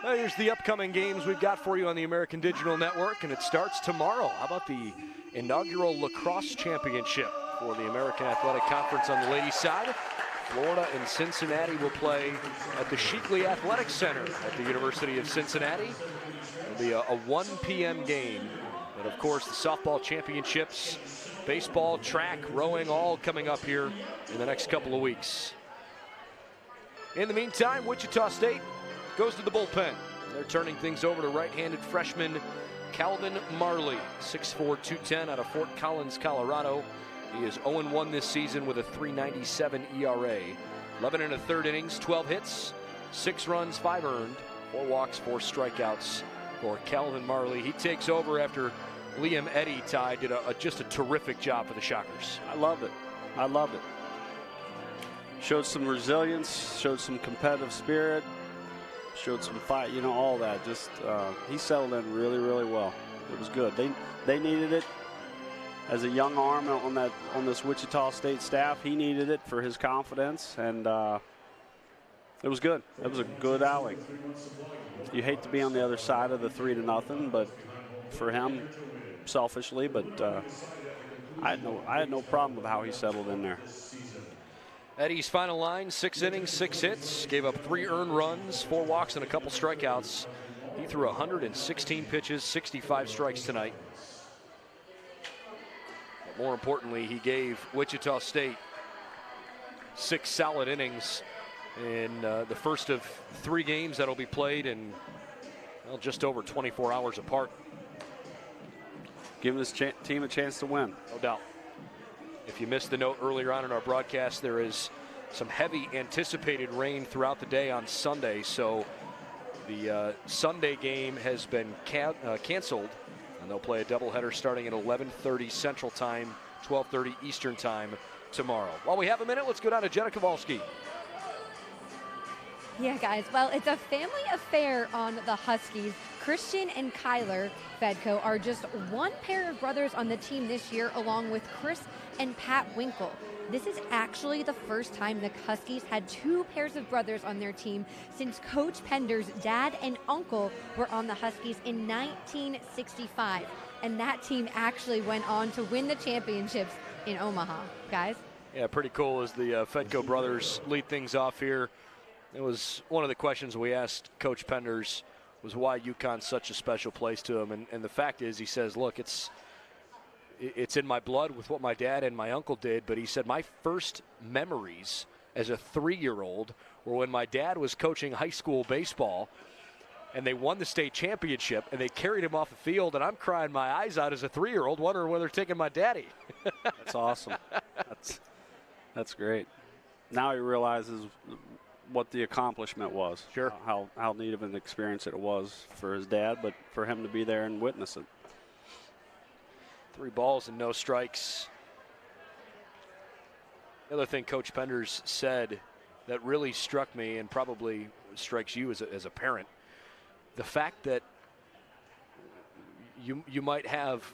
Well, here's the upcoming games we've got for you on the American Digital Network, and it starts tomorrow. How about the inaugural lacrosse championship for the American Athletic Conference on the ladies' side? Florida and Cincinnati will play at the Sheekley Athletic Center at the University of Cincinnati. It'll be a 1 p.m. game. And of course, the softball championships, baseball, track, rowing, all coming up here in the next couple of weeks. In the meantime, Wichita State goes to the bullpen. They're turning things over to right-handed freshman Calvin Marley, 6'4", 210 out of Fort Collins, Colorado. He is 0-1 this season with a 3.97 ERA. 11 1/3 innings, 12 hits, 6 runs, 5 earned, 4 walks, 4 strikeouts for Calvin Marley. He takes over after Liam Eddy, Ty, did just a terrific job for the Shockers. I love it. I love it. Showed some resilience, showed some competitive spirit, showed some fight, all that. Just he settled in really, really well. It was good. They needed it as a young arm on this Wichita State staff. He needed it for his confidence, and It was good. It was a good outing. You hate to be on the other side of the 3-0, but for him, selfishly, but I had no problem with how he settled in there. Eddie's final line, 6 innings, 6 hits, gave up 3 earned runs, 4 walks, and a couple strikeouts. He threw 116 pitches, 65 strikes tonight. But more importantly, he gave Wichita State 6 solid innings in the first of 3 games that'll be played in, well, just over 24 hours apart. Giving this team a chance to win. No doubt. If you missed the note earlier on in our broadcast, there is some heavy anticipated rain throughout the day on Sunday, so the Sunday game has been canceled, and they'll play a doubleheader starting at 11:30 Central Time, 12:30 Eastern Time tomorrow. While we have a minute, let's go down to Jenna Kowalski. Yeah, guys, well, it's a family affair on the Huskies. Christian and Kyler Fedko are just one pair of brothers on the team this year, along with Chris and Pat Winkle. This is actually the first time the Huskies had 2 pairs of brothers on their team since Coach Pender's dad and uncle were on the Huskies in 1965. And that team actually went on to win the championships in Omaha, guys. Yeah, pretty cool as the Fedko brothers lead things off here. It was one of the questions we asked Coach Penders was why UConn's such a special place to him. And the fact is, he says, look, it's in my blood with what my dad and my uncle did. But he said my first memories as a 3-year-old were when my dad was coaching high school baseball and they won the state championship and they carried him off the field. And I'm crying my eyes out as a 3-year-old wondering whether they're taking my daddy. That's awesome. That's great. Now he realizes what the accomplishment was. Sure. How neat of an experience it was for his dad, but for him to be there and witness it. 3 balls and no strikes. The other thing Coach Penders said that really struck me and probably strikes you as a parent, the fact that you might have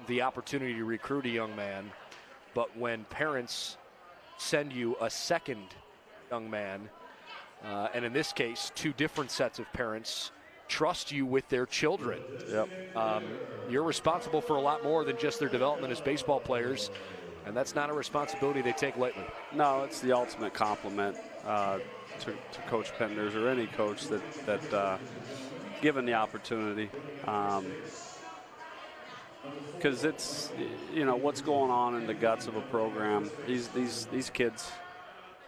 the opportunity to recruit a young man, but when parents send you a second young man, and in this case 2 different sets of parents trust you with their children. Yep. You're responsible for a lot more than just their development as baseball players, and that's not a responsibility they take lightly. No, it's the ultimate compliment to Coach Penders or any coach that given the opportunity, because it's, you know, what's going on in the guts of a program. These kids,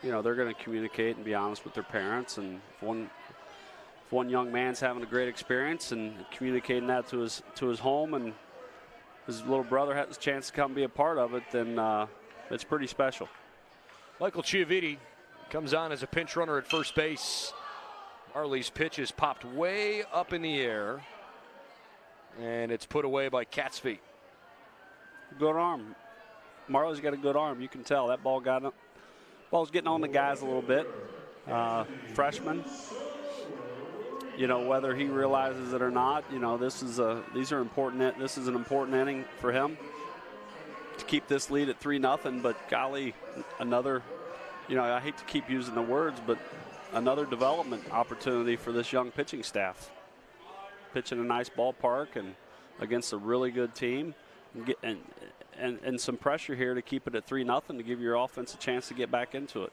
you know, they're going to communicate and be honest with their parents, and if one young man's having a great experience and communicating that to his home, and his little brother has a chance to come be a part of it, then it's pretty special. Michael Chiaviti comes on as a pinch runner at first base. Marley's pitch is popped way up in the air, and it's put away by Cat's feet. Good arm. Marley's got a good arm. You can tell that ball's getting on the guys a little bit. Freshman. You know, whether he realizes it or not, you know, this is an important inning for him to keep this lead at 3-0. But golly, another, you know, I hate to keep using the words, but another development opportunity for this young pitching staff. Pitching a nice ballpark and against a really good team, and some pressure here to keep it at 3-0 to give your offense a chance to get back into it.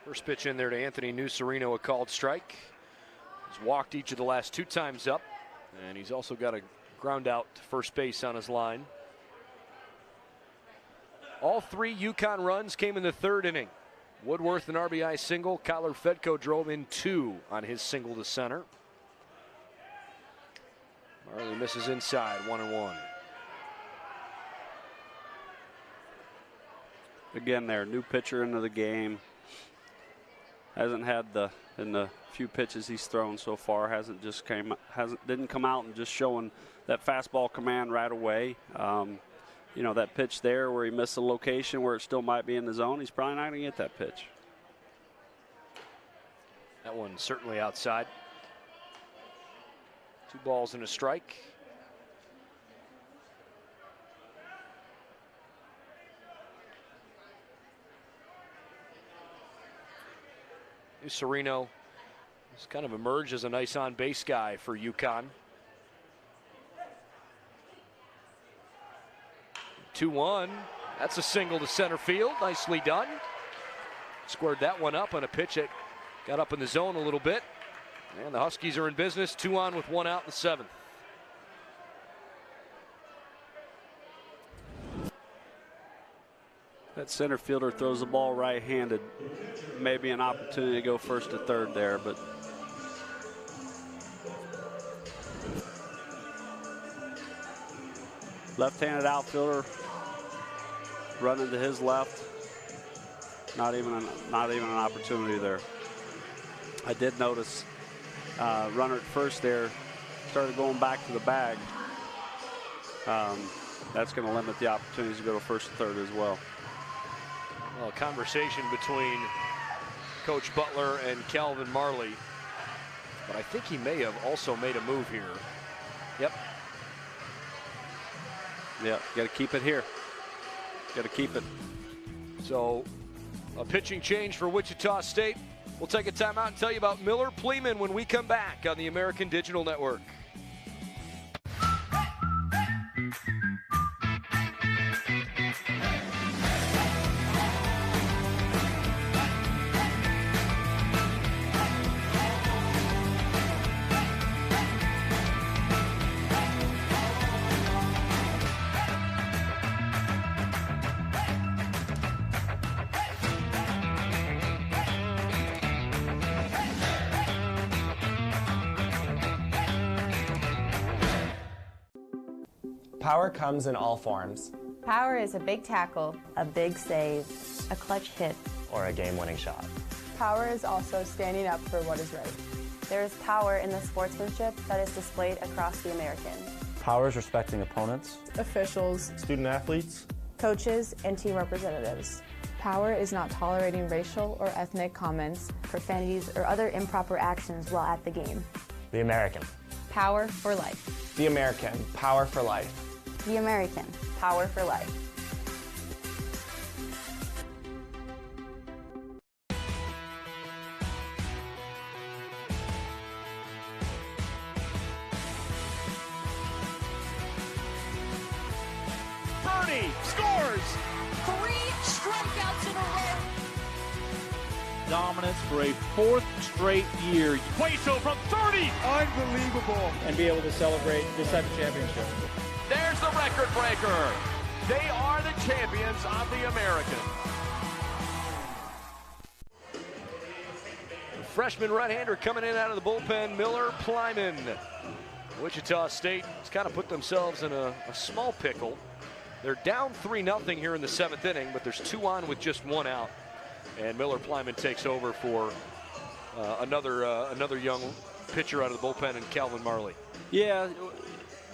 First pitch in there to Anthony Nucerino, a called strike. He's walked each of the last 2 times up, and he's also got a ground out to first base on his line. All 3 UConn runs came in the 3rd inning. Woodworth an RBI single. Kyler Fedko drove in 2 on his single to center. Marley misses inside, 1-1. Again, there, new pitcher into the game. Hasn't had in the few pitches he's thrown so far, didn't come out and just showing that fastball command right away. You know, that pitch there where he missed the location where it still might be in the zone, he's probably not going to get that pitch. That one's certainly outside. 2 balls and a strike. Sereno has kind of emerged as a nice on-base guy for UConn. 2-1. That's a single to center field. Nicely done. Squared that one up on a pitch that got up in the zone a little bit. And the Huskies are in business. 2 on with 1 out in the 7th. That center fielder throws the ball right-handed. Maybe an opportunity to go first to third there, but left-handed outfielder running to his left. Not even an opportunity there. I did notice runner at first there started going back to the bag. That's going to limit the opportunities to go to first and third as well. Well, a conversation between Coach Butler and Calvin Marley, but I think he may have also made a move here. Yep. Yeah, got to keep it here. Got to keep it. So, a pitching change for Wichita State. We'll take a timeout and tell you about Miller Pleeman when we come back on the American Digital Network. Power comes in all forms. Power is a big tackle, A big save, a clutch hit. Or a game-winning shot. Power is also standing up for what is right. There is power in the sportsmanship that is displayed across the American. Power is respecting opponents, Officials, student athletes, coaches, and team representatives. Power is not tolerating racial or ethnic comments, Profanities or other improper actions while at the game. The American. power for life. The American. Power for life. The American. Power for life. Bernie scores! 3 strikeouts in a row. Dominance for a 4th straight year. Plato from 30! Unbelievable. And be able to celebrate this type of championship. There's the record breaker. They are the champions of the American. Freshman right-hander coming in out of the bullpen, Miller Pleeman. Wichita State has kind of put themselves in a small pickle. They're down 3-0 here in the 7th inning, but there's 2 on with just 1 out. And Miller Pleeman takes over for another young pitcher out of the bullpen, and Calvin Marley. Yeah,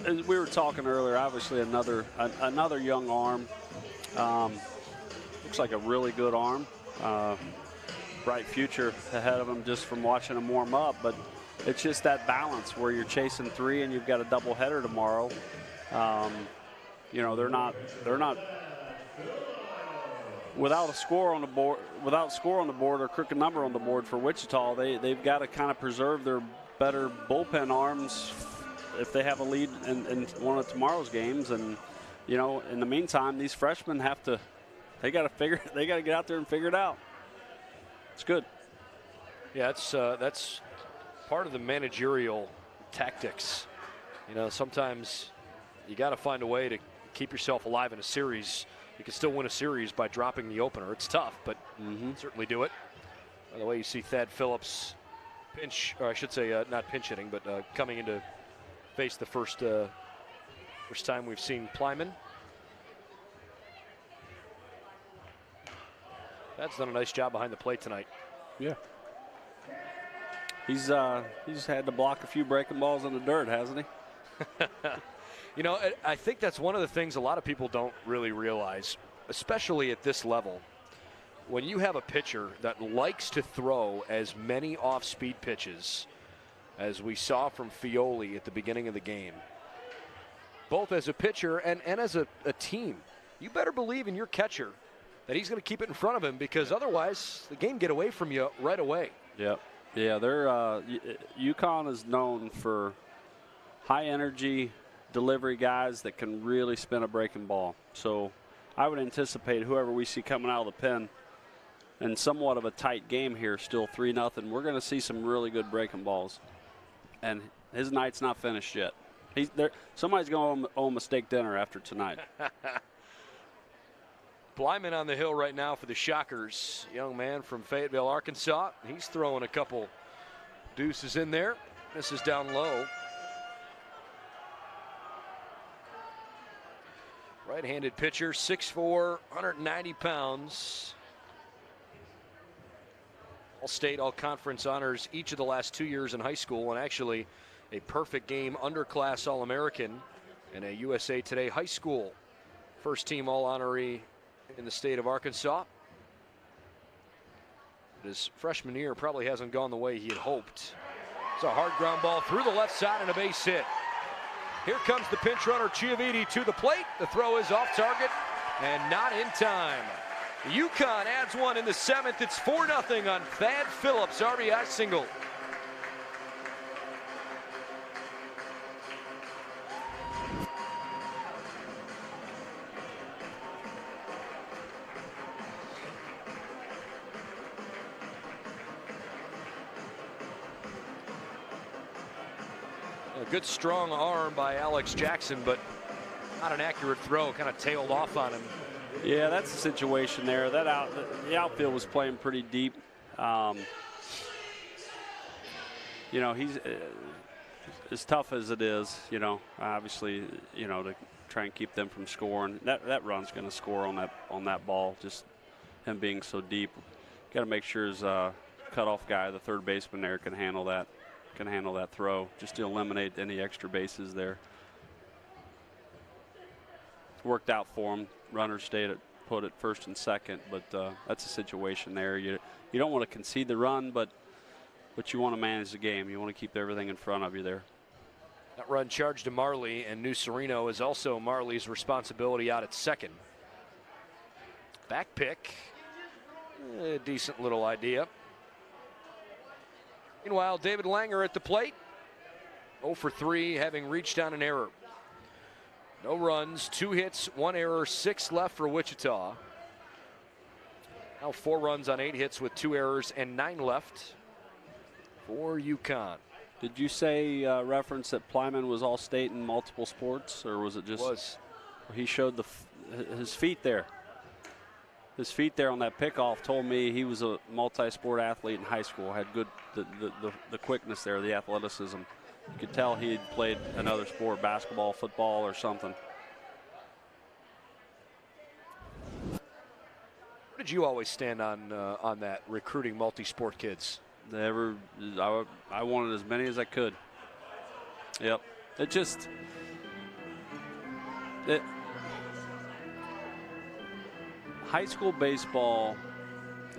as we were talking earlier, obviously another young arm. Looks like a really good arm. Bright future ahead of him just from watching him warm up. But it's just that balance where you're chasing 3 and you've got a doubleheader tomorrow. You know, they're not without a score on the board, or crooked number on the board for Wichita. They've got to kind of preserve their better bullpen arms if they have a lead in one of tomorrow's games. And you know, in the meantime, these freshmen they got to get out there and figure it out. It's good. Yeah, that's part of the managerial tactics. You know, sometimes you got to find a way to keep yourself alive in a series. You can still win a series by dropping the opener. It's tough, but certainly do it. By the way, you see Thad Phillips pinch, or I should say not pinch hitting, but coming in to face the first time we've seen Pleeman. That's done a nice job behind the plate tonight. Yeah. He's had to block a few breaking balls in the dirt, hasn't he? You know, I think that's one of the things a lot of people don't really realize, especially at this level. When you have a pitcher that likes to throw as many off-speed pitches as we saw from Fioli at the beginning of the game, both as a pitcher and as a team, you better believe in your catcher that he's going to keep it in front of him, because otherwise the game get away from you right away. Yep. Yeah, they're UConn is known for high energy delivery guys that can really spin a breaking ball. So I would anticipate whoever we see coming out of the pen in somewhat of a tight game here, still 3-0, we're going to see some really good breaking balls. And his night's not finished yet. Somebody's going to owe him a steak dinner after tonight. Blyman on the hill right now for the Shockers. Young man from Fayetteville, Arkansas. He's throwing a couple deuces in there. This is down low. Right-handed pitcher, 6'4", 190 pounds. All-state, all-conference honors each of the last 2 years in high school, and actually a perfect game underclass All-American and a USA Today high school first-team all-honoree in the state of Arkansas. His freshman year probably hasn't gone the way he had hoped. It's a hard ground ball through the left side and a base hit. Here comes the pinch runner, Chiaviti, to the plate. The throw is off target and not in time. UConn adds one in the 7th. It's 4-0 on Thad Phillips' RBI single. A good strong arm by Alex Jackson, but not an accurate throw, kind of tailed off on him. Yeah, that's the situation there. The outfield was playing pretty deep. You know, he's as tough as it is, you know, obviously, you know, to try and keep them from scoring. That run's going to score on that ball, just him being so deep. Got to make sure his cutoff guy, the third baseman there, can handle that throw, just to eliminate any extra bases there. Worked out for him. Runner put at first and second, but that's a situation there. You don't want to concede the run, but you want to manage the game. You want to keep everything in front of you there. That run charged to Marley, and New Sereno is also Marley's responsibility out at second. Back pick, a decent little idea. Meanwhile, David Langer at the plate, 0 for 3, having reached on an error. No runs, 2 hits, 1 error, 6 left for Wichita. Now 4 runs on 8 hits with 2 errors and 9 left for UConn. Did you say reference that Plyman was all-state in multiple sports, or was it just? Was. He showed his feet there. His feet there on that pickoff told me he was a multi-sport athlete in high school. Had good the quickness there, the athleticism. You could tell he had played another sport, basketball, football, or something. Where did you always stand on that, recruiting multi-sport kids? I wanted as many as I could. Yep. High school baseball,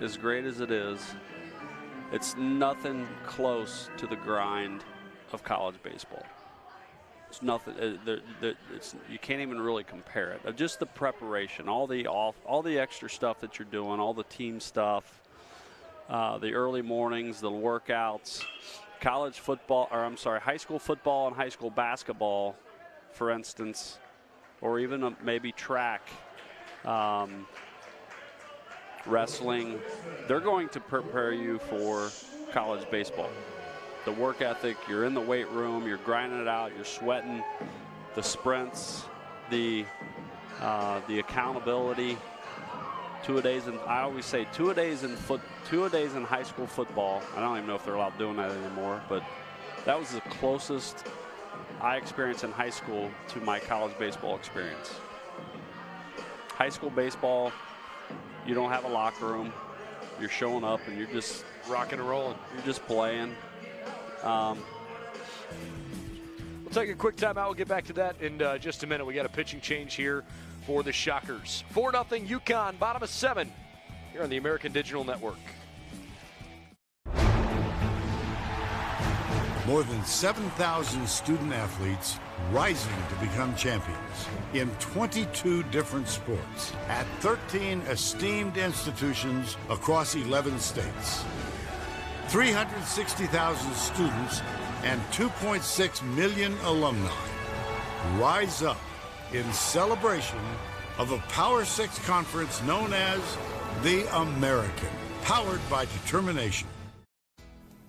as great as it is, it's nothing close to the grind of college baseball. It's nothing. You can't even really compare it. Just the preparation, all the extra stuff that you're doing, all the team stuff, the early mornings, the workouts, college football, or I'm sorry, high school football and high school basketball, for instance, or even maybe track, wrestling. They're going to prepare you for college baseball. The work ethic, you're in the weight room, you're grinding it out, you're sweating, the sprints, the accountability. 2-a-days, and I always say 2-a-days in high school football. I don't even know if they're allowed doing that anymore, but that was the closest I experienced in high school to my college baseball experience. High school baseball, you don't have a locker room. You're showing up and you're just rocking and rolling. You're just playing. We'll take a quick timeout. We'll get back to that in just a minute. We got a pitching change here for the Shockers. 4-0 UConn, bottom of 7 here on the American Digital Network. More than 7,000 student athletes rising to become champions in 22 different sports at 13 esteemed institutions across 11 states. 360,000 students and 2.6 million alumni rise up in celebration of a Power 6 conference known as the American, powered by determination.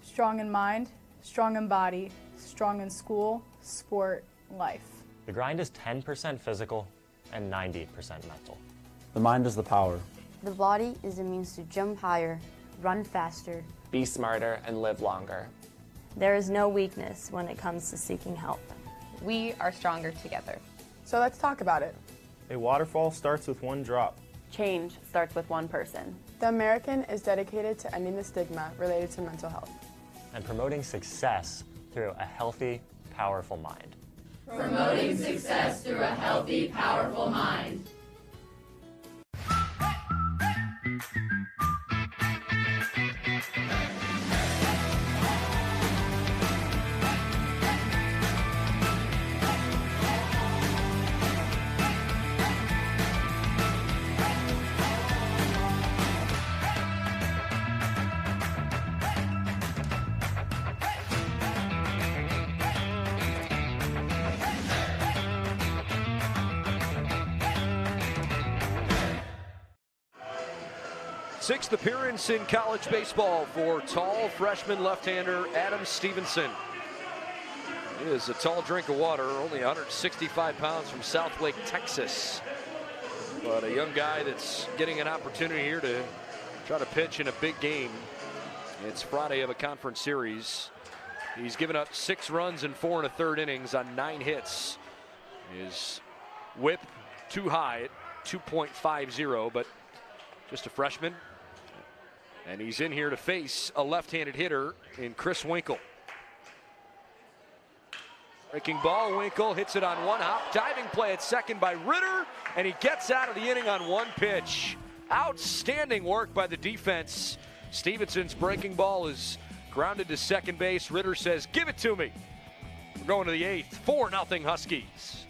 Strong in mind, strong in body, strong in school, sport, life. The grind is 10% physical and 90% mental. The mind is the power. The body is the means to jump higher, run faster, Be smarter and live longer. There is no weakness when it comes to seeking help. We are stronger together. So let's talk about it. A waterfall starts with one drop. Change starts with one person. The American is dedicated to ending the stigma related to mental health and promoting success through a healthy, powerful mind. Promoting success through a healthy, powerful mind. Sixth appearance in college baseball for tall freshman left-hander Adam Stevenson. He is a tall drink of water, only 165 pounds, from Southlake, Texas. But a young guy that's getting an opportunity here to try to pitch in a big game. It's Friday of a conference series. He's given up 6 runs in 4 1/3 innings on 9 hits. His whip too high at 2.50, but just a freshman. And he's in here to face a left-handed hitter in Chris Winkle. Breaking ball, Winkle hits it on one hop. Diving play at second by Ritter, and he gets out of the inning on one pitch. Outstanding work by the defense. Stevenson's breaking ball is grounded to second base. Ritter says, "Give it to me." We're going to the 8th, 4-0 Huskies.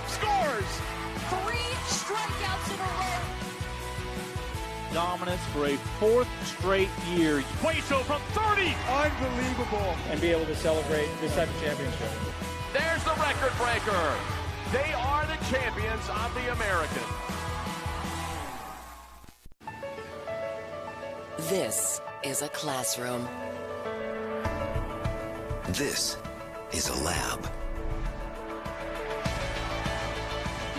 Scores! 3 strikeouts in a row. Dominance for a 4th straight year. Plato from 30! Unbelievable. And be able to celebrate this type of championship. There's the record breaker. They are the champions of the American. This is a classroom. This is a lab.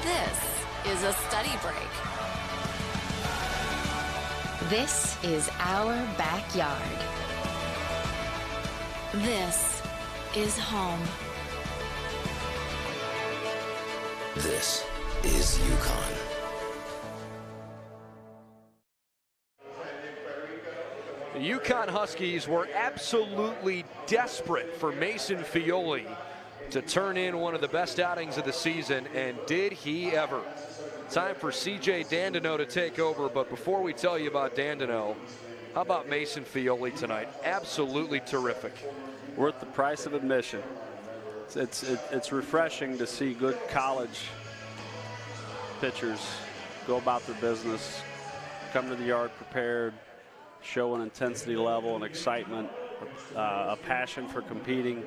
This is a study break. This is our backyard. This is home. This is Yukon. The Yukon Huskies were absolutely desperate for Mason Fioli to turn in one of the best outings of the season, and did he ever. Time for CJ Dandino to take over, but before we tell you about Dandino, how about Mason Fioli tonight? Absolutely terrific. Worth the price of admission. It's refreshing to see good college pitchers go about their business, come to the yard prepared, show an intensity level, an excitement, a passion for competing.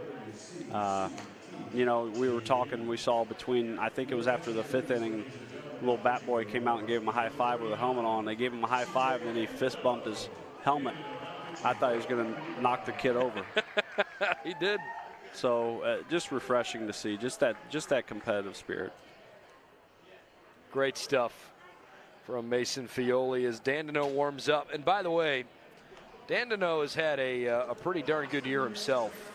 You know, we were talking, we saw between, I think it was after the 5th inning, little bat boy came out and gave him a high five with a helmet on. They gave him a high five, and then he fist bumped his helmet. I thought he was going to knock the kid over. He did. So just refreshing to see, just that competitive spirit. Great stuff from Mason Fioli as Dandino warms up. And by the way, Dandino has had a pretty darn good year himself.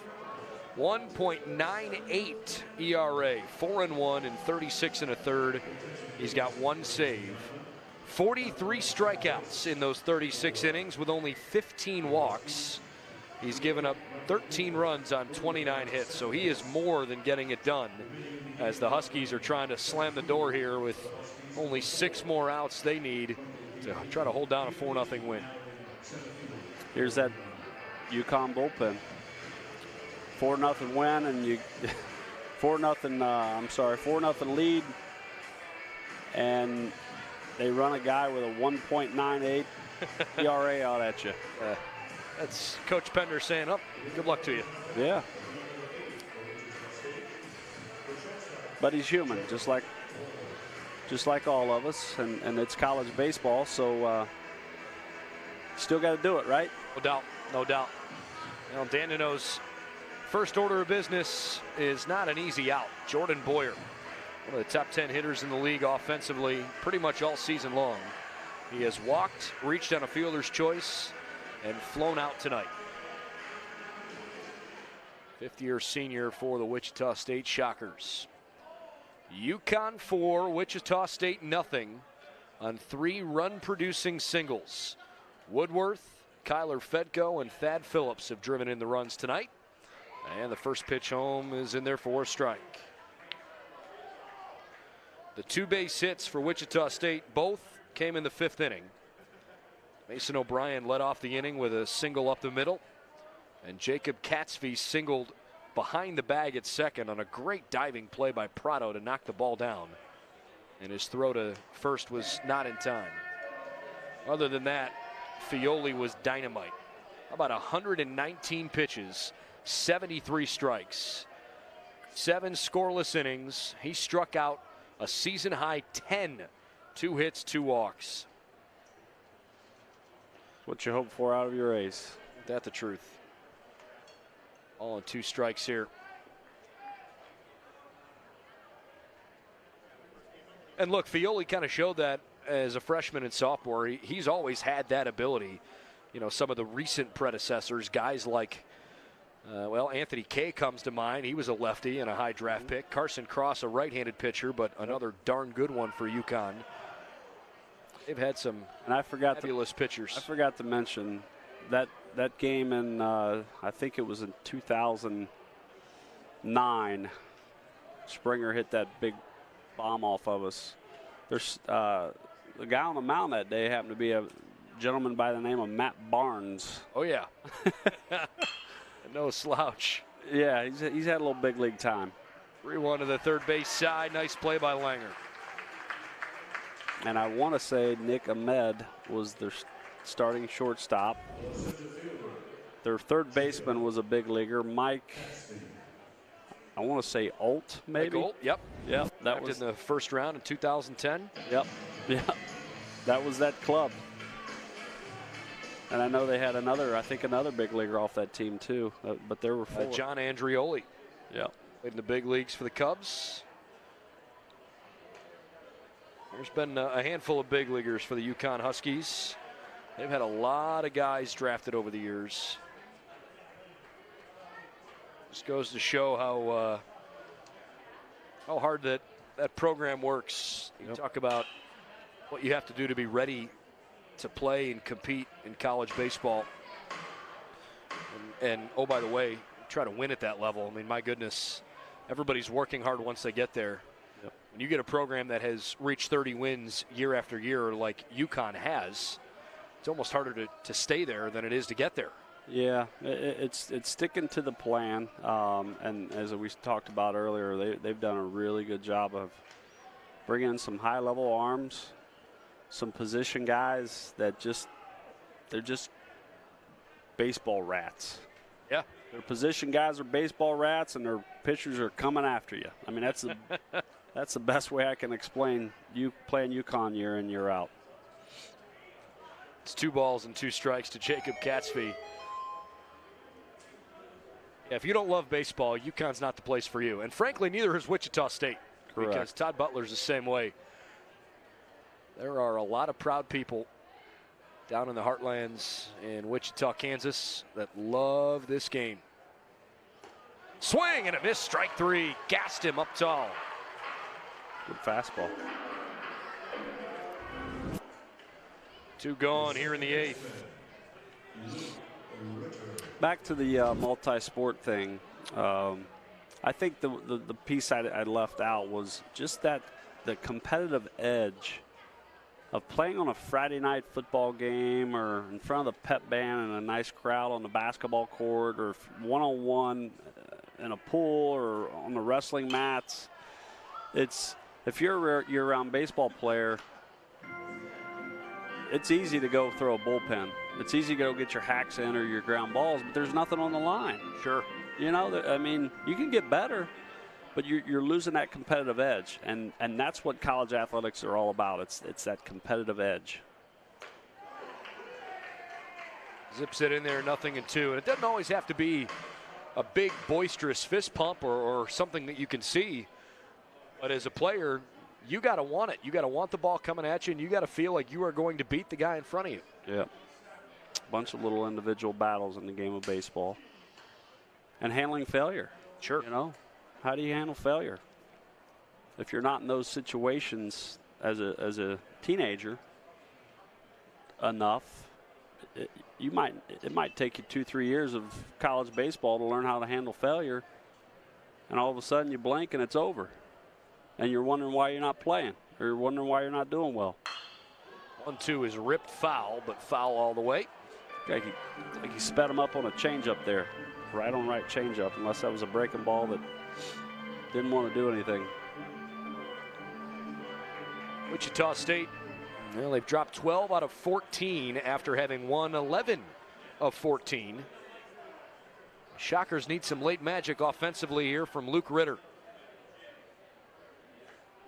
1.98 ERA, 4-1 in 36 1/3. He's got 1 save. 43 strikeouts in those 36 innings with only 15 walks. He's given up 13 runs on 29 hits, so he is more than getting it done as the Huskies are trying to slam the door here with only 6 more outs they need to try to hold down a 4-0 win. Here's that UConn bullpen. 4-0 win, and you 4-0 lead, and they run a guy with a 1.98 ERA out at you. That's Coach Pender saying, "Oh, good luck to you." Yeah. But he's human, just like all of us, and it's college baseball, so still got to do it, right? No doubt, no doubt. You know, Dan Nuno's first order of business is not an easy out. Jordan Boyer, one of the top 10 hitters in the league offensively pretty much all season long. He has walked, reached on a fielder's choice, and flown out tonight. Fifth-year senior for the Wichita State Shockers. UConn 4, Wichita State nothing on 3 run-producing singles. Woodworth, Kyler Fedko, and Thad Phillips have driven in the runs tonight. And the first pitch home is in there for a strike. The 2 base hits for Wichita State both came in the 5th inning. Mason O'Brien led off the inning with a single up the middle. And Jacob Katzvey singled behind the bag at second on a great diving play by Prado to knock the ball down. And his throw to first was not in time. Other than that, Fioli was dynamite. About 119 pitches, 73 strikes, 7 scoreless innings. He struck out a season-high 10, 2 hits, 2 walks. What you hope for out of your ace. Ain't that the truth? All on 2 strikes here. And look, Fioli kind of showed that as a freshman and sophomore. He's always had that ability. You know, some of the recent predecessors, guys like, Anthony Kay comes to mind. He was a lefty and a high draft pick. Carson Cross, a right-handed pitcher, but another darn good one for UConn. They've had some fabulous pitchers. I forgot to mention that game in, I think it was in 2009. Springer hit that big bomb off of us. There's the guy on the mound that day happened to be a gentleman by the name of Matt Barnes. Oh, yeah. No slouch. Yeah, he's had a little big league time. 3-1 to the third base side. Nice play by Langer. And I want to say Nick Ahmed was their starting shortstop. Their third baseman was a big leaguer, Mike. I want to say Alt, maybe. Mike Alt, yep. That was in the first round in 2010. Yep. That was that club. And I know they had another big leaguer off that team too. But there were 4. John Andrioli. Yeah. Played in the big leagues for the Cubs. There's been a handful of big leaguers for the UConn Huskies. They've had a lot of guys drafted over the years. Just goes to show how hard that program works. You talk about what you have to do to be ready to play and compete in college baseball. And oh, by the way, try to win at that level. I mean, my goodness, everybody's working hard once they get there. Yep. When you get a program that has reached 30 wins year after year like UConn has, it's almost harder to stay there than it is to get there. Yeah, it's sticking to the plan. And as we talked about earlier, they've done a really good job of bringing in some high-level arms, some position guys that they're just baseball rats. Yeah. Their position guys are baseball rats, and their pitchers are coming after you. I mean, that's the best way I can explain you playing UConn year in, year out. It's 2 balls and 2 strikes to Jacob Katzvey. Yeah, if you don't love baseball, UConn's not the place for you. And frankly, neither is Wichita State. Correct. Because Todd Butler's the same way. There are a lot of proud people down in the heartlands in Wichita, Kansas that love this game. Swing and a miss, strike 3. Gassed him up tall. Good fastball. 2 gone here in the 8th. Back to the multi-sport thing. I think the piece I left out was just that the competitive edge of playing on a Friday night football game or in front of the pep band and a nice crowd on the basketball court or one-on-one in a pool or on the wrestling mats. If you're a year-round baseball player, it's easy to go throw a bullpen. It's easy to go get your hacks in or your ground balls, but there's nothing on the line. Sure. You know, I mean, you can get better, but you're losing that competitive edge, and that's what college athletics are all about. It's that competitive edge. Zips it in there, 0-2. And it doesn't always have to be a big, boisterous fist pump or something that you can see. But as a player, you got to want it. You got to want the ball coming at you, and you got to feel like you are going to beat the guy in front of you. Yeah. A bunch of little individual battles in the game of baseball. And handling failure. Sure. You know, how do you handle failure? If you're not in those situations as a teenager enough, it might take you 2-3 years of college baseball to learn how to handle failure, and all of a sudden you blink and it's over, and you're wondering why you're not playing, or you're wondering why you're not doing well. 1-2 is ripped foul, but foul all the way. Like he sped him up on a changeup there, right on right changeup, unless that was a breaking ball that didn't want to do anything. Wichita State, well, they've dropped 12 out of 14 after having won 11 of 14. Shockers need some late magic offensively here from Luke Ritter.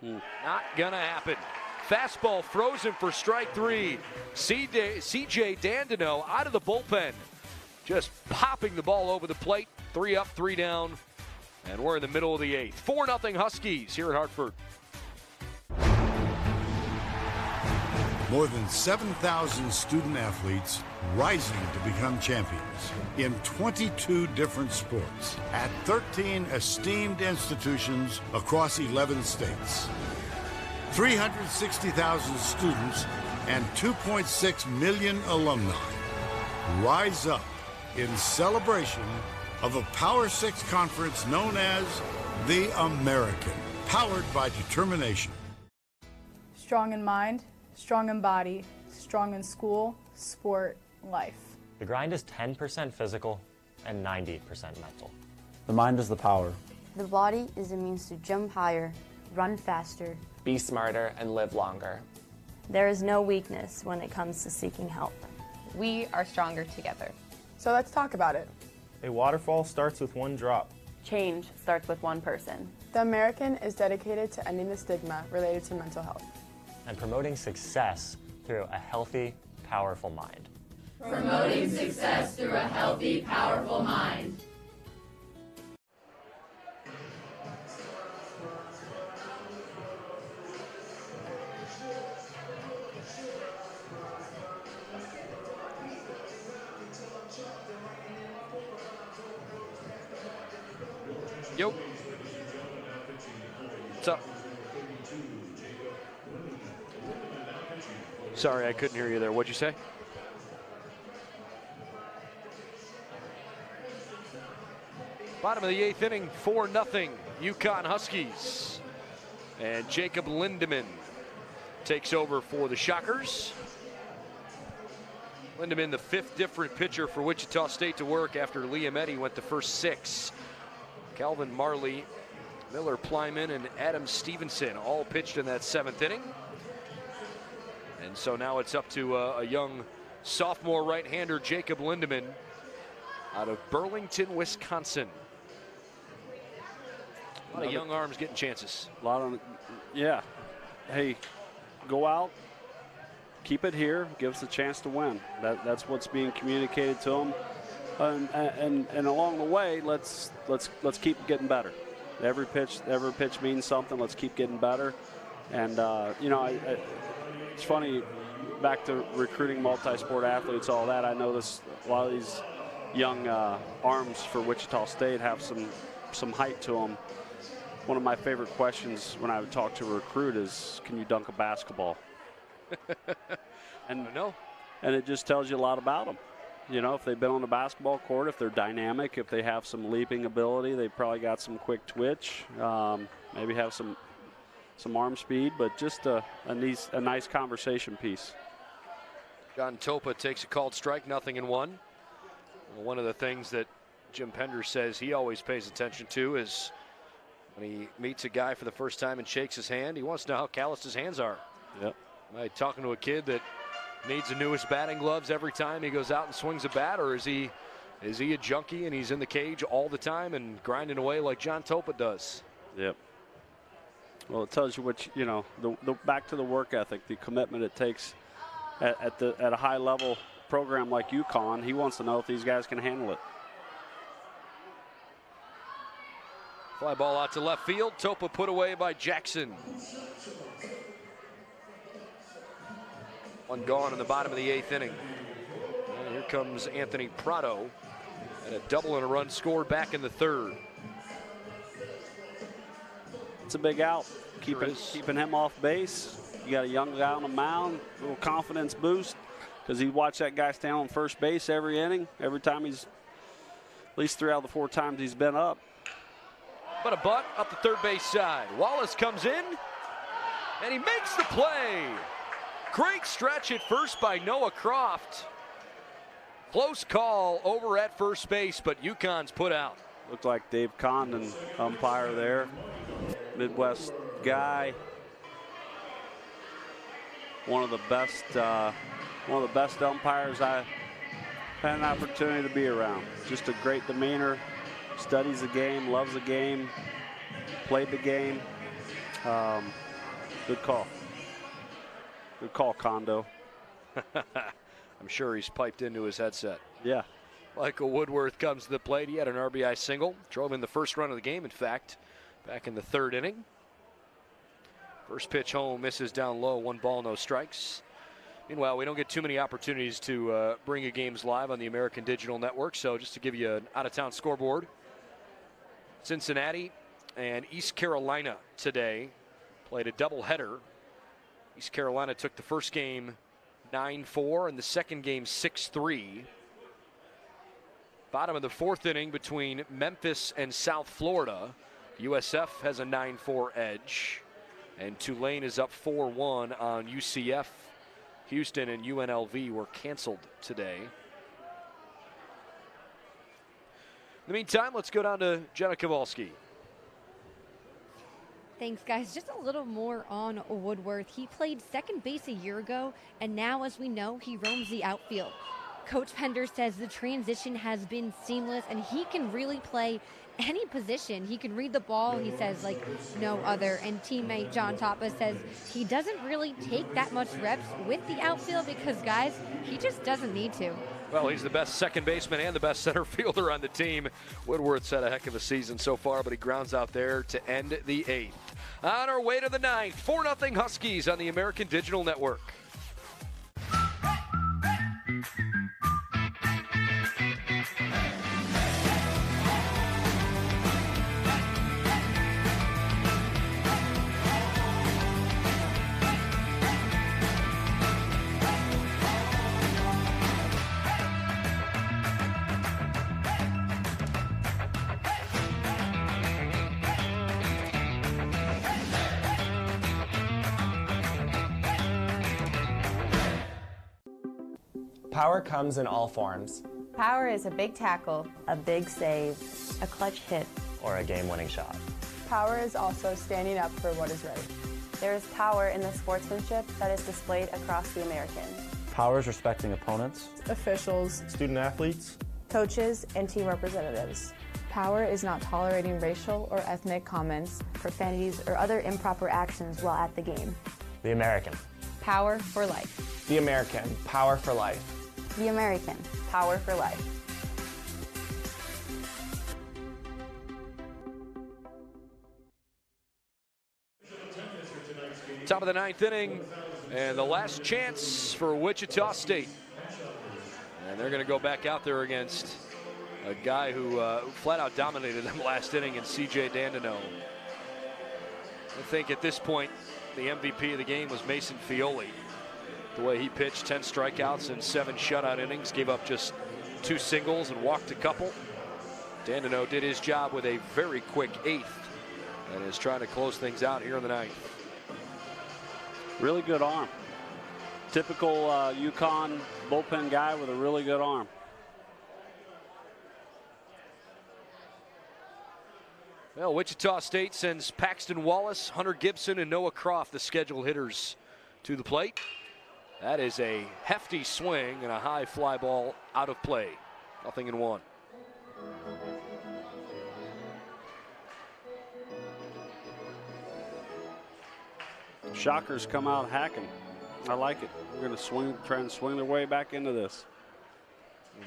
Not gonna happen. Fastball frozen for strike 3. C.J. Dandino out of the bullpen, just popping the ball over the plate. 3 up, 3 down, and we're in the middle of the 8th. 4-0 Huskies here at Hartford. More than 7,000 student athletes rising to become champions in 22 different sports at 13 esteemed institutions across 11 states. 360,000 students and 2.6 million alumni rise up in celebration of a Power 6 conference known as the American, powered by determination. Strong in mind, strong in body, strong in school, sport, life. The grind is 10% physical and 90% mental. The mind is the power. The body is a means to jump higher, run faster, be smarter, and live longer. There is no weakness when it comes to seeking help. We are stronger together. So let's talk about it. A waterfall starts with one drop. Change starts with one person. The American is dedicated to ending the stigma related to mental health and promoting success through a healthy, powerful mind. Promoting success through a healthy, powerful mind. Yo. What's up? Sorry, I couldn't hear you there. What'd you say? Bottom of the 8th inning, 4-0 UConn Huskies. And Jacob Lindemann takes over for the Shockers. Lindemann, the 5th different pitcher for Wichita State to work after Liam Eddy went the first 6. Calvin Marley, Miller Plyman, and Adam Stevenson all pitched in that 7th inning. And so now it's up to a young sophomore right-hander, Jacob Lindemann, out of Burlington, Wisconsin. A lot of young arms getting chances. A lot of, yeah. Hey, go out, keep it here, give us a chance to win. That's what's being communicated to them. And along the way, let's keep getting better. Every pitch means something. Let's keep getting better. And you know, it's funny. Back to recruiting multi-sport athletes, all that. I notice a lot of these young arms for Wichita State have some height to them. One of my favorite questions when I would talk to a recruit is, "Can you dunk a basketball?" And no. And it just tells you a lot about them. You know, if they've been on the basketball court, if they're dynamic, if they have some leaping ability, they've probably got some quick twitch, maybe have some arm speed, but just a nice conversation piece. John Topa takes a called strike, 0-1. One of the things that Jim Pender says he always pays attention to is when he meets a guy for the first time and shakes his hand, he wants to know how calloused his hands are. Yep. Am I talking to a kid that needs the newest batting gloves every time he goes out and swings a bat, or is he a junkie and he's in the cage all the time and grinding away like John Topa does? Yep. Well, it tells you what the back to the work ethic, the commitment it takes at a high level program like UConn. He wants to know if these guys can handle it. Fly ball out to left field. Topa put away by Jackson. One gone in the bottom of the 8th inning. And here comes Anthony Prado. And a double and a run scored back in the 3rd. It's a big out. Keeping him off base. You got a young guy on the mound, a little confidence boost, because he watched that guy stand on first base every inning, every time at least 3 out of the 4 times he's been up. But a butt up the third base side. Wallace comes in, and he makes the play. Great stretch at first by Noah Croft. Close call over at first base, but UConn's put out. Looked like Dave Condon, umpire there. Midwest guy. One of the best umpires I've had an opportunity to be around. Just a great demeanor. Studies the game, loves the game, played the game. Good call. Good call, Kondo. I'm sure he's piped into his headset. Yeah. Michael Woodworth comes to the plate. He had an RBI single. Drove in the first run of the game, in fact, back in the 3rd inning. First pitch home, misses down low, 1 ball, no strikes. Meanwhile, we don't get too many opportunities to bring you games live on the American Digital Network. So just to give you an out-of-town scoreboard, Cincinnati and East Carolina today played a doubleheader. East Carolina took the first game 9-4 and the second game 6-3. Bottom of the 4th inning between Memphis and South Florida. USF has a 9-4 edge. And Tulane is up 4-1 on UCF. Houston and UNLV were canceled today. In the meantime, let's go down to Jenna Kowalski. Thanks, guys. Just a little more on Woodworth. He played second base a year ago, and now, as we know, he roams the outfield. Coach Pender says the transition has been seamless, and he can really play any position. He can read the ball, he says, like no other. And teammate John Topa says he doesn't really take that much reps with the outfield because, guys, he just doesn't need to. Well, he's the best second baseman and the best center fielder on the team. Woodworth's had a heck of a season so far, but he grounds out there to end the 8th. On our way to the 9th, 4-0 Huskies on the American Digital Network. Power comes in all forms. Power is a big tackle, a big save, a clutch hit, or a game-winning shot. Power is also standing up for what is right. There is power in the sportsmanship that is displayed across the American. Power is respecting opponents, Officials, student athletes, coaches, and team representatives. Power is not tolerating racial or ethnic comments, profanities, or other improper actions while at the game. The American. Power for life. The American. Power for life. The American. Power for life. Top of the 9th inning, and the last chance for Wichita State. And they're going to go back out there against a guy who flat out dominated them last inning in C.J. Dandino. I think at this point, the MVP of the game was Mason Fioli. The way he pitched, 10 strikeouts and 7 shutout innings, gave up just 2 singles and walked a couple. Dandino did his job with a very quick 8th and is trying to close things out here in the 9th. Really good arm. Typical UConn bullpen guy with a really good arm. Well, Wichita State sends Paxton Wallace, Hunter Gibson, and Noah Croft, the scheduled hitters, to the plate. That is a hefty swing and a high fly ball out of play. 0-1. Shockers come out hacking. I like it. We're going to try and swing their way back into this.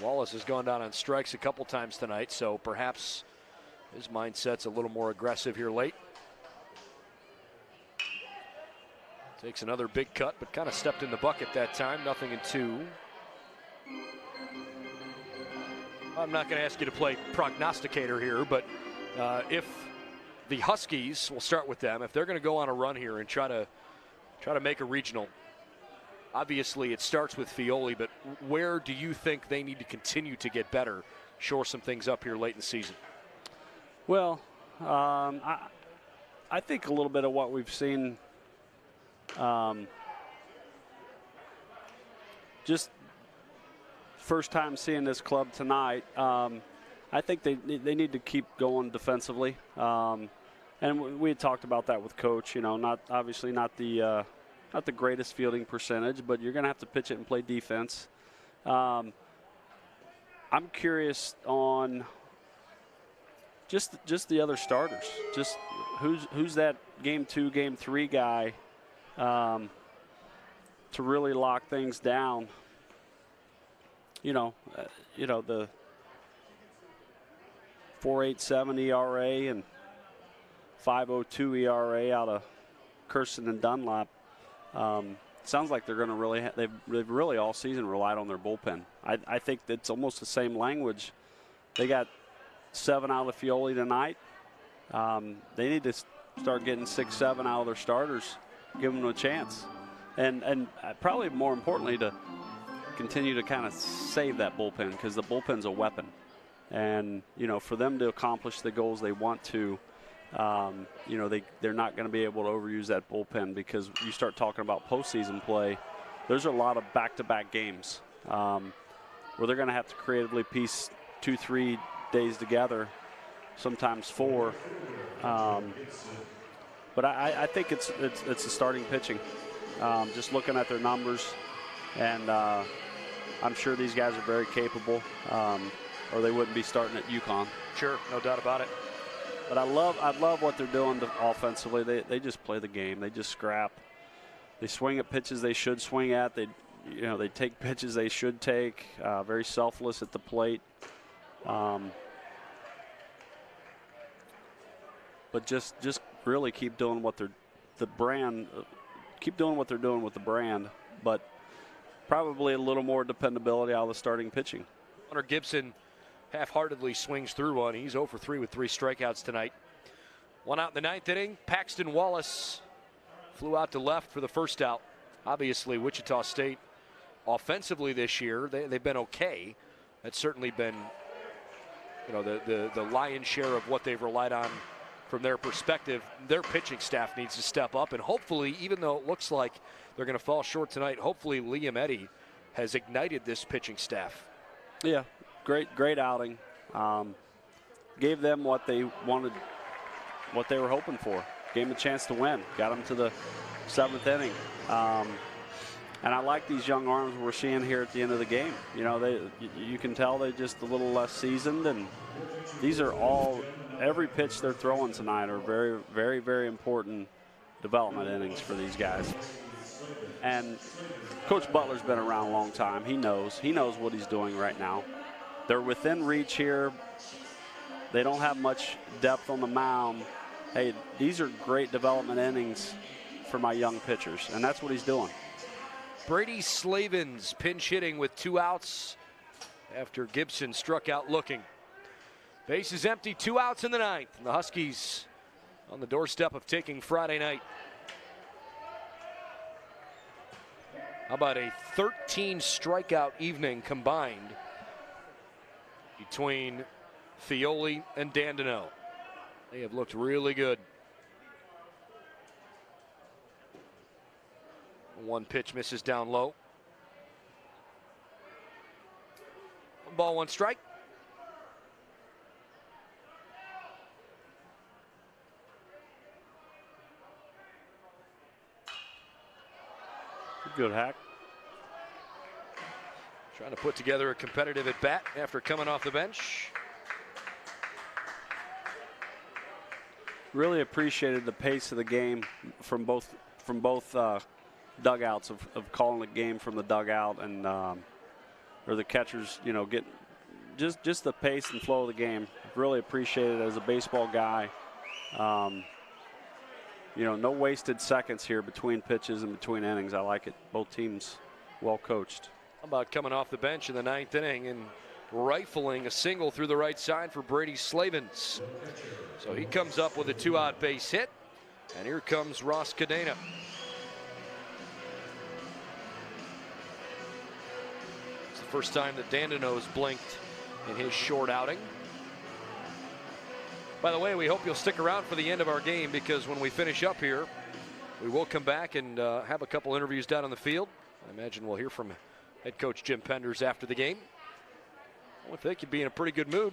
Wallace has gone down on strikes a couple times tonight, so perhaps his mindset's a little more aggressive here late. Takes another big cut, but kind of stepped in the bucket that time. 0-2. I'm not going to ask you to play prognosticator here, but if the Huskies, we'll start with them, if they're going to go on a run here and try to make a regional, obviously it starts with Fioli, but where do you think they need to continue to get better, shore some things up here late in the season? Well, I think a little bit of what we've seen, just first time seeing this club tonight. I think they need to keep going defensively, and we had talked about that with Coach. You know, not the greatest fielding percentage, but you're going to have to pitch it and play defense. I'm curious on just the other starters. Just who's that game 2, game 3 guy to really lock things down. The 4.87 ERA and 5.02 ERA out of Kirsten and Dunlap. Sounds like they're going to really they've really all season relied on their bullpen. I think it's almost the same language. They got 7 out of Fioli tonight. They need to start getting 6, 7 out of their starters, give them a chance, and probably more importantly to continue to kind of save that bullpen, because the bullpen's a weapon. And, for them to accomplish the goals they want to, they're not going to be able to overuse that bullpen, because you start talking about postseason play, there's a lot of back-to-back games where they're going to have to creatively piece 2-3 days together, sometimes 4. But I think it's the starting pitching. Just looking at their numbers, and I'm sure these guys are very capable, or they wouldn't be starting at UConn. Sure, no doubt about it. But I love what they're doing offensively. They just play the game. They just scrap. They swing at pitches they should swing at. They take pitches they should take. Very selfless at the plate. But just really keep doing what keep doing what they're doing with the brand, but probably a little more dependability out of the starting pitching. Hunter Gibson half-heartedly swings through one. He's 0 for 3 with 3 strikeouts tonight. 1 out in the 9th inning. Paxton Wallace flew out to left for the first out. Obviously, Wichita State offensively this year, they've been okay. That's certainly been, the lion's share of what they've relied on from their perspective. Their pitching staff needs to step up, and hopefully, even though it looks like they're going to fall short tonight, hopefully Liam Eddy has ignited this pitching staff. Yeah, great outing. Gave them what they wanted, what they were hoping for. Gave them a chance to win. Got them to the 7th inning. And I like these young arms we're seeing here at the end of the game. You can tell they're just a little less seasoned, and these are all, every pitch they're throwing tonight are very, very, very important development innings for these guys. And Coach Butler's been around a long time. He knows what he's doing right now. They're within reach here. They don't have much depth on the mound. Hey, these are great development innings for my young pitchers, and that's what he's doing. Brady Slavens pinch hitting with 2 outs after Gibson struck out looking. Base is empty, 2 outs in the 9th. And the Huskies on the doorstep of taking Friday night. How about a 13 strikeout evening combined between Fioli and Dandino? They have looked really good. 1 pitch misses down low. 1 ball, 1 strike. Good hack. Trying to put together a competitive at-bat after coming off the bench. Really appreciated the pace of the game from both dugouts of calling the game from the dugout and or the catchers, you know, get just the pace and flow of the game. Really appreciated it as a baseball guy. You know, no wasted seconds here between pitches and between innings. I like it. Both teams well coached. How about coming off the bench in the 9th inning and rifling a single through the right side for Brady Slavens. So he comes up with a 2-out base hit, and here comes Ross Cadena. It's the first time that Dandino's blinked in his short outing. By the way, we hope you'll stick around for the end of our game, because when we finish up here, we will come back and have a couple interviews down on the field. I imagine we'll hear from head coach Jim Penders after the game. I think you'd be in a pretty good mood.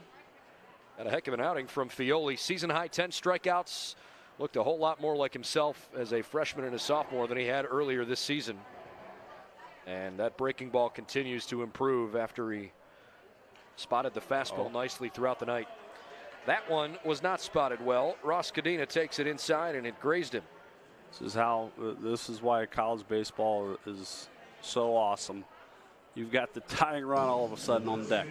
Had a heck of an outing from Fioli. Season high 10 strikeouts. Looked a whole lot more like himself as a freshman and a sophomore than he had earlier this season. And that breaking ball continues to improve after he spotted the fastball nicely throughout the night. That one was not spotted well. Ross Cadena takes it inside and it grazed him. This is why college baseball is so awesome. You've got the tying run all of a sudden on deck.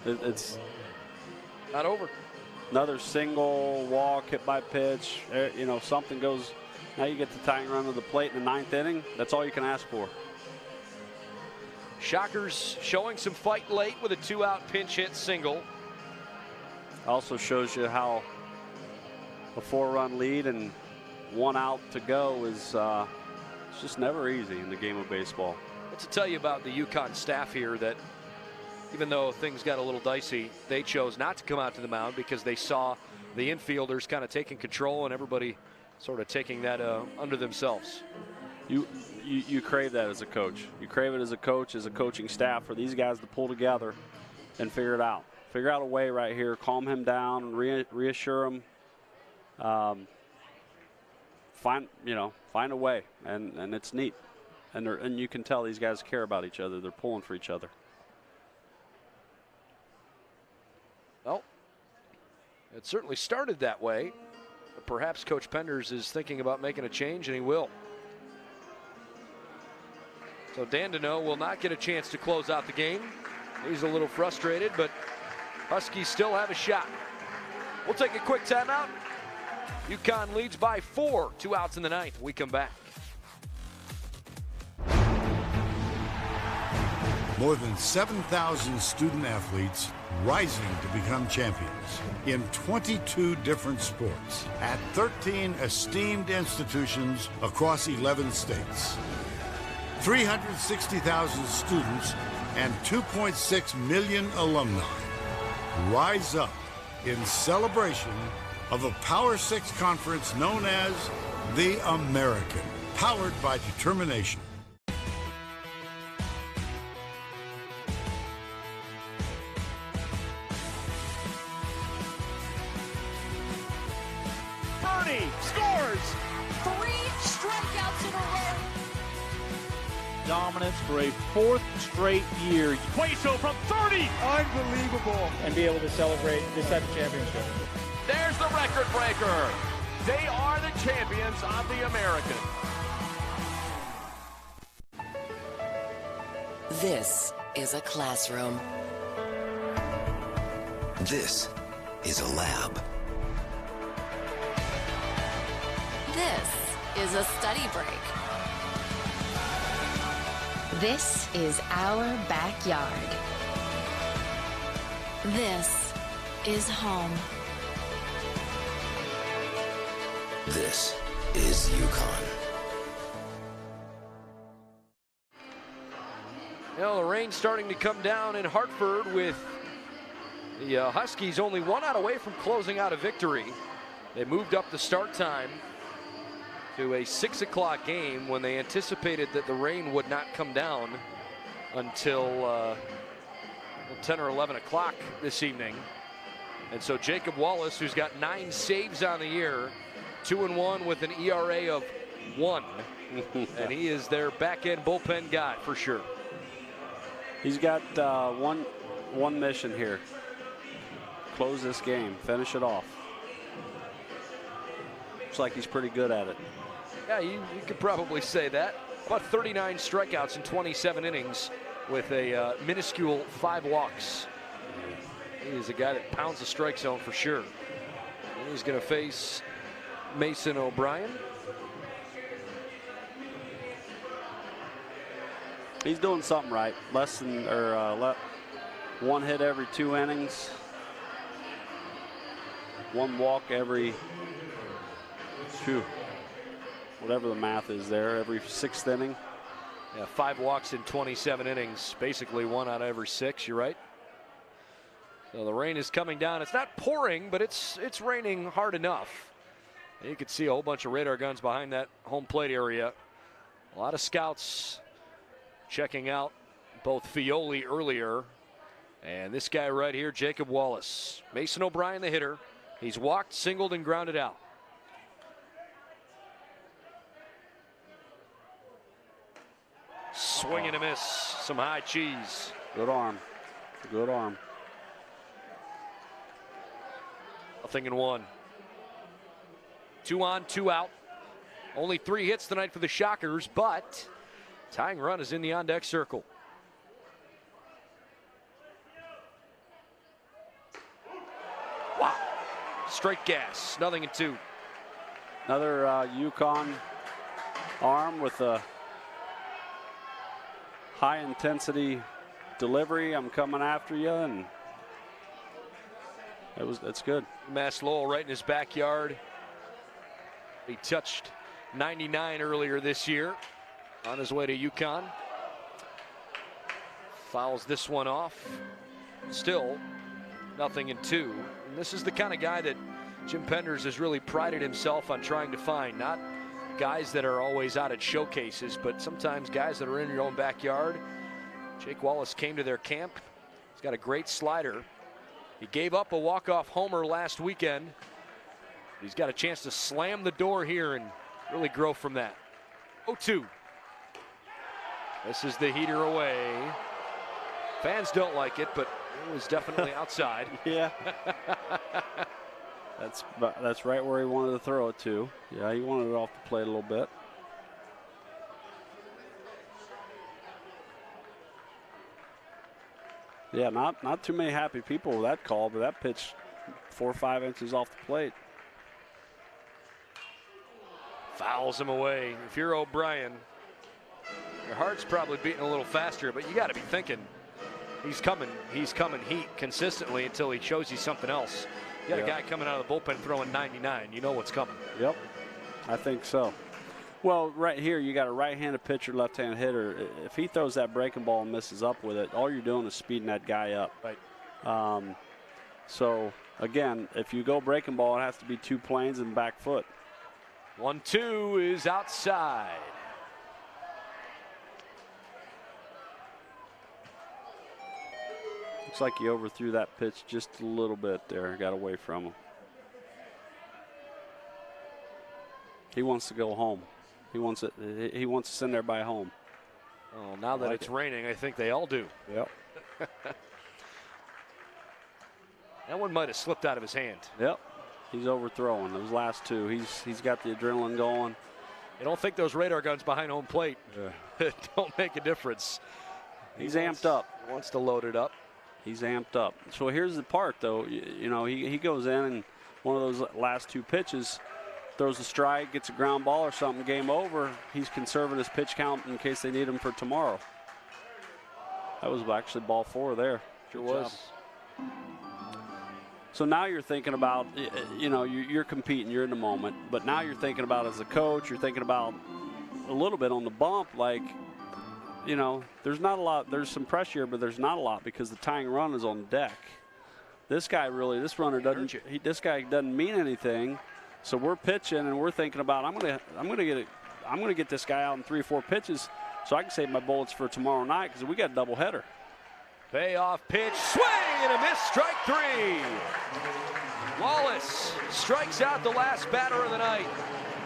It's not over. Another single, walk, hit by pitch, you know, something goes. Now you get the tying run to the plate in the 9th inning. That's all you can ask for. Shockers showing some fight late with a 2-out pinch hit single. Also shows you how a 4-run lead and 1 out to go is it's just never easy in the game of baseball. To tell you about the UConn staff here, that even though things got a little dicey, they chose not to come out to the mound because they saw the infielders kind of taking control and everybody sort of taking that under themselves. You crave that as a coach. You crave it as a coach, as a coaching staff, for these guys to pull together and figure it out. Figure out a way right here, calm him down, and reassure him. Find a way, and it's neat. And you can tell these guys care about each other. They're pulling for each other. Well, it certainly started that way. But perhaps Coach Penders is thinking about making a change, and he will. So Dandino will not get a chance to close out the game. He's a little frustrated, but Huskies still have a shot. We'll take a quick timeout. UConn leads by 4, 2 outs in the 9th. We come back. More than 7,000 student athletes rising to become champions in 22 different sports at 13 esteemed institutions across 11 states. 360,000 students and 2.6 million alumni rise up in celebration of a Power 6 conference known as the American, powered by determination. Scores 3 strikeouts in a row. Dominance for a 4th straight year. Cueso from 30. Unbelievable. And be able to celebrate this type of championship. There's the record breaker. They are the champions of the American. This is a classroom. This is a lab. This is a study break. This is our backyard. This is home. This is UConn. You know, the rain's starting to come down in Hartford, with the Huskies only 1 out away from closing out a victory. They moved up the start time to a 6 o'clock game when they anticipated that the rain would not come down until 10 or 11 o'clock this evening. And so Jacob Wallace, who's got 9 saves on the year, 2-1 with an ERA of 1. And he is their back-end bullpen guy for sure. He's got one mission here. Close this game, finish it off. Looks like he's pretty good at it. Yeah, you could probably say that. About 39 strikeouts in 27 innings with a minuscule 5 walks. He is a guy that pounds the strike zone for sure. And he's going to face Mason O'Brien. He's doing something right. Less than, or 1 hit every 2 innings. 1 walk every, whatever the math is there, every 6th inning. Yeah, 5 walks in 27 innings, basically 1 out of every 6. You're right. So the rain is coming down. It's not pouring, but it's raining hard enough. And you can see a whole bunch of radar guns behind that home plate area. A lot of scouts checking out both Fioli earlier and this guy right here, Jacob Wallace. Mason O'Brien, the hitter. He's walked, singled, and grounded out. Swing and a miss. Some high cheese. Good arm. Good arm. 0-1. 2 on, 2 out. Only 3 hits tonight for the Shockers, but tying run is in the on-deck circle. Wow. Straight gas. 0-2. Another Yukon arm with a high-intensity delivery. I'm coming after you, and that's good. Mass Lowell right in his backyard. He touched 99 earlier this year on his way to Yukon. Fouls this one off. Still 0-2. And this is the kind of guy that Jim Penders has really prided himself on trying to find. Not guys that are always out at showcases, but sometimes guys that are in your own backyard. Jake Wallace came to their camp. He's got a great slider. He gave up a walk-off homer last weekend. He's got a chance to slam the door here and really grow from that. 0-2. This is the heater away. Fans don't like it, but it was definitely outside. Yeah. That's right where he wanted to throw it to. Yeah, he wanted it off the plate a little bit. Yeah, not too many happy people with that call, but that pitch 4 or 5 inches off the plate. Fouls him away. If you're O'Brien, your heart's probably beating a little faster, but you got to be thinking he's coming heat consistently until he shows you something else. You got a guy coming out of the bullpen throwing 99. You know what's coming. Yep, I think so. Well, right here, you got a right-handed pitcher, left-handed hitter. If he throws that breaking ball and misses up with it, all you're doing is speeding that guy up. Right. So, again, if you go breaking ball, it has to be 2 planes and back foot. 1-2 is outside. Looks like he overthrew that pitch just a little bit there. Got away from him. He wants to go home. He wants to send everybody home. Oh, now that it's raining, I think they all do. Yep. That one might have slipped out of his hand. Yep. He's overthrowing those last 2. He's got the adrenaline going. You don't think those radar guns behind home plate don't make a difference. He's amped up. He wants to load it up. He's amped up. So here's the part, though. You know, he goes in and one of those last 2 pitches, throws a strike, gets a ground ball or something, game over. He's conserving his pitch count in case they need him for tomorrow. That was actually ball 4 there. Sure was. So now you're thinking about, you know, you're competing, you're in the moment, but now you're thinking about as a coach, you're thinking about a little bit on the bump, like, you know, there's not a lot, there's some pressure here, but there's not a lot because the tying run is on deck. This guy really, this runner doesn't, this guy doesn't mean anything. So we're pitching and we're thinking about, I'm gonna get this guy out in 3 or 4 pitches so I can save my bullets for tomorrow night because we got a doubleheader. Payoff pitch, swing and a miss, strike 3. Wallace strikes out the last batter of the night.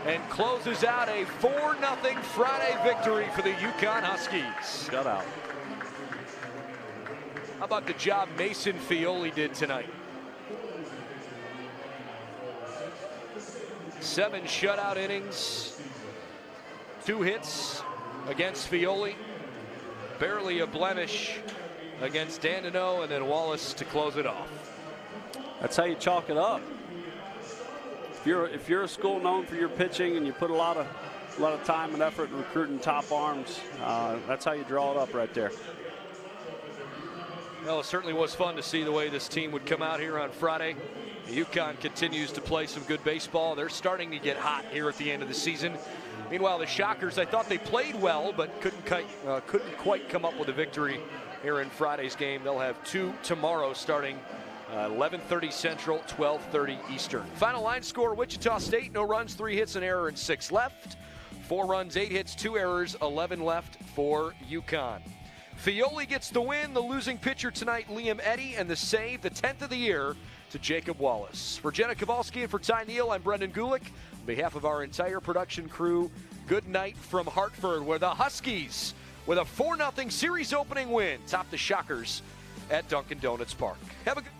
and closes out a 4-0 Friday victory for the Yukon Huskies. Shutout. How about the job Mason Fioli did tonight? 7 shutout innings, 2 hits against Fioli, barely a blemish against Dandino, and then Wallace to close it off. That's how you chalk it up. If you're a school known for your pitching and you put a lot of time and effort in recruiting top arms, that's how you draw it up right there. Well, it certainly was fun to see the way this team would come out here on Friday. UConn continues to play some good baseball. They're starting to get hot here at the end of the season. Meanwhile, the Shockers, I thought they played well, but couldn't quite come up with a victory here in Friday's game. They'll have 2 tomorrow starting 11:30 Central, 12:30 Eastern. Final line score, Wichita State, no runs, 3 hits, an error, and 6 left. 4 runs, 8 hits, 2 errors, 11 left for UConn. Fioli gets the win, the losing pitcher tonight, Liam Eddy, and the save, the 10th of the year, to Jacob Wallace. For Jenna Kowalski and for Ty Neal, I'm Brendan Gulick. On behalf of our entire production crew, good night from Hartford, where the Huskies, with a 4-0 series opening win, top the Shockers at Dunkin' Donuts Park. Have a good